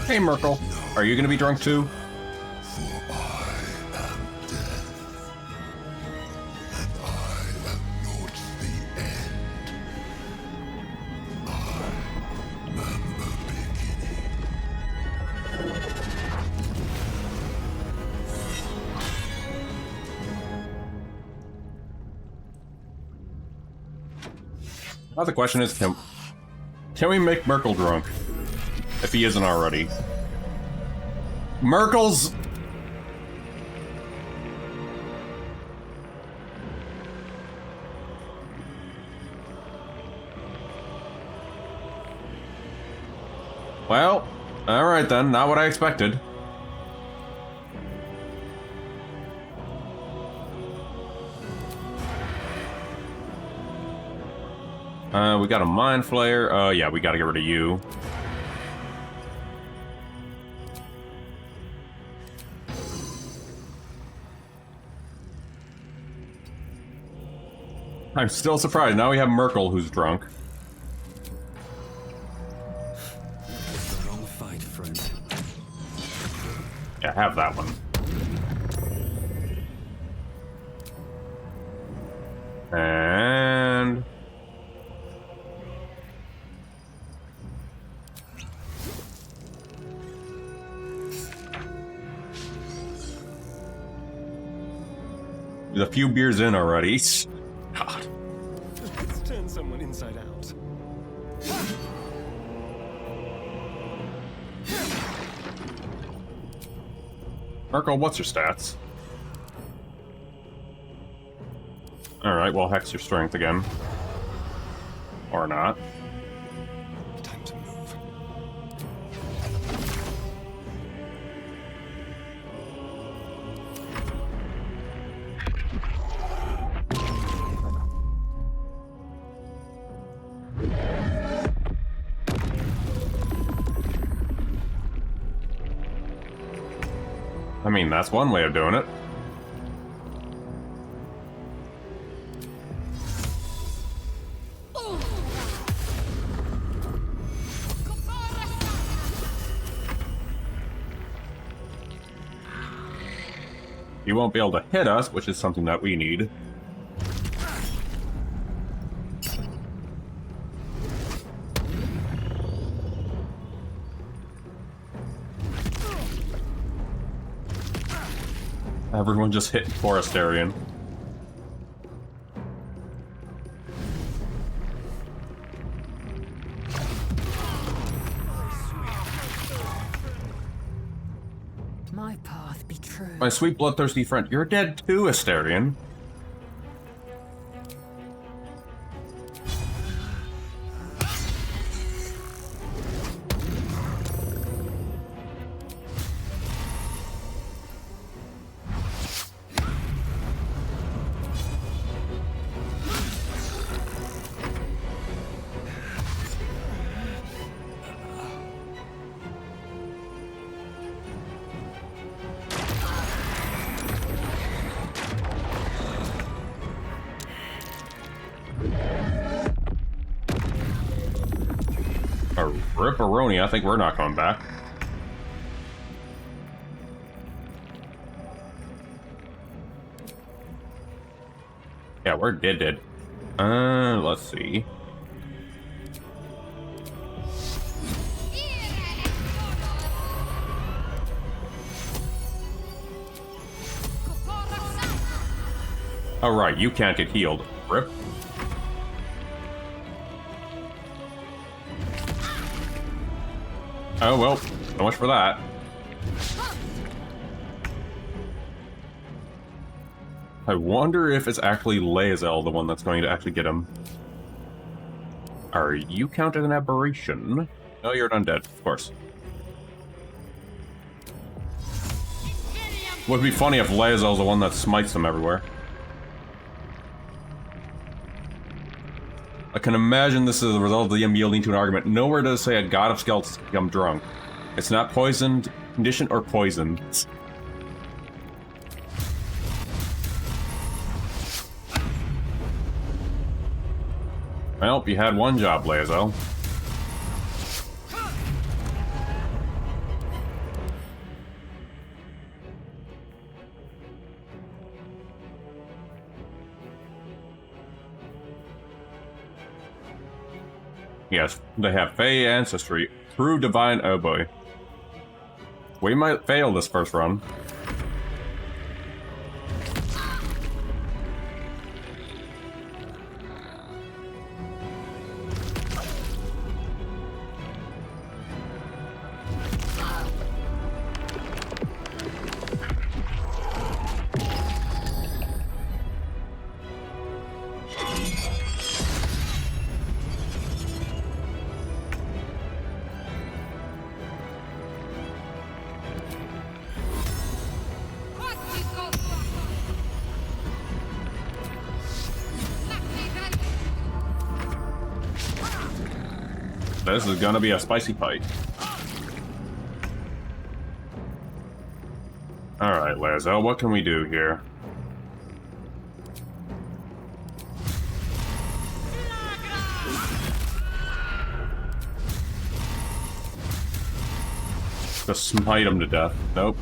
Hey, Merkel. Are you gonna be drunk too? Now the question is, can we make Merkel drunk? If he isn't already. Merkel's... Well, alright then, not what I expected. We got a Mind Flayer. Oh yeah, we gotta get rid of you. I'm still surprised. Now we have Merkel, who's drunk. It's the wrong fight, friend. Yeah, have that one. And... There's a few beers in already. God. Let's turn someone inside out. Merkel, what's your stats? Alright, well, hex your strength again. Or not. Time to move. I mean, that's one way of doing it. He won't be able to hit us, which is something that we need. Everyone just hit Forestarian. My path be true. My sweet bloodthirsty friend, you're dead too, Astarion. Ripperoni, I think we're not coming back. Yeah, we're dead. Let's see. Oh, right, you can't get healed. Rip. Oh, well, so much for that. I wonder if it's actually Lae'zel, the one that's going to actually get him. Are you counted an aberration? No, you're an undead, of course. Would be funny if Lae'zel's the one that smites them everywhere. I can imagine this is the result of them yielding to an argument. Nowhere does it say a god of skeletons become drunk. It's not poisoned, conditioned, or poisoned. Well, you had one job, Lae'zel. Yes, they have Fey ancestry. True divine, oh boy. We might fail this first run. This is gonna be a spicy fight. Alright, Lae'zel, what can we do here? Just smite him to death. Nope.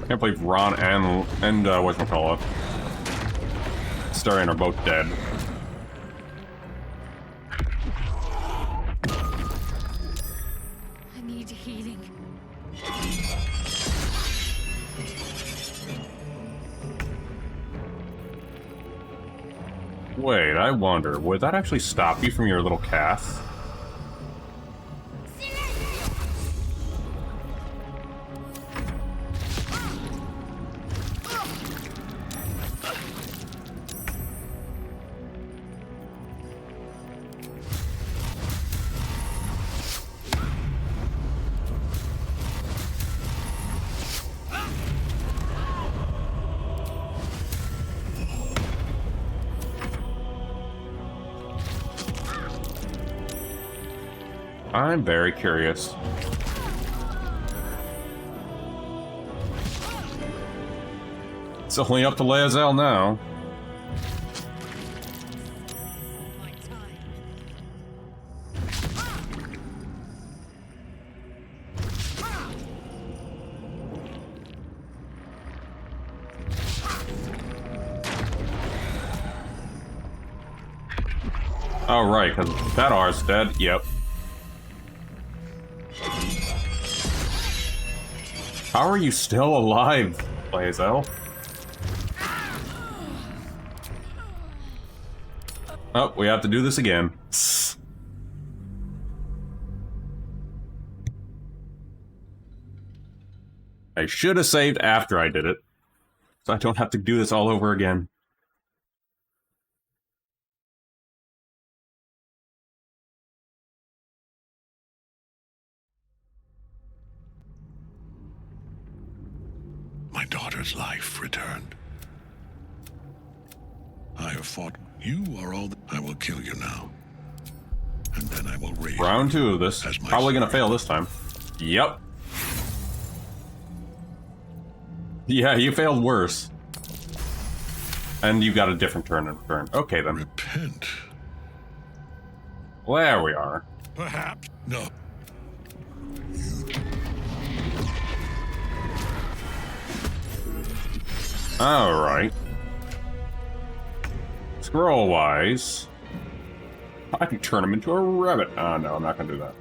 I can't believe Ron and whatchamacallit, Starion are both dead. I need healing. Wait, I wonder, would that actually stop you from your little cast? I'm very curious. It's only up to Lae'zel now. Oh, right, because that R's dead. Yep. How are you still alive, Lae'zel? Oh, we have to do this again. I should have saved after I did it, so I don't have to do this all over again. My daughter's life returned. I have fought. You are all. I will kill you now, and then I will raise. Round 2 of this. Probably gonna fail this time. Yep. Yeah, you failed worse. And you got a different turn in return. Okay, then. Repent. Well, there we are. Perhaps. No. Alright. Scroll-wise... I can turn him into a rabbit. Oh, no, I'm not gonna do that.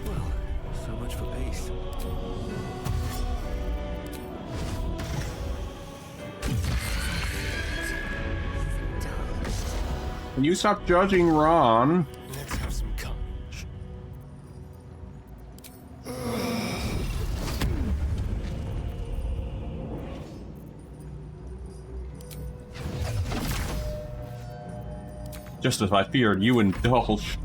Well, so much for peace. Can you stop judging Ron? Let's have some courage. Just as I feared, you indulge.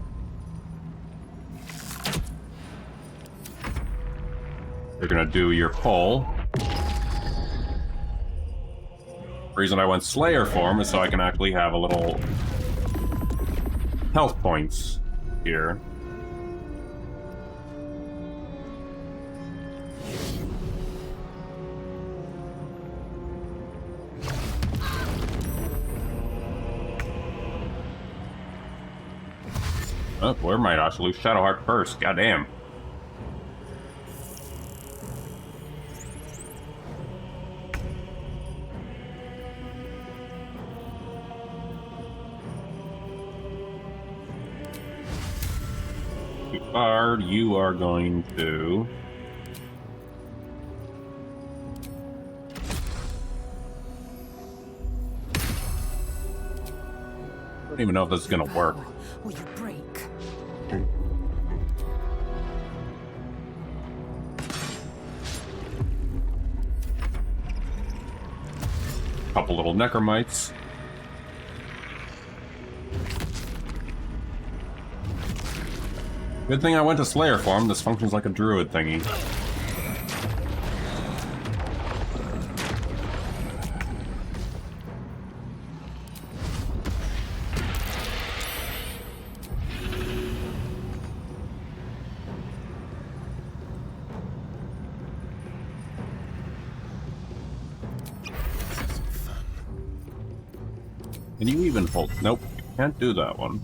You're gonna do your pull. The reason I went Slayer form is so I can actually have a little health points here. Oh, where might I actually lose Shadowheart first? Goddamn. Bard, you are going to... I don't even know if this is gonna work. Will you break? Couple little necromites. Good thing I went to Slayer form. This functions like a druid thingy. Can you even hold? Nope, you can't do that one.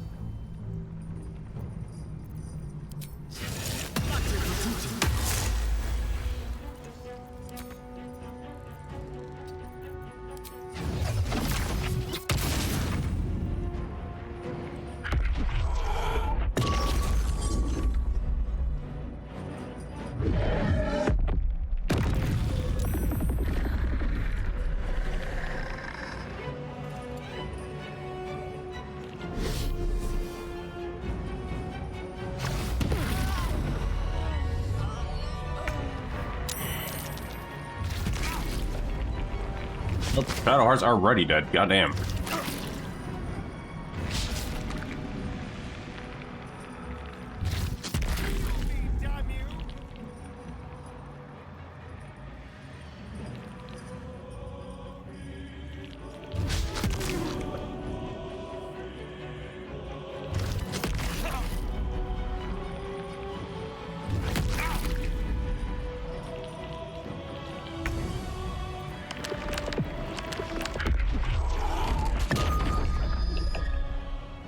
Oh, Shadowheart's already dead. Goddamn.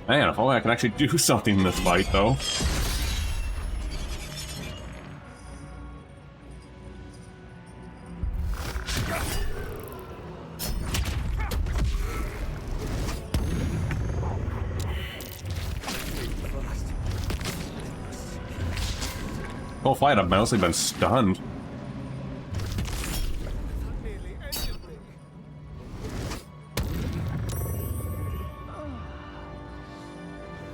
Man, if only I can actually do something in this fight, though. Whole fight, I've mostly been stunned.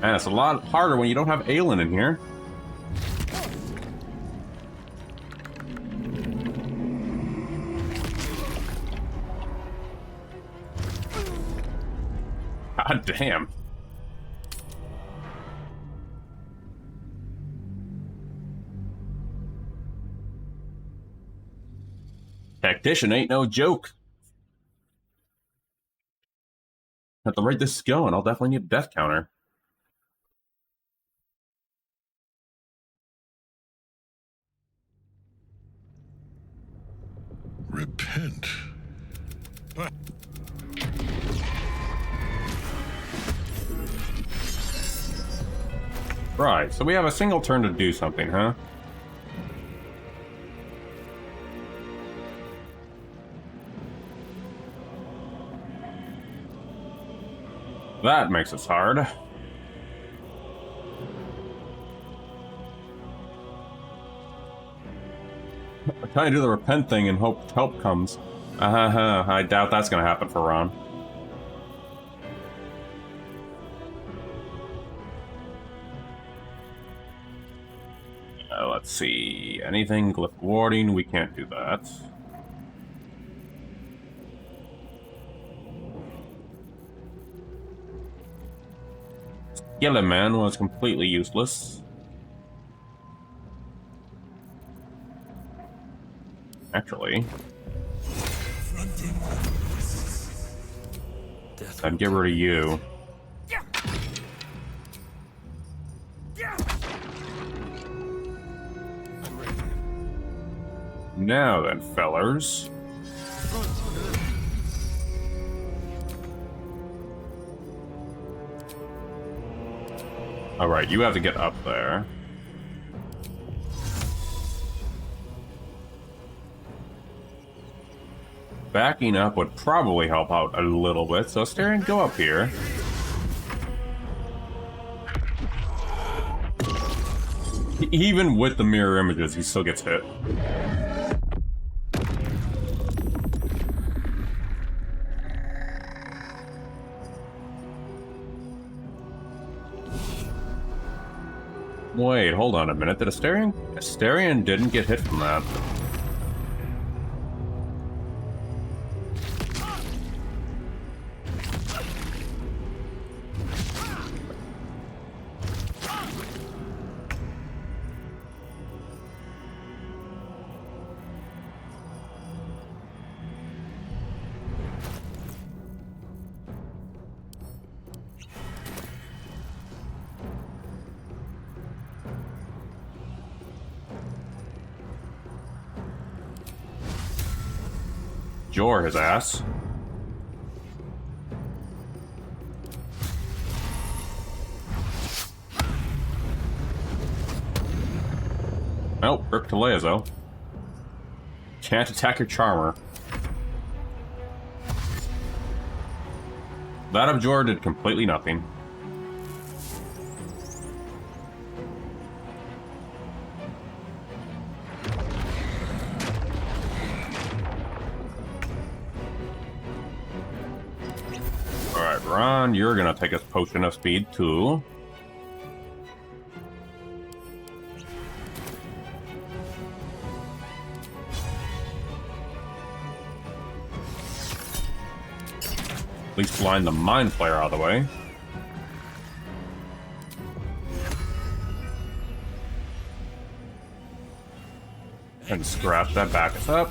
Man, it's a lot harder when you don't have Aelin in here. God damn. Tactician ain't no joke. At the rate this is going, I'll definitely need a death counter. Repent. Right, so we have a single turn to do something, huh? That makes us hard. I'm trying to do the repent thing and hope help comes. I doubt that's gonna happen for Ron. Let's see. Anything glyph warding? We can't do that. Skeleton Man was completely useless. Actually, I'd get rid of you. Now then, fellers. Alright, you have to get up there. Backing up would probably help out a little bit, so Astarion, go up here. Even with the mirror images, he still gets hit. Wait, hold on a minute. Did Astarion? Astarion didn't get hit from that. Jor his ass. Oh, rip to Leia, though. Can't attack your Charmer. That of Jor did completely nothing. Alright, Ron, you're gonna take a potion of speed too. At least blind the Mind Flayer out of the way. And scrap that back us up.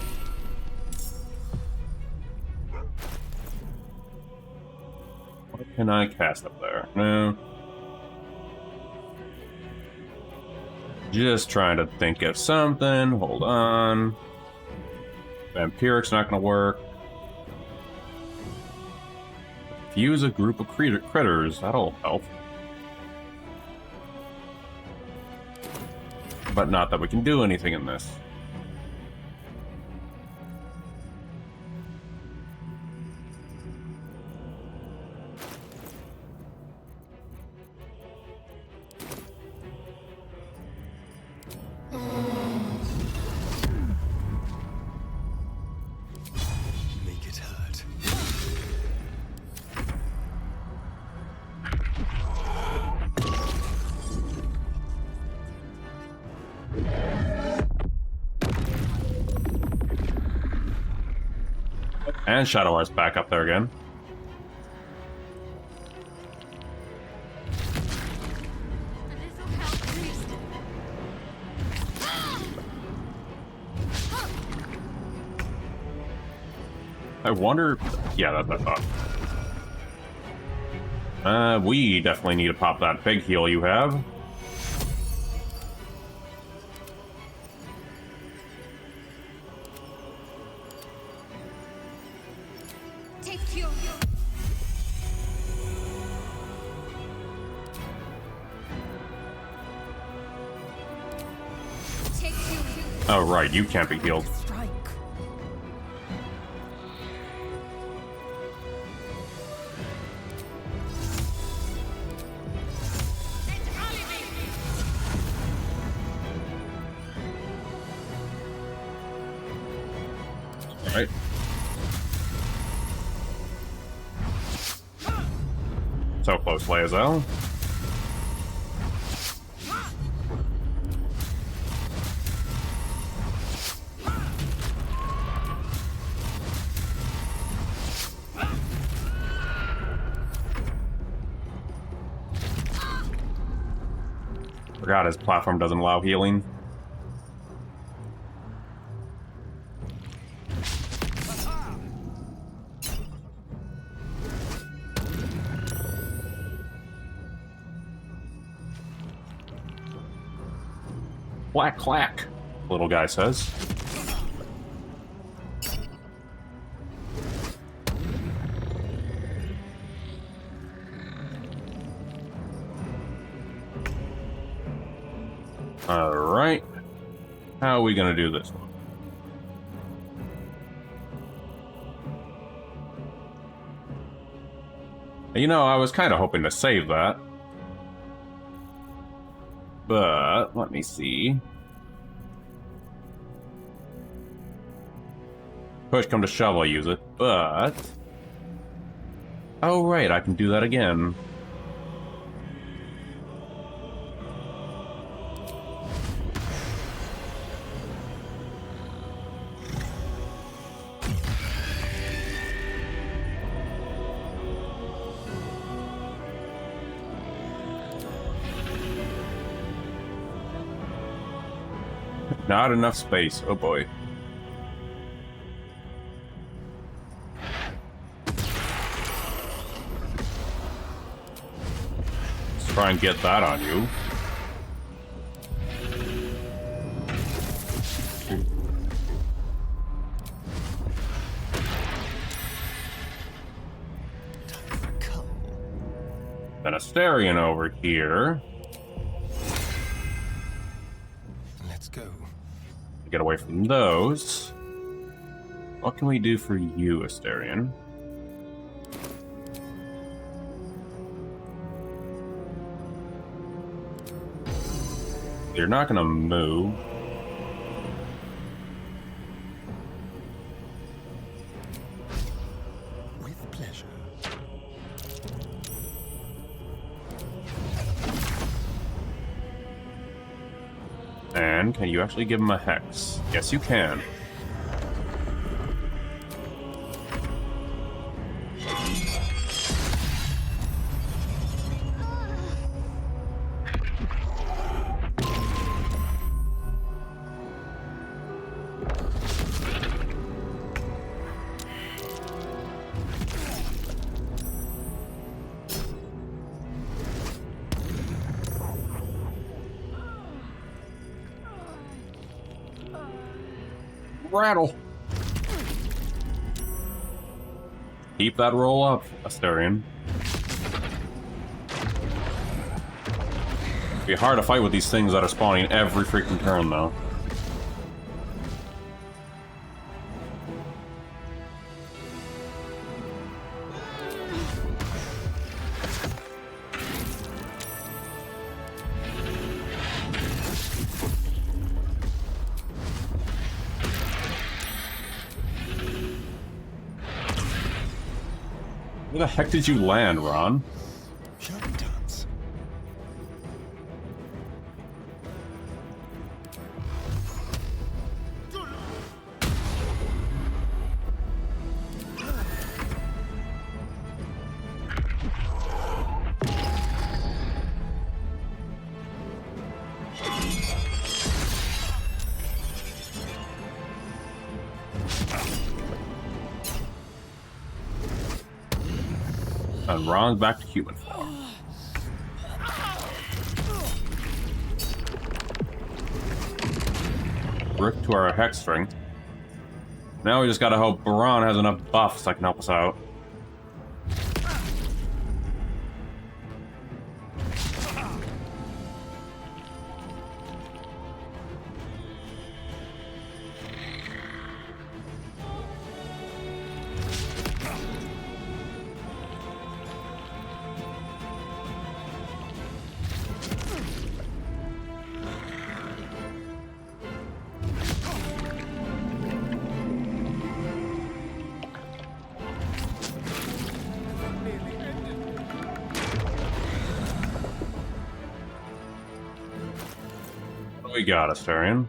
What can I cast up there? No. Just trying to think of something. Hold on. Vampiric's not gonna work. Fuse a group of critters, that'll help. But not that we can do anything in this. Make it hurt. And Shadow Heart's back up there again. I wonder... Yeah, that's what I thought. We definitely need to pop that big heal you have. Take you. Take you. Oh, right, you can't be healed. Alright. So close, Lae'zel. Forgot his platform doesn't allow healing. Clack, clack, little guy says. Alright. How are we gonna do this one? You know, I was kind of hoping to save that. But, let me see. Push come to shove, I'll use it, but... Oh, right, I can do that again. Not enough space, oh boy. Let's try and get that on you. Then Asterion over here. Let's go. Get away from those. What can we do for you, Asterion? You're not gonna move. With pleasure. And can you actually give him a hex? Yes, you can. Rattle. Keep that roll up, Asterion. Be hard to fight with these things that are spawning every freaking turn, though. Where the heck did you land, Ron? And Ron's back to human form. Rift to our hex string. Now we just gotta hope Ron has enough buffs that can help us out. We got Astarion.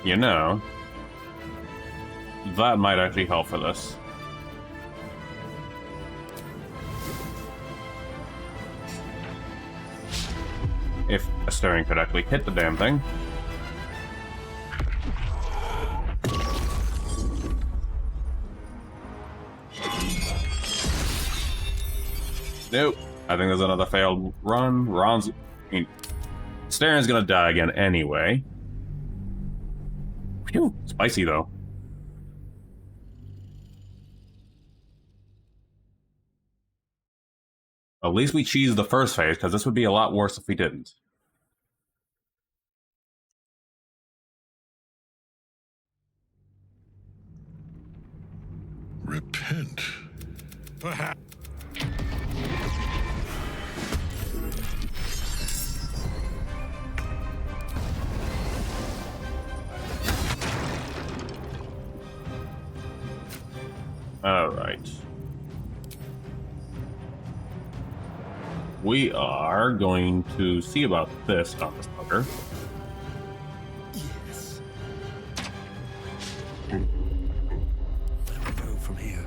You know, that might actually help for this. If Astarion could actually hit the damn thing. Nope. I think there's another failed run. Astarion's gonna die again anyway. Phew, spicy though. At least we cheesed the first phase, because this would be a lot worse if we didn't. Repent. Perhaps. Alright. We are going to see about this on this fucker. Yes. Where do we go from here?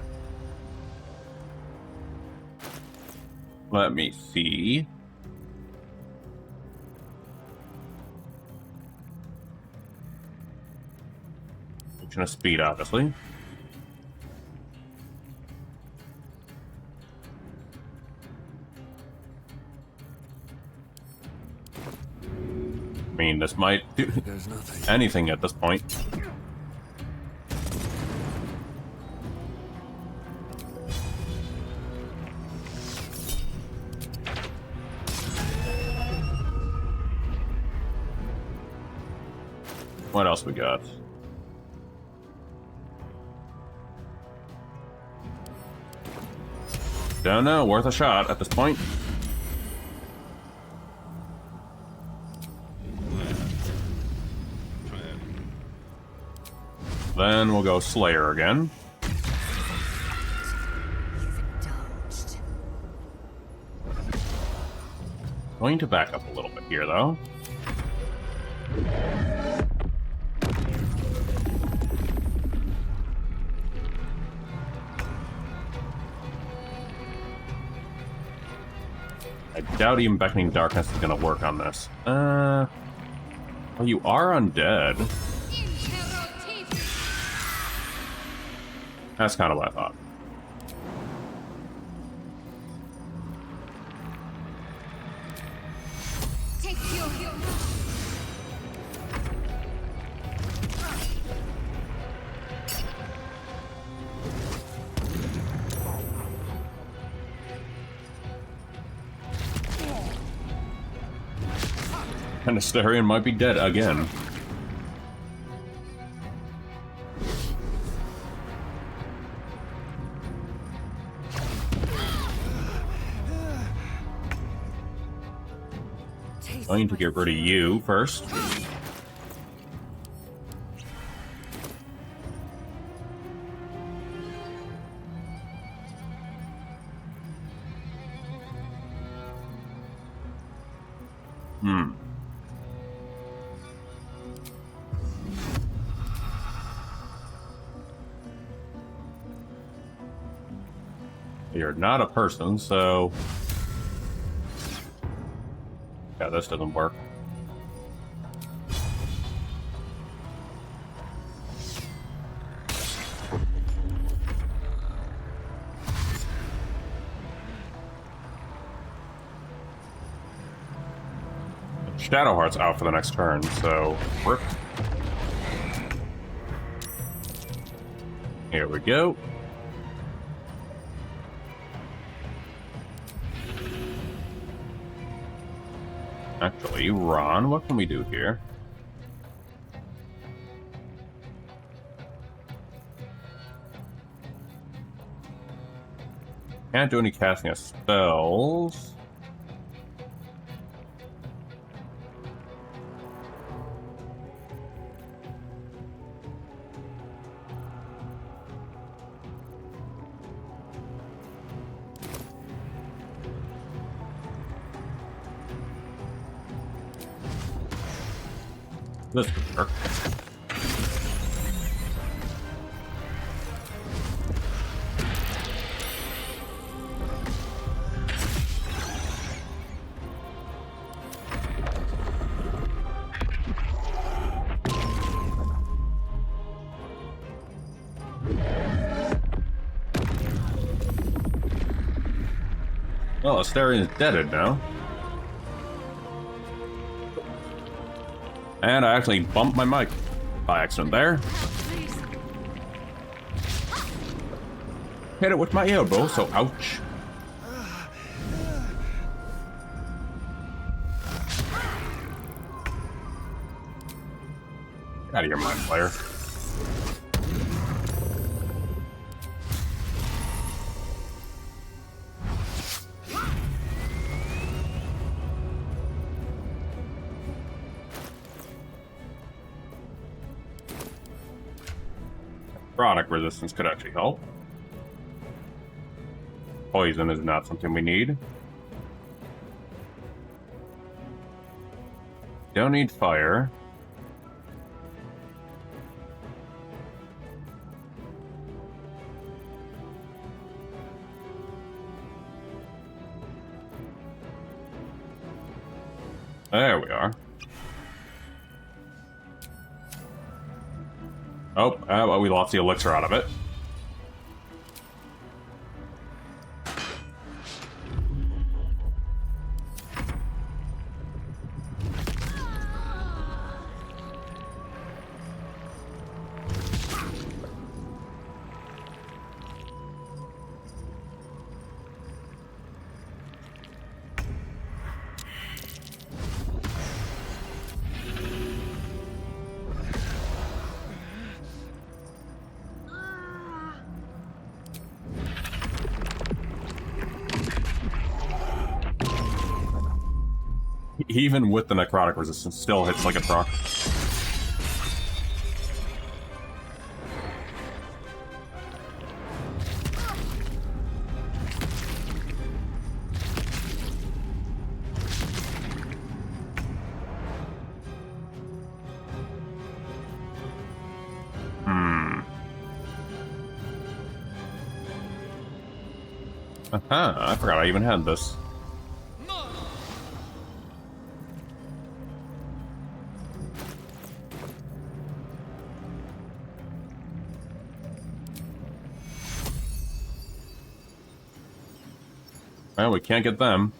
Let me see. Function of speed, obviously. I mean, this might do anything at this point. What else we got? Don't know, worth a shot at this point. Then we'll go Slayer again. Going to back up a little bit here, though. I doubt even Beckoning Darkness is going to work on this. Well, you are undead. That's kind of what I thought. And Astarion might be dead again. Going to get rid of you first. You're not a person, so... Yeah, this doesn't work. Shadowheart's out for the next turn, so rip. Here we go. Actually, Ron, what can we do here? Can't do any casting of spells. This would work. Well, Asterian's deaded now. And I actually bumped my mic by accident there. Hit it with my elbow, so ouch. Get out of here, mind player. Necrotic resistance could actually help. Poison is not something we need. Don't need fire. There we are. Oh, well, we lost the elixir out of it. Even with the necrotic resistance, still hits like a truck. I forgot I even had this. Well, we can't get them.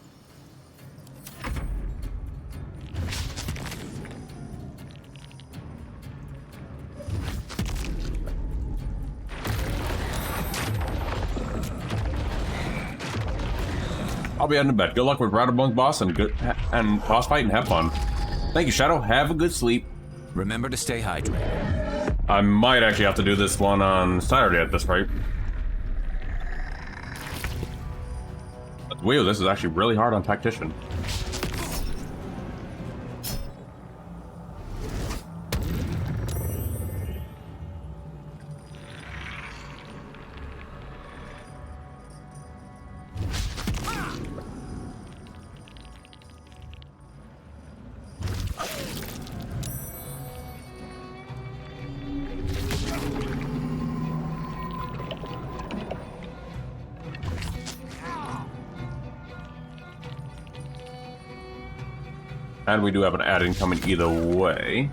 I'll be heading to bed. Good luck with Rattlebunk boss and boss fight and have fun. Thank you, Shadow. Have a good sleep. Remember to stay hydrated. I might actually have to do this one on Saturday at this rate. Wheel, this is actually really hard on Tactician. And we do have an add-in coming either way.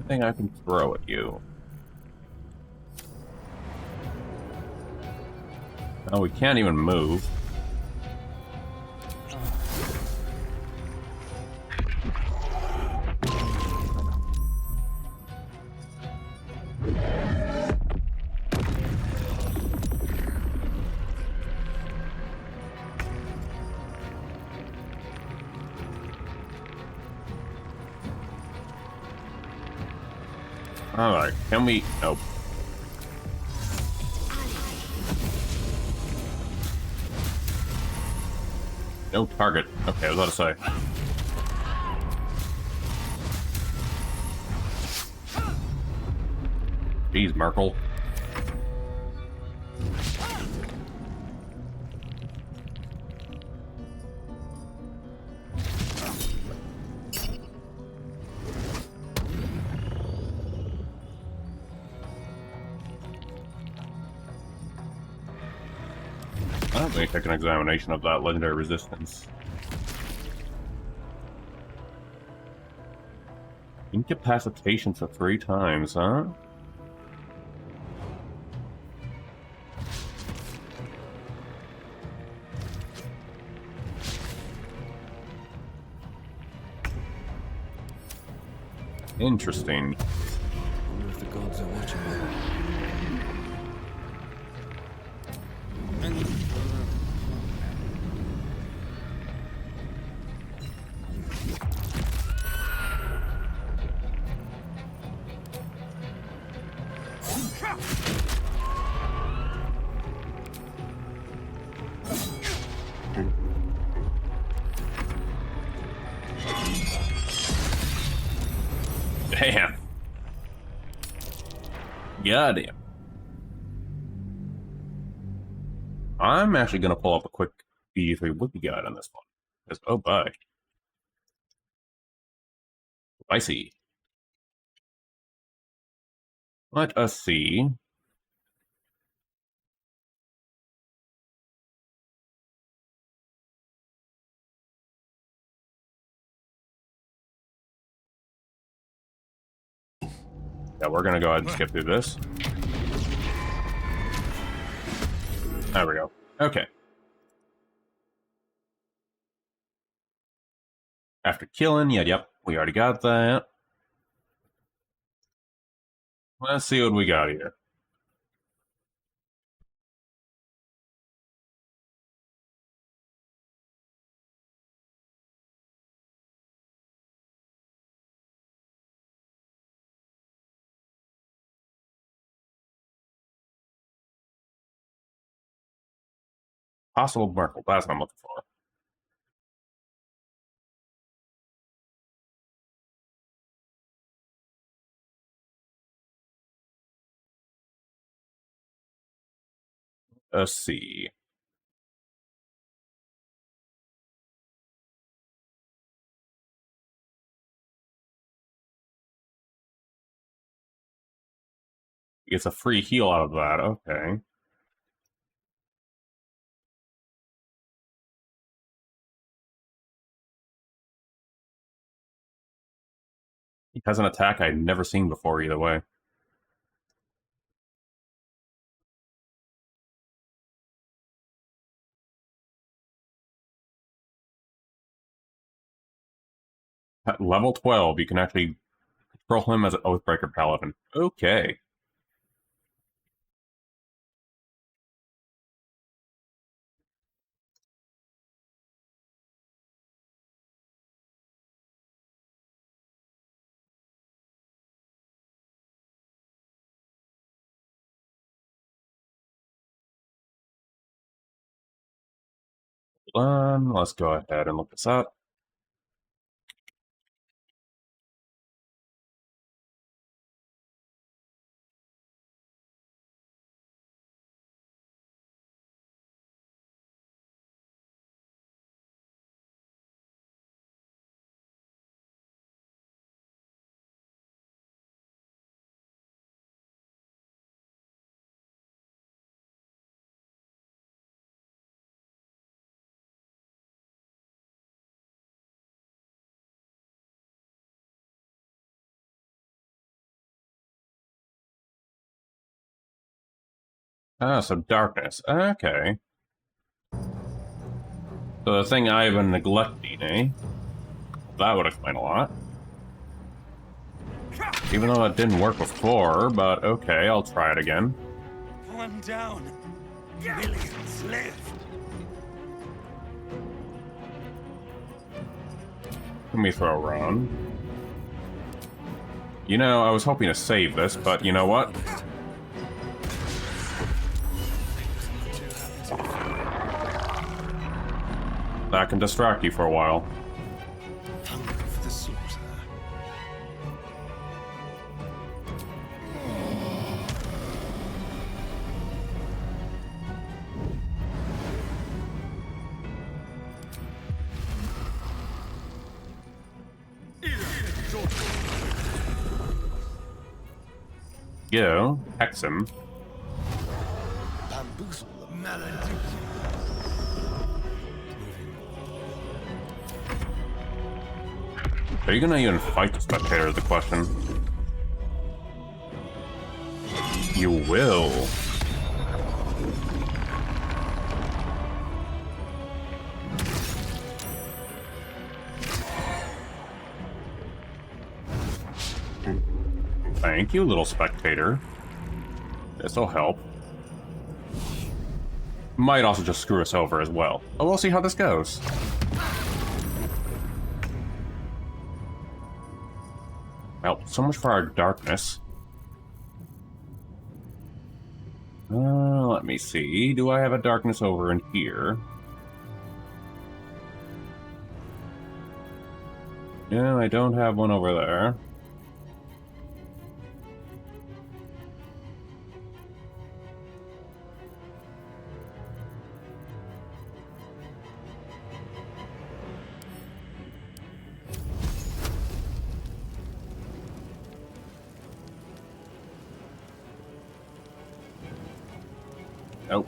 Thing I can throw at you. Oh, we can't even move. Alright, can we... Nope. No target. Okay, I was about to say. Jeez, Merkel. Let me take an examination of that legendary resistance. Incapacitation for 3 times, huh? Interesting. I wonder if the gods are watching me. Damn. Goddamn. I'm actually going to pull up a quick B3 wiki guide on this one. Because, oh, bye. I see. Let us see. Yeah, we're going to go ahead and skip through this. There we go. Okay. After killing, yeah, yep, we already got that. Let's see what we got here. Possible Merkel, that's what I'm looking for. Let's see. Gets a free heal out of that, okay. He has an attack I'd never seen before either way. At level 12, you can actually control him as an Oathbreaker Paladin. Okay. Let's go ahead and look this up. Ah, so darkness. Okay. So the thing I've been neglecting, eh? That would explain a lot. Even though it didn't work before, but okay, I'll try it again. One down. Millions live. Let me throw around. You know, I was hoping to save this, but you know what? That can distract you for a while. Hungry for the slaughter. Go, hex him. Bamboozle the malediction. Are you gonna even fight the spectator is the question. You will. Thank you, little spectator. This'll help. Might also just screw us over as well. But we'll see how this goes. Well, so much for our darkness. Let me see. Do I have a darkness over in here? No, I don't have one over there. Nope.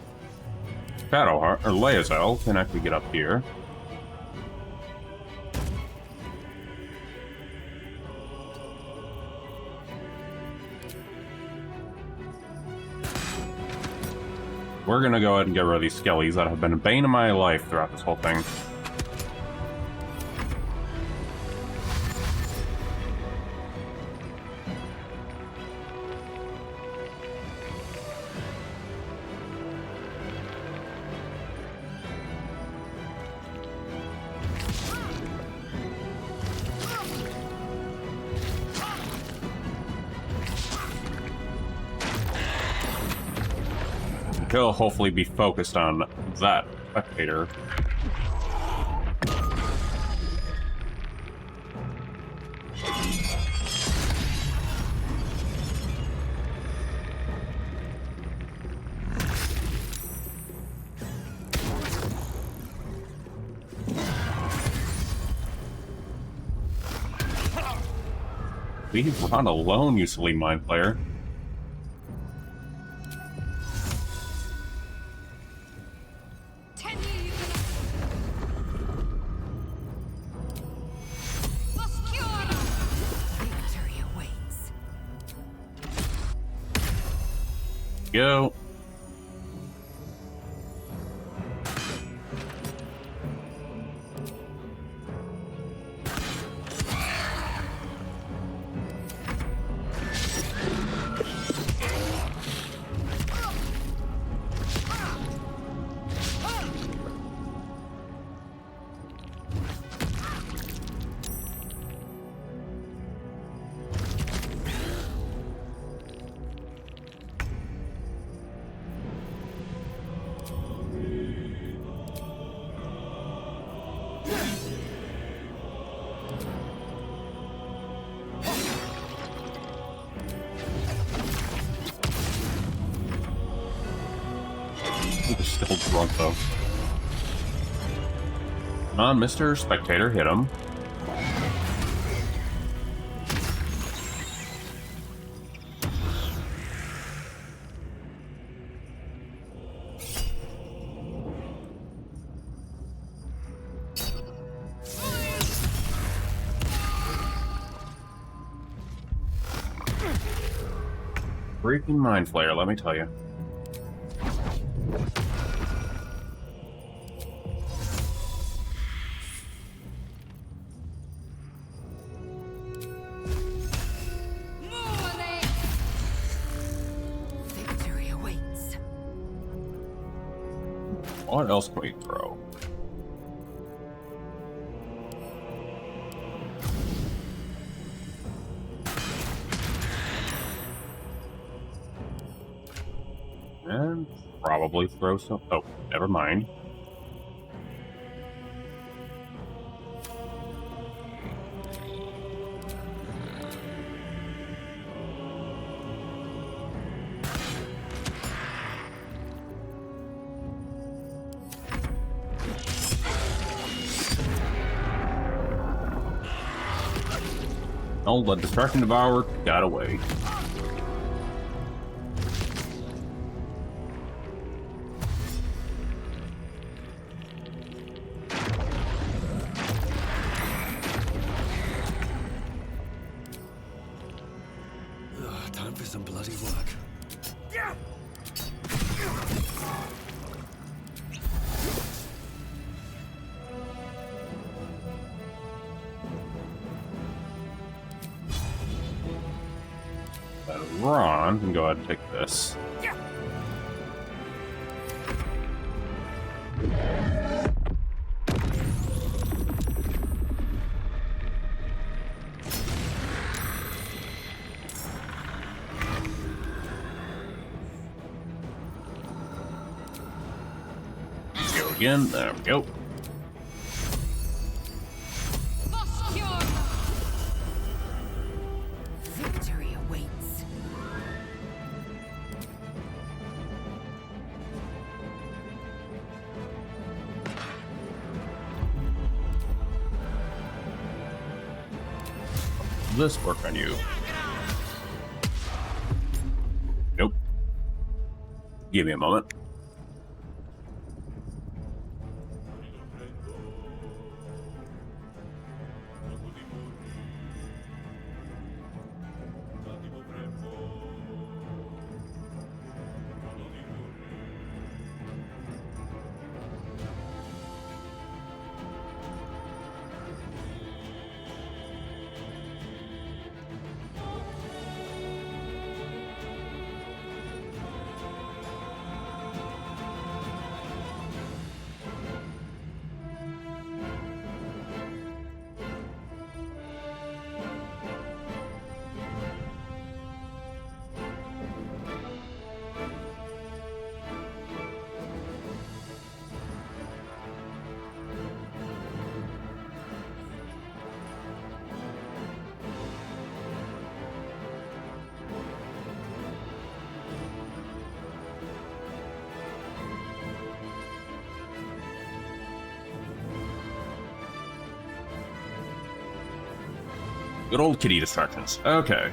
Shadowheart, or Laezel, can actually get up here. We're gonna go ahead and get rid of these skellies that have been a bane of my life throughout this whole thing. He'll hopefully be focused on that spectator. Leave Ron alone, you silly mind player. Go. He's still drunk though. Come on, Mr. Spectator, hit him. Freaking Mind Flayer, let me tell you. What else can we throw? And probably throw some. Oh, never mind. Oh, the Destruction Devourer got away. Time for some bloody work. Ron can go ahead and take this. Go again. There we go. Victory awaits. This work on you. Nope. Give me a moment. Good old kitty distractions. Okay.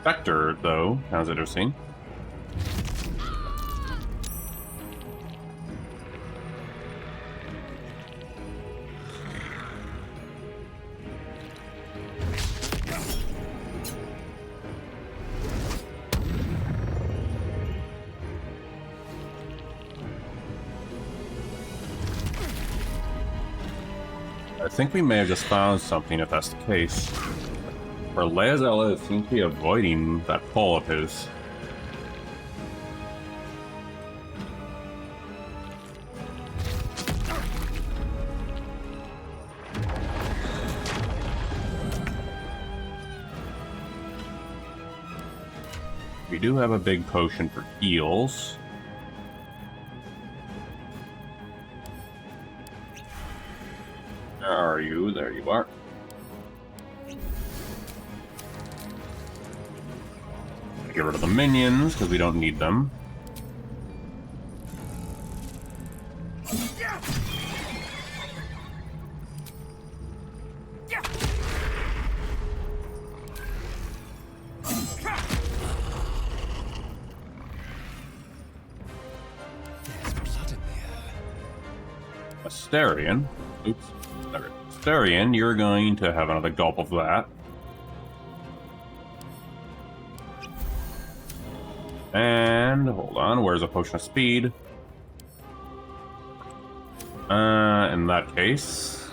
Spectre, though, sounds interesting. I think we may have just found something if that's the case. Where Leazella seems to be avoiding that pull of his. We do have a big potion for heals. Where are you? There you are. Get rid of the minions, because we don't need them. Asterion. Oops. There. Asterion, you're going to have another gulp of that. And hold on, where's a potion of speed? In that case,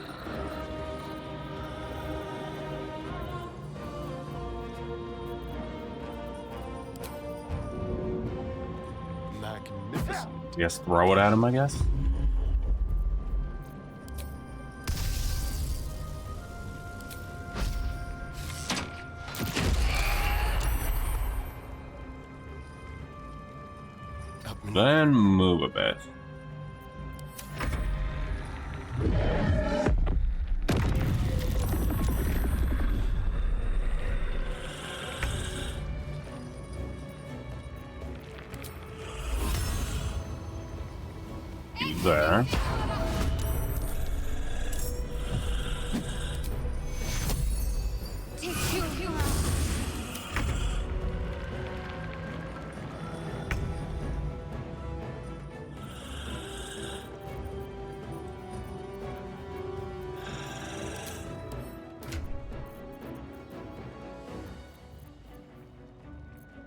Magnificent. yes, throw it at him, I guess. Then move a bit. There.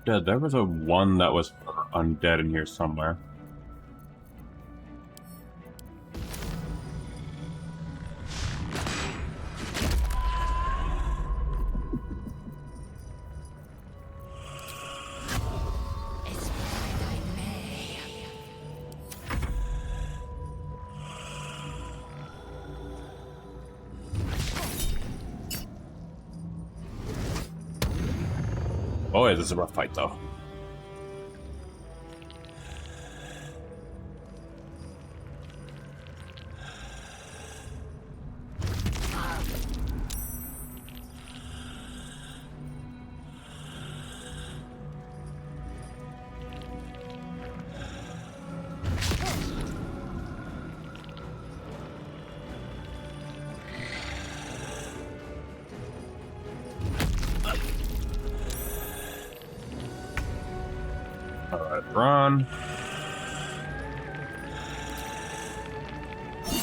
Yeah, there was a one that was undead in here somewhere. Oh yeah, this is a rough fight though. Run.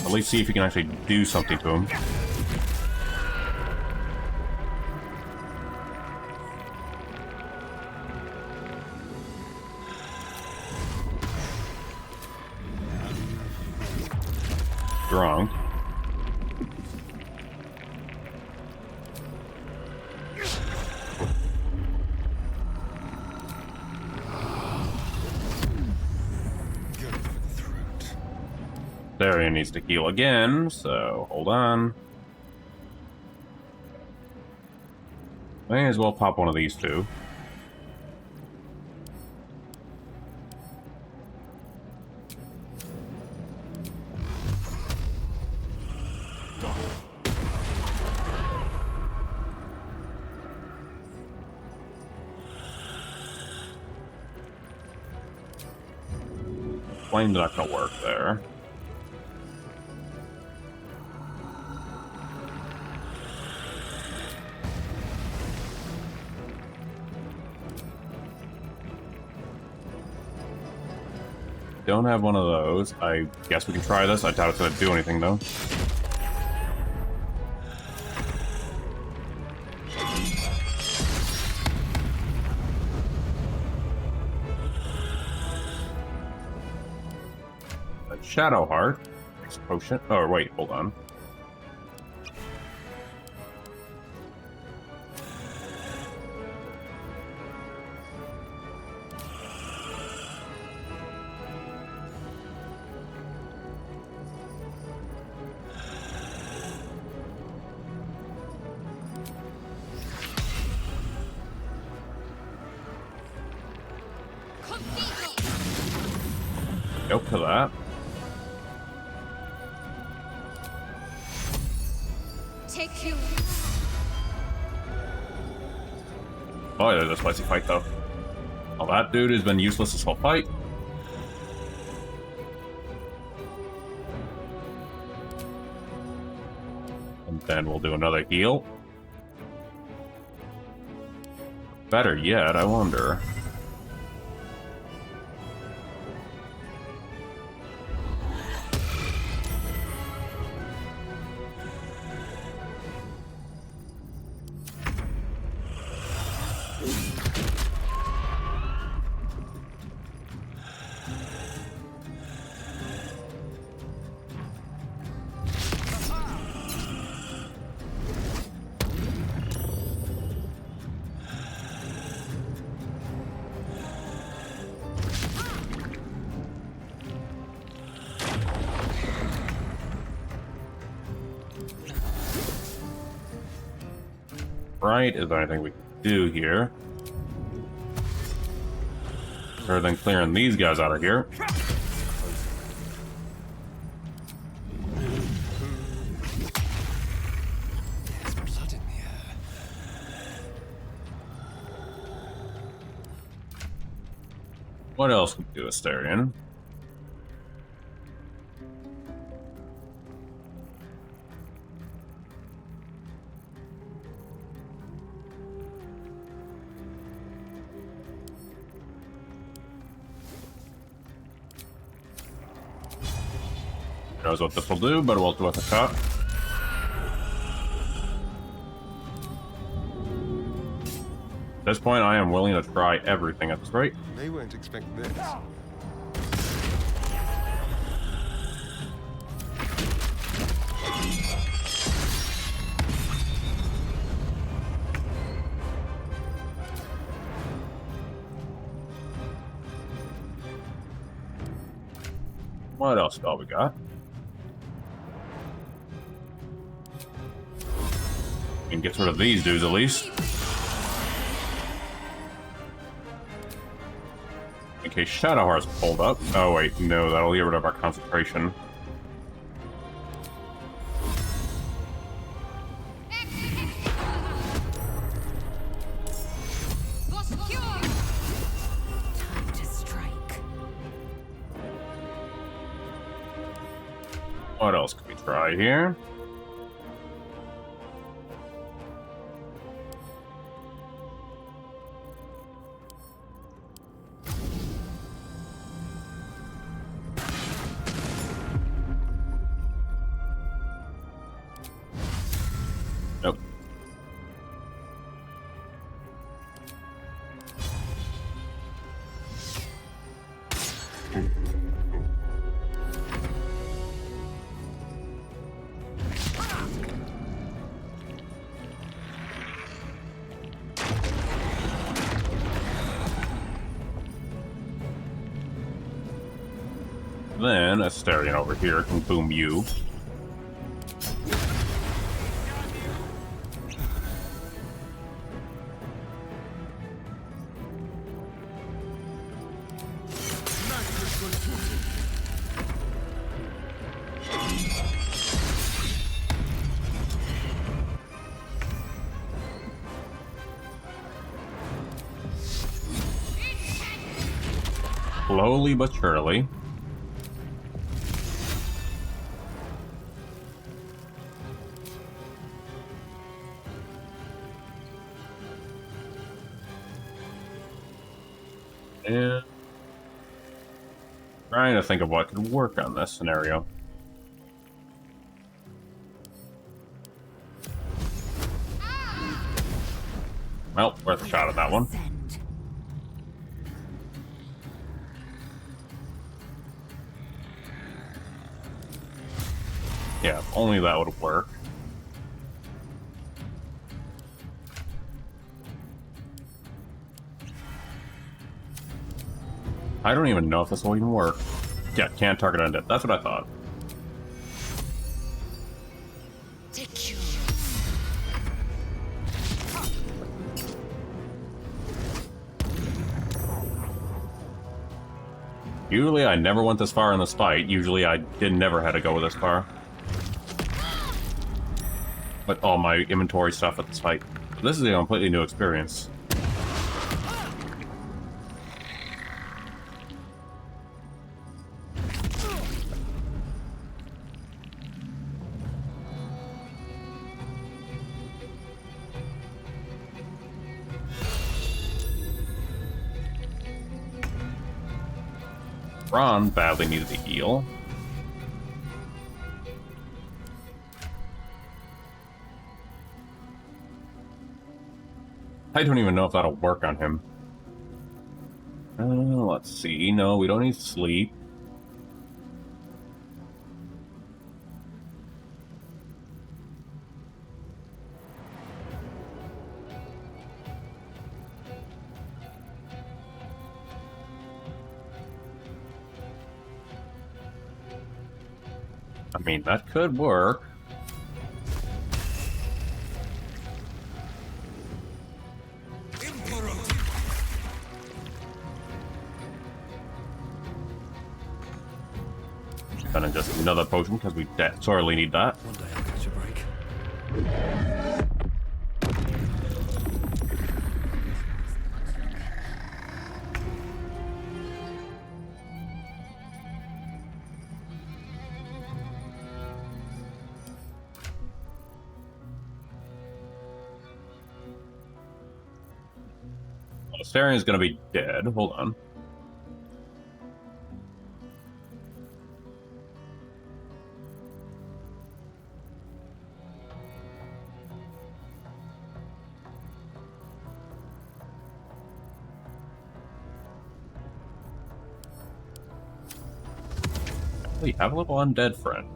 At least see if you can actually do something to him. Drunk. Darian needs to heal again, so hold on. May as well pop one of these two. Flame's not gonna work there. Don't have one of those. I guess we can try this. I doubt it's gonna do anything though. A Shadow Heart. Next potion. Oh wait, hold on. Go for that. Take you. Oh, yeah, there's a spicy fight though. Well, that dude has been useless this whole fight. And then we'll do another heal. Better yet, I wonder. right. Is there anything we can do here? Other than clearing these guys out of here. There's blood in the air. What else could we do, Asterion? Knows what this will do, but we'll do it with a shot. At this point, I am willing to try everything at this rate. They won't expect this. What else all we got? And get rid of these dudes at least. In case Shadowheart's pulled up. Oh wait, no, that'll get rid of our concentration. Time to strike. What else can we try here? Nope. Then Asterion over here can boom you. Slowly but surely. And trying to think of what could work on this scenario. Well, worth a shot at that one. Yeah, if only that would work. I don't even know if this will even work. Yeah, can't target undead. That's what I thought. Usually I never went this far in this fight. Usually I never had to go this far. But all my inventory stuff at this fight. This is a completely new experience. Ron badly needed to heal. I don't even know if that'll work on him. Let's see. No, we don't need sleep. I mean, that could work. And then just another potion, because we sorely need that. One day I'll catch a break. Astarion's gonna be dead. Hold on. We have a little undead friend.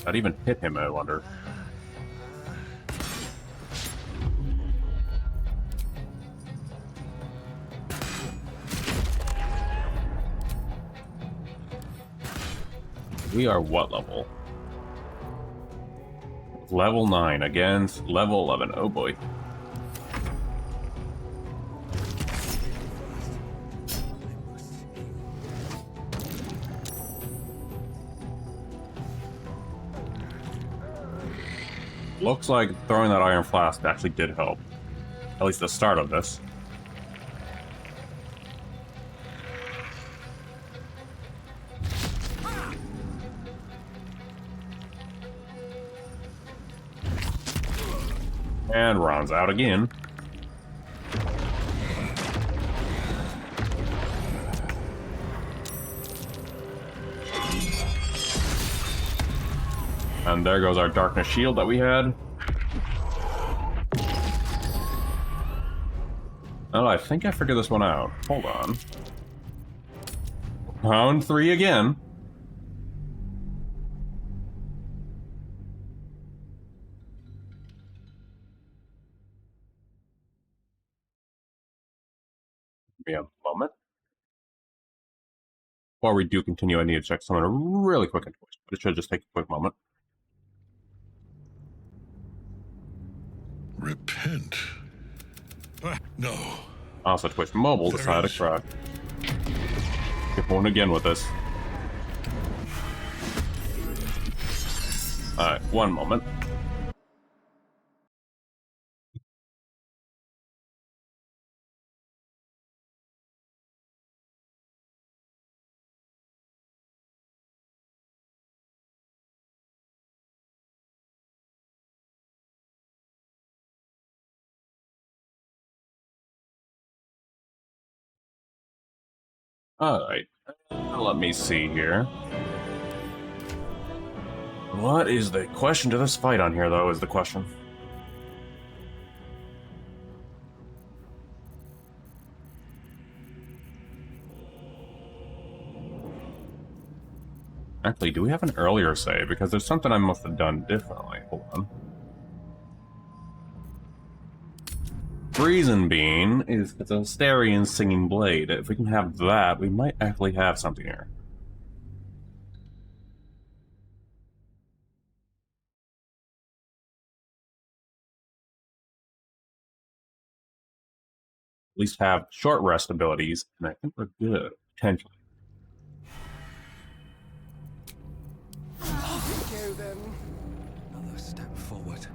That even hit him, I wonder. We are what level? Level 9 against level 11. Oh boy. Looks like throwing that iron flask actually did help. At least the start of this. And Ron's out again. And there goes our darkness shield that we had. Oh, I think I figured this one out. Hold on. Round 3 again. Give me a moment. Before we do continue, I need to check something really quick, but it should just take a quick moment. Repent? No. Also, Twitch Mobile decided to crack. Get going again with this. Alright, one moment. Alright, let me see here. What is the question to this fight on here, though, is the question. Actually, do we have an earlier save? Because there's something I must have done differently. Hold on. Reason being is it's a Astarion singing blade. If we can have that, we might actually have something here. At least have short rest abilities, and I think we're good, potentially. Go then. Another step forward.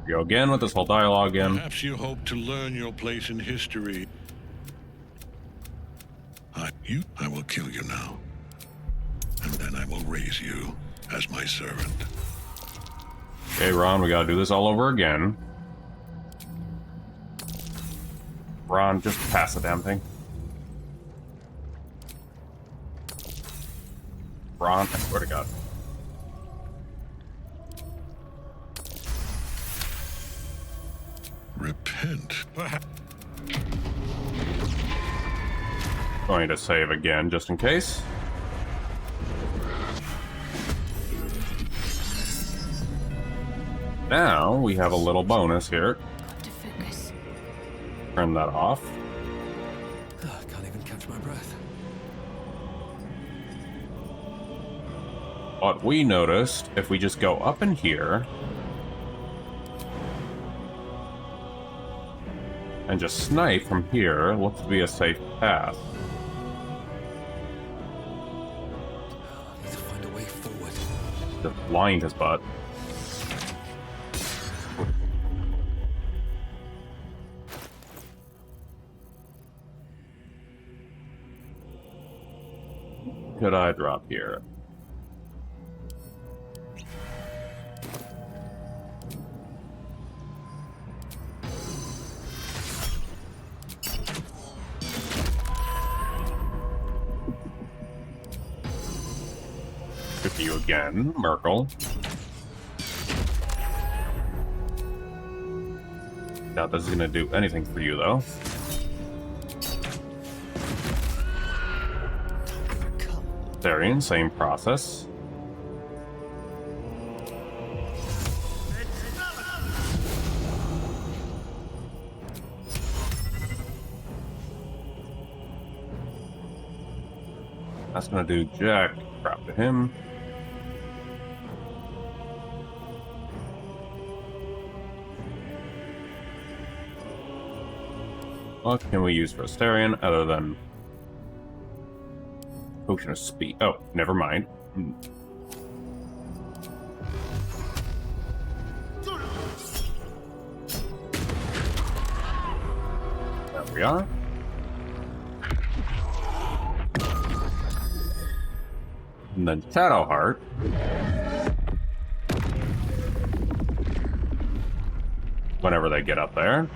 Go again with this whole dialogue again. Perhaps you hope to learn your place in history. I will kill you now. And then I will raise you as my servant. Okay, Ron, we gotta do this all over again. Ron, just pass the damn thing. Ron, I swear to God. Repent. Going to save again, just in case. Now, we have a little bonus here. Got to focus. Turn that off. I can't even catch my breath. But we noticed if we just go up in here and just snipe from here, looks to be a safe path. I need to find a way forward. Just blind his butt. Could I drop here? Good for you again, Merkel. Doubt this is gonna do anything for you, though. Therian, same process. That's gonna do jack crap to him. What can we use for Asterion other than Potion of Speed? Oh, never mind. There we are. And then Shadowheart. Whenever they get up there.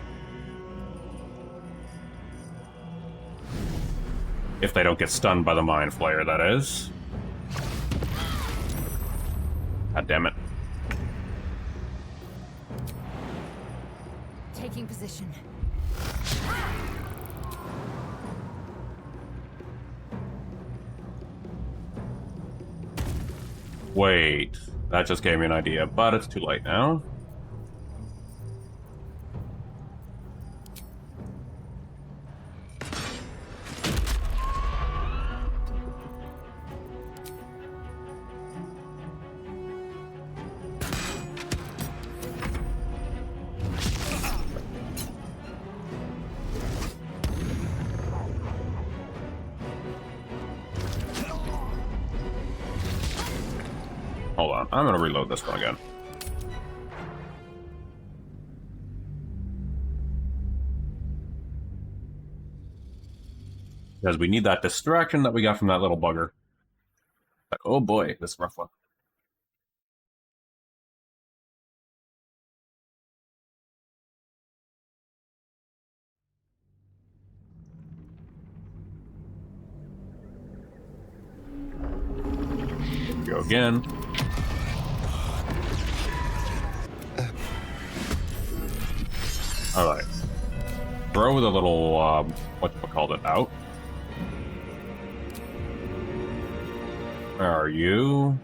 If they don't get stunned by the Mind Flayer, that is. God damn it. Taking position. Wait, that just gave me an idea, but it's too late now. Hold on, I'm gonna reload this one again. Because we need that distraction that we got from that little bugger. Like, oh boy, this is a rough one. Go again. Alright. Throw the little, whatchamacallit out. Where are you?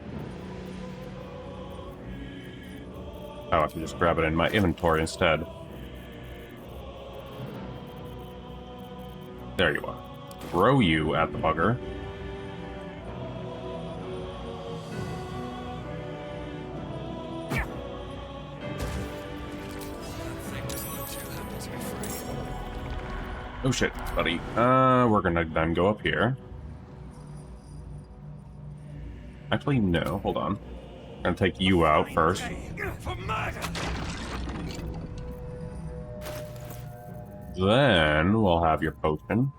Oh, I can just grab it in my inventory instead. There you are. Throw you at the bugger. Oh shit, buddy. We're gonna then go up here. Actually, no, hold on. I'm gonna take you out first. Then we'll have your potion.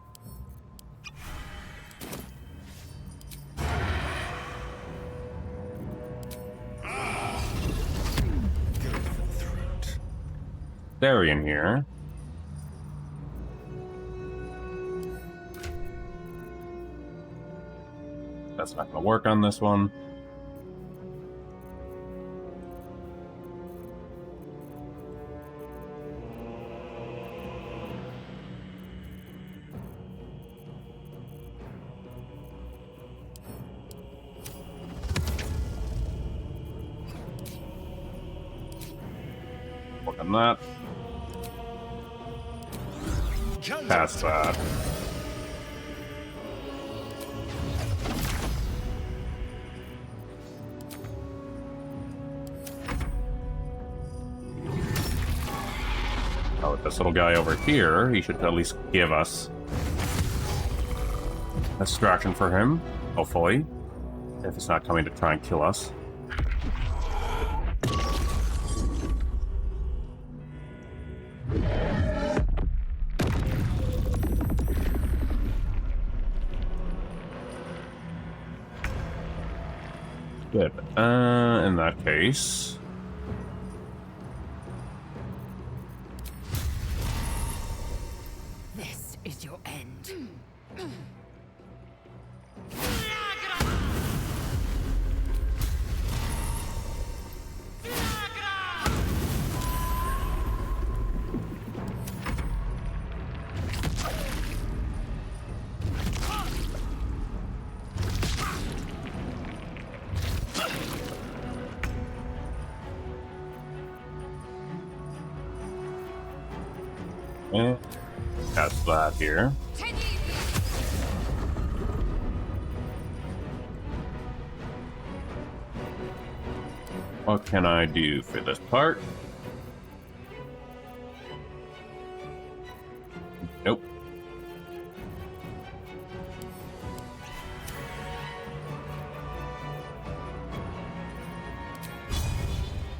Therian here. That's not gonna work on this one. Work on that. past that. Oh, this little guy over here, he should at least give us a distraction for him, hopefully, if it's not coming to try and kill us. Good. In that case... This is your end. That's that here. What can I do for this part? Nope.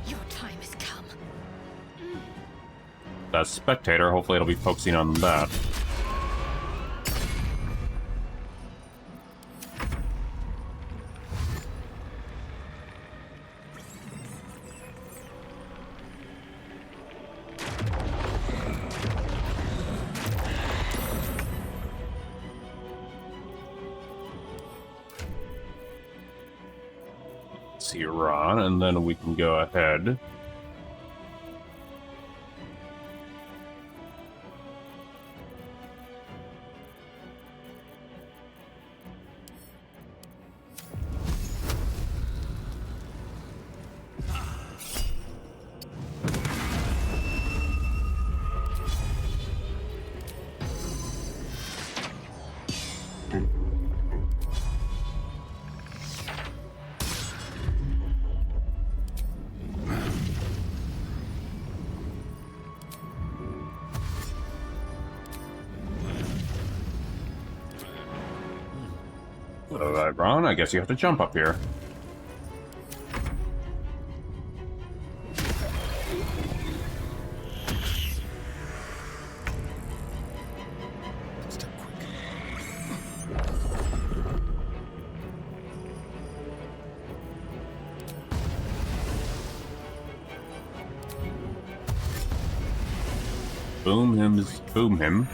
Your time has come. That spectator, hopefully it'll be focusing on that. See Ron, and then we can go ahead. Alright, Ron, I guess you have to jump up here. Boom him.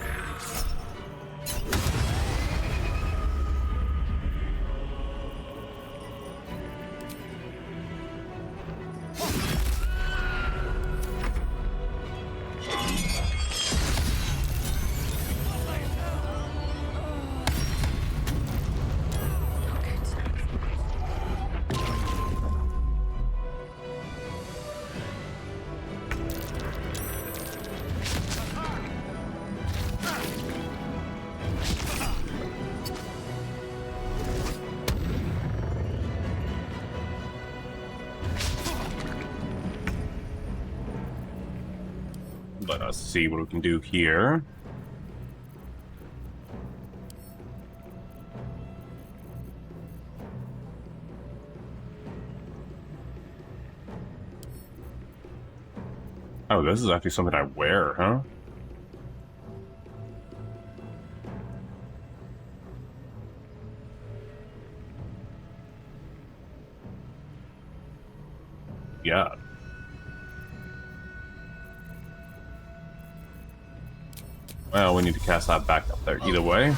Let us see what we can do here. Oh, this is actually something I wear, huh? Yeah. Well, we need to cast that back up there either way.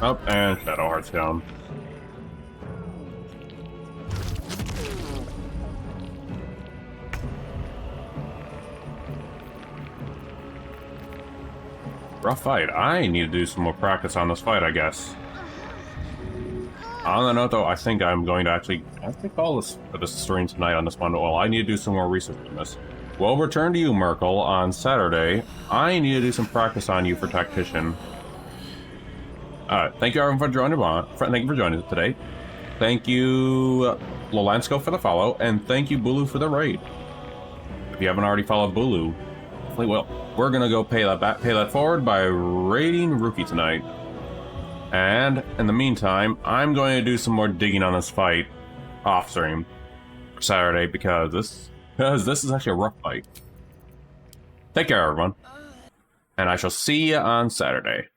Oh, and Shadow Heart's down. Rough fight. I need to do some more practice on this fight, I guess. On the note, though, I think I'm going to actually call this stream tonight on this one. Well, I need to do some more research on this. We'll return to you, Merkel, on Saturday. I need to do some practice on you for Tactician. Thank you, everyone, for joining Thank you for joining us today. Thank you, Lolansko, for the follow, and thank you, Bulu, for the raid. If you haven't already followed Bulu, well, we're gonna go pay that forward by raiding Rookie tonight. And in the meantime, I'm going to do some more digging on this fight off stream for Saturday because this is actually a rough fight. Take care, everyone, and I shall see you on Saturday.